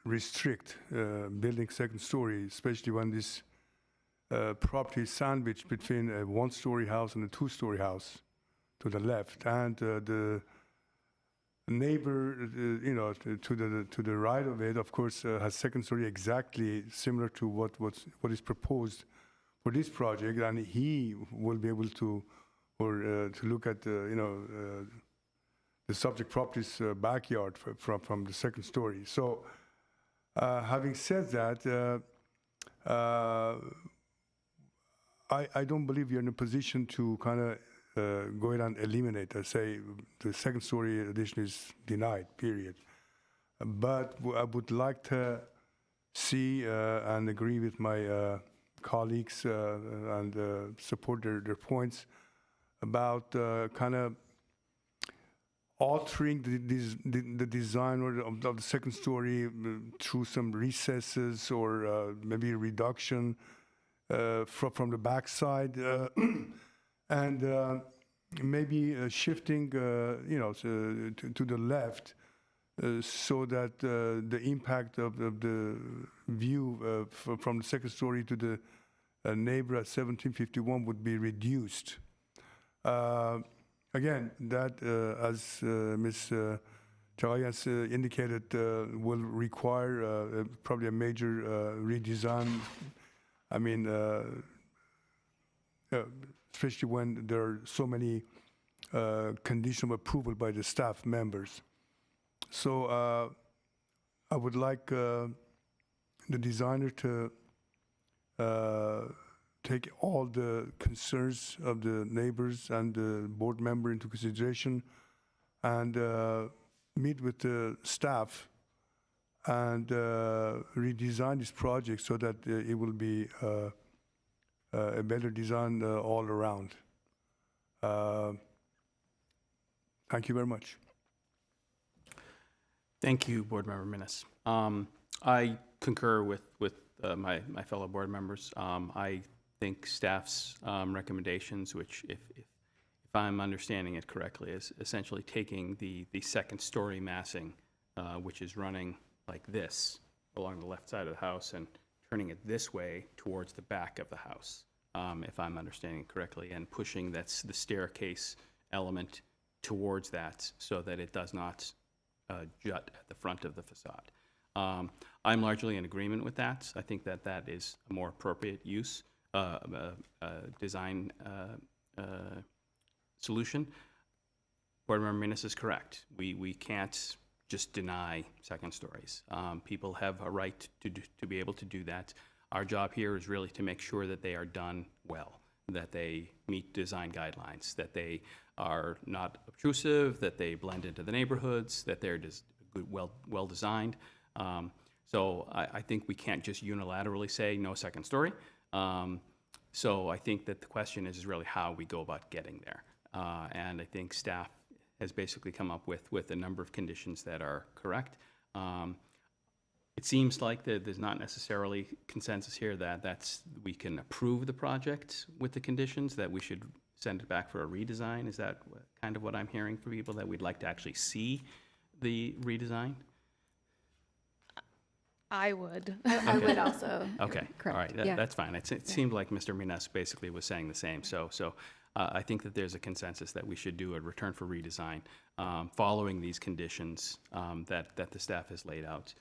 restrict building second story, especially when this property is sandwiched between a one-story house and a two-story house to the left, and the neighbor, to the right of it, of course, has second story exactly similar to what is proposed for this project, and he will be able to look at the subject property's backyard from the second story. So, having said that, I don't believe you're in a position to kind of go ahead and eliminate, say the second story addition is denied, period. But I would like to see and agree with my colleagues and support their points about kind of altering the design of the second story through some recesses or maybe a reduction from the backside. And maybe shifting, to the left, so that the impact of the view from the second story to the neighbor at 1751 would be reduced. Again, that, as Ms. Chagayas indicated, will require probably a major redesign. I mean, especially when there are so many conditions of approval by the staff members. So I would like the designer to take all the concerns of the neighbors and the board member into consideration and meet with the staff and redesign this project so that it will be a better design all around. Thank you very much. Thank you, Board Member Minnis. I concur with my fellow board members. I think staff's recommendations, which if I'm understanding it correctly, is essentially taking the second story massing, which is running like this along the left side of the house and turning it this way towards the back of the house, if I'm understanding it correctly, and pushing the staircase element towards that so that it does not jut at the front of the facade. I'm largely in agreement with that. I think that that is a more appropriate use, design solution. Board Member Minnis is correct. We can't just deny second stories. People have a right to be able to do that. Our job here is really to make sure that they are done well, that they meet design guidelines, that they are not obtrusive, that they blend into the neighborhoods, that they're well designed. So I think we can't just unilaterally say no second story. So I think that the question is really how we go about getting there. And I think staff has basically come up with a number of conditions that are correct. It seems like there's not necessarily consensus here that we can approve the project with the conditions, that we should send it back for a redesign. Is that kind of what I'm hearing from people, that we'd like to actually see the redesign? I would. I would also. Okay, Correct. all right, that's fine. It seemed like Mr. Minnis basically was saying the same. So I think that there's a consensus that we should do a return for redesign following these conditions that the staff has laid out.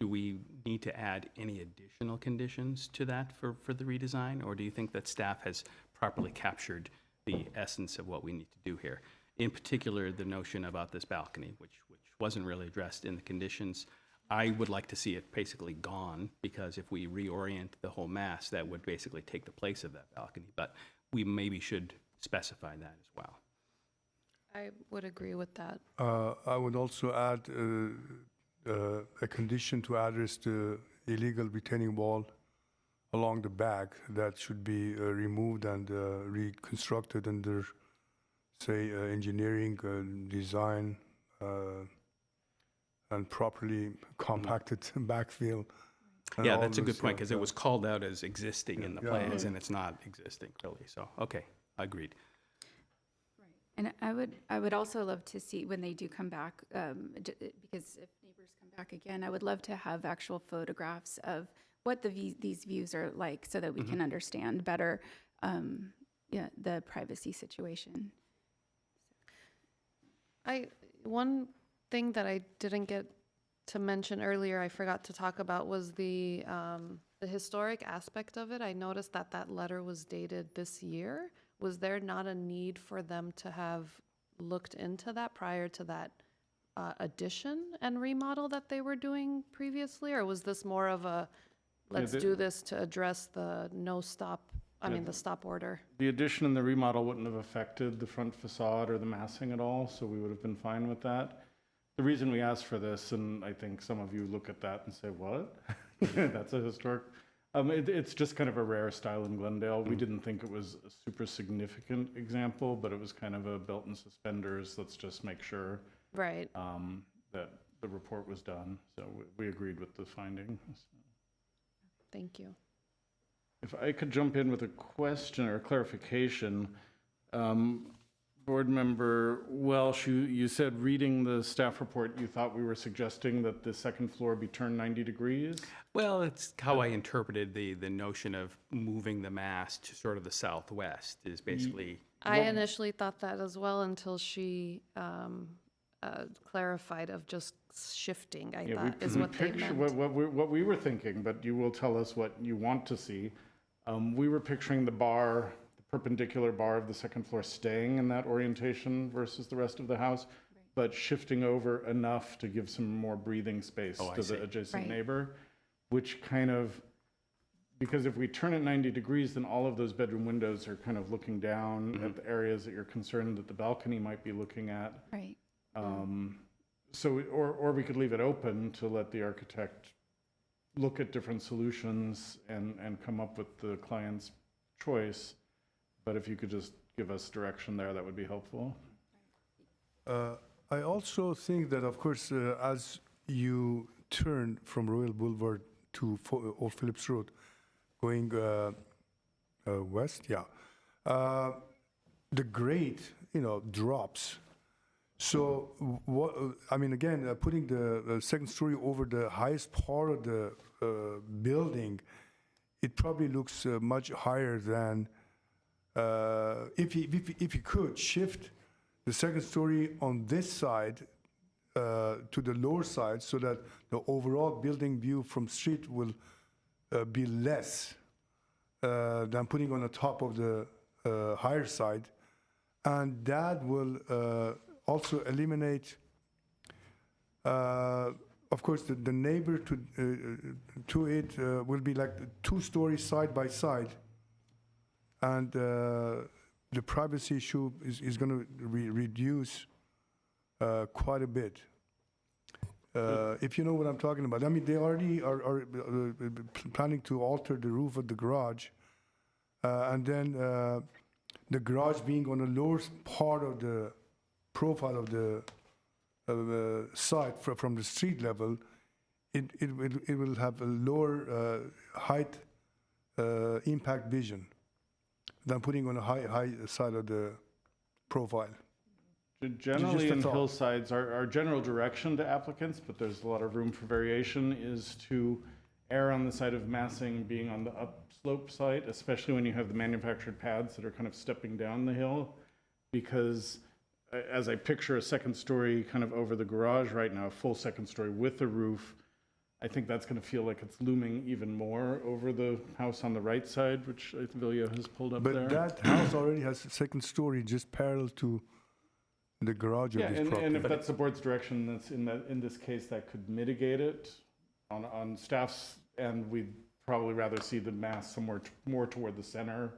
Do we need to add any additional conditions to that for the redesign, or do you think that staff has properly captured the essence of what we need to do here? In particular, the notion about this balcony, which wasn't really addressed in the conditions. I would like to see it basically gone, because if we reorient the whole mass, that would basically take the place of that balcony. But we maybe should specify that as well. I would agree with that. I would also add a condition to address the illegal retaining wall along the back that should be removed and reconstructed under, say, engineering, design, and properly compacted backfill. Yeah, that's a good point, because it was called out as existing in the plans, and it's not existing really. So, okay, agreed. And I would also love to see when they do come back, because if neighbors come back again, I would love to have actual photographs of what these views are like, so that we can understand better the privacy situation. One thing that I didn't get to mention earlier, I forgot to talk about, was the historic aspect of it. I noticed that letter was dated this year. Was there not a need for them to have looked into that prior to that addition and remodel that they were doing previously? Or was this more of a, let's do this to address the the stop order? The addition and the remodel wouldn't have affected the front facade or the massing at all, so we would have been fine with that. The reason we asked for this, and I think some of you look at that and say, what? That's a historic. It's just kind of a rare style in Glendale. We didn't think it was a super significant example, but it was kind of a belt and suspenders. Let's just make sure right. That the report was done. So we agreed with the finding. Thank you. If I could jump in with a question or a clarification. Board Member Welsh, you said reading the staff report, you thought we were suggesting that the second floor be turned 90 degrees? Well, it's how I interpreted the notion of moving the mast to sort of the southwest is basically. I initially thought that as well until she clarified of just shifting, I thought, is what they meant. What we were thinking, but you will tell us what you want to see. We were picturing the bar, the perpendicular bar of the second floor staying in that orientation versus the rest of the house, but shifting over enough to give some more breathing space to the adjacent neighbor, which kind of, because if we turn it 90 degrees, then all of those bedroom windows are kind of looking down at the areas that you're concerned that the balcony might be looking at. Right. So, or we could leave it open to let the architect look at different solutions and come up with the client's choice. But if you could just give us direction there, that would be helpful. I also think that, of course, as you turn from Royal Boulevard to Old Phillips Road, going west, the grade, drops. So, again, putting the second story over the highest part of the building, it probably looks much higher than if you could shift the second story on this side to the lower side, so that the overall building view from street will be less than putting on the top of the higher side, and that will also eliminate, of course, the neighbor to it will be like 2 stories side by side, and the privacy issue is going to reduce quite a bit. If you know what I'm talking about. I mean, they already are planning to alter the roof of the garage, and then the garage being on the lower part of the profile of the site from the street level, it will have a lower height impact vision than putting on a high side of the profile. Generally, in hillsides, our general direction to applicants, but there's a lot of room for variation, is to err on the side of massing being on the upslope side, especially when you have the manufactured pads that are kind of stepping down the hill, because as I picture a second story kind of over the garage right now, a full second story with a roof, I think that's going to feel like it's looming even more over the house on the right side, which Vilja has pulled up there. But that house already has a second story just parallel to the garage of this property. And if that's the board's direction, that's in this case, that could mitigate it. On staff's end, we'd probably rather see the mass somewhere more toward the center,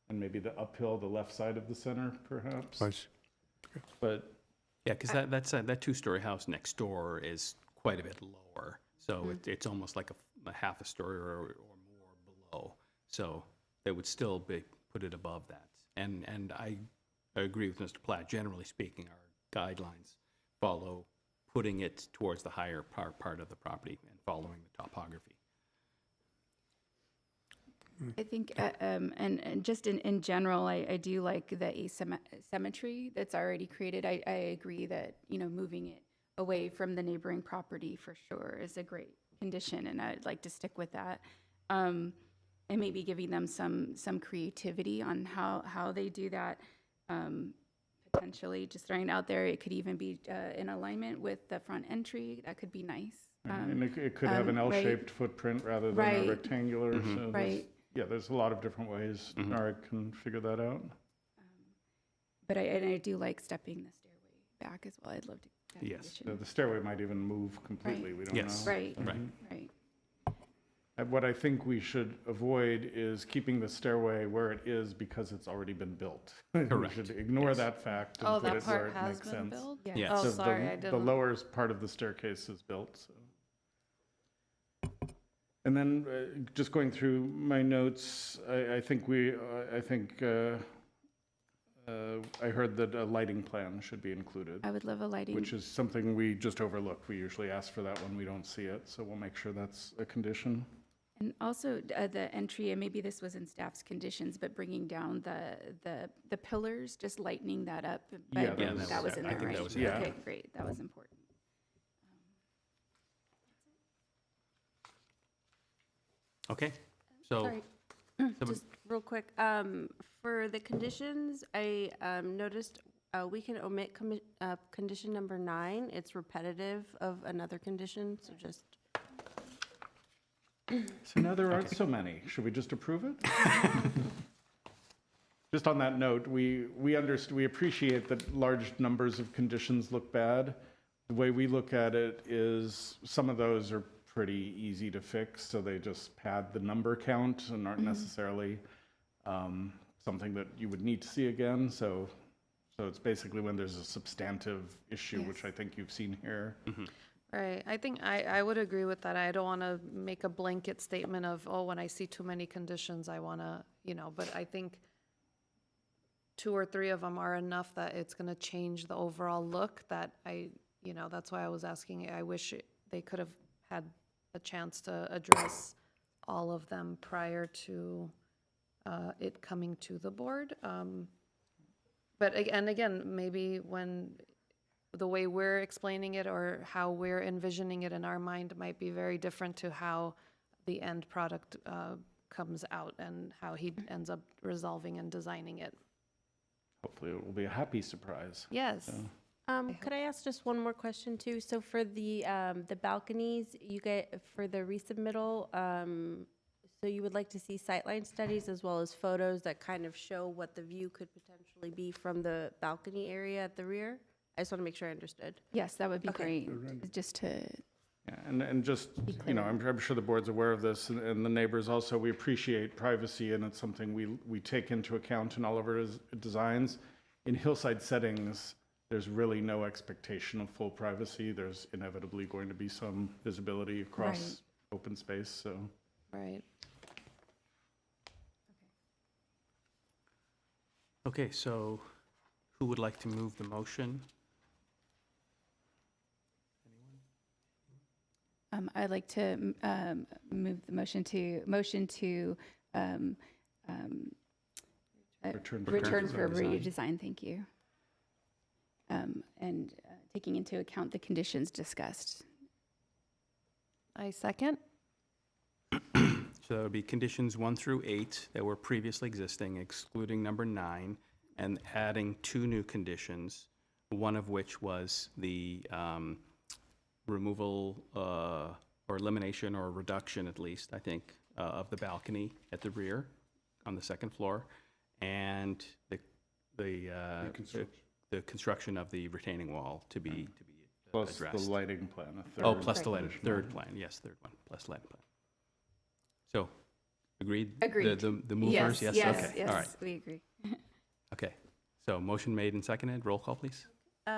and maybe the uphill, the left side of the center, perhaps. Nice. But yeah, because that 2-story house next door is quite a bit lower, so it's almost like a half a story or more below. So they would still put it above that. And I agree with Mr. Platt. Generally speaking, our guidelines follow putting it towards the higher part of the property and following the topography. I think, and just in general, I do like the asymmetry that's already created. I agree that, moving it away from the neighboring property for sure is a great condition, and I'd like to stick with that. And maybe giving them some creativity on how they do that. Potentially just throwing it out there, it could even be in alignment with the front entry. That could be nice. And it could have an L-shaped footprint rather than a rectangular. So there's a lot of different ways Nara can figure that out. But I do like stepping the stairway back as well. I'd love to. Yes. So the stairway might even move completely. We don't know. Right. What I think we should avoid is keeping the stairway where it is because it's already been built. Correct. We should ignore that fact and put it where it makes sense. Built? Yes. Oh, So sorry, I didn't. the lower part of the staircase is built. So. And then just going through my notes, I heard that a lighting plan should be included. I would love a lighting. Which is something we just overlook. We usually ask for that when we don't see it, so we'll make sure that's a condition. And also the entry, and maybe this was in staff's conditions, but bringing down the pillars, just lightening that up. But Yeah, Yeah, that was in I there, think that right? was in there. Okay, great, that was important. Okay, so. Sorry, someone- just real quick, for the conditions, I noticed we can omit condition number 9. It's repetitive of another condition, so just, So now there aren't so many. Should we just approve it? Just on that note, we appreciate that large numbers of conditions look bad. The way we look at it is some of those are pretty easy to fix, so they just pad the number count and aren't necessarily something that you would need to see again. So it's basically when there's a substantive issue, which I think you've seen here. Right, I think I would agree with that. I don't want to make a blanket statement of, oh, when I see too many conditions, I want to, but I think 2 or 3 of them are enough that it's going to change the overall look that that's why I was asking. I wish they could have had a chance to address all of them prior to it coming to the board. But again, maybe when the way we're explaining it or how we're envisioning it in our mind might be very different to how the end product comes out and how he ends up resolving and designing it. Hopefully it will be a happy surprise. Yes. So. could I ask just one more question too? So for the balconies, you get, for the resubmittal, so you would like to see sightline studies as well as photos that kind of show what the view could potentially be from the balcony area at the rear? I just want to make sure I understood. Yes, that would be Okay. great, just to, Yeah, and just, I'm sure the board's aware of this, and the neighbors also, we appreciate privacy, and it's something we take into account in all of our designs. In hillside settings, there's really no expectation of full privacy. There's inevitably going to be some visibility across open space, so. Right. Okay, so who would like to move the motion? I'd like to move the motion to return for redesign, thank you. And taking into account the conditions discussed. I second. So that would be conditions 1 through 8 that were previously existing, excluding number 9, and adding 2 new conditions, one of which was the removal or elimination or reduction, at least, I think, of the balcony at the rear on the 2nd floor, and the construction of the retaining wall to be Plus addressed. the lighting plan, a third. Oh, plus the lighting, third plan, yes, third one, plus lighting plan. So, agreed? Agreed. The movers, yes? Okay, all right. Yes, we agree. Okay, so motion made and seconded, roll call, please.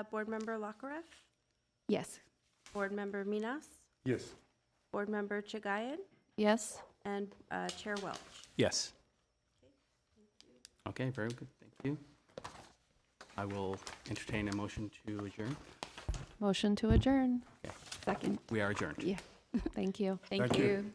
Board Member Lakarev? Yes. Board Member Minas? Yes. Board Member Chagayan? Yes. And Chair Welch? Yes. Okay, very good, thank you. I will entertain a motion to adjourn. Motion to adjourn. Okay. Second. We are adjourned. Yeah. Thank you. Thank you.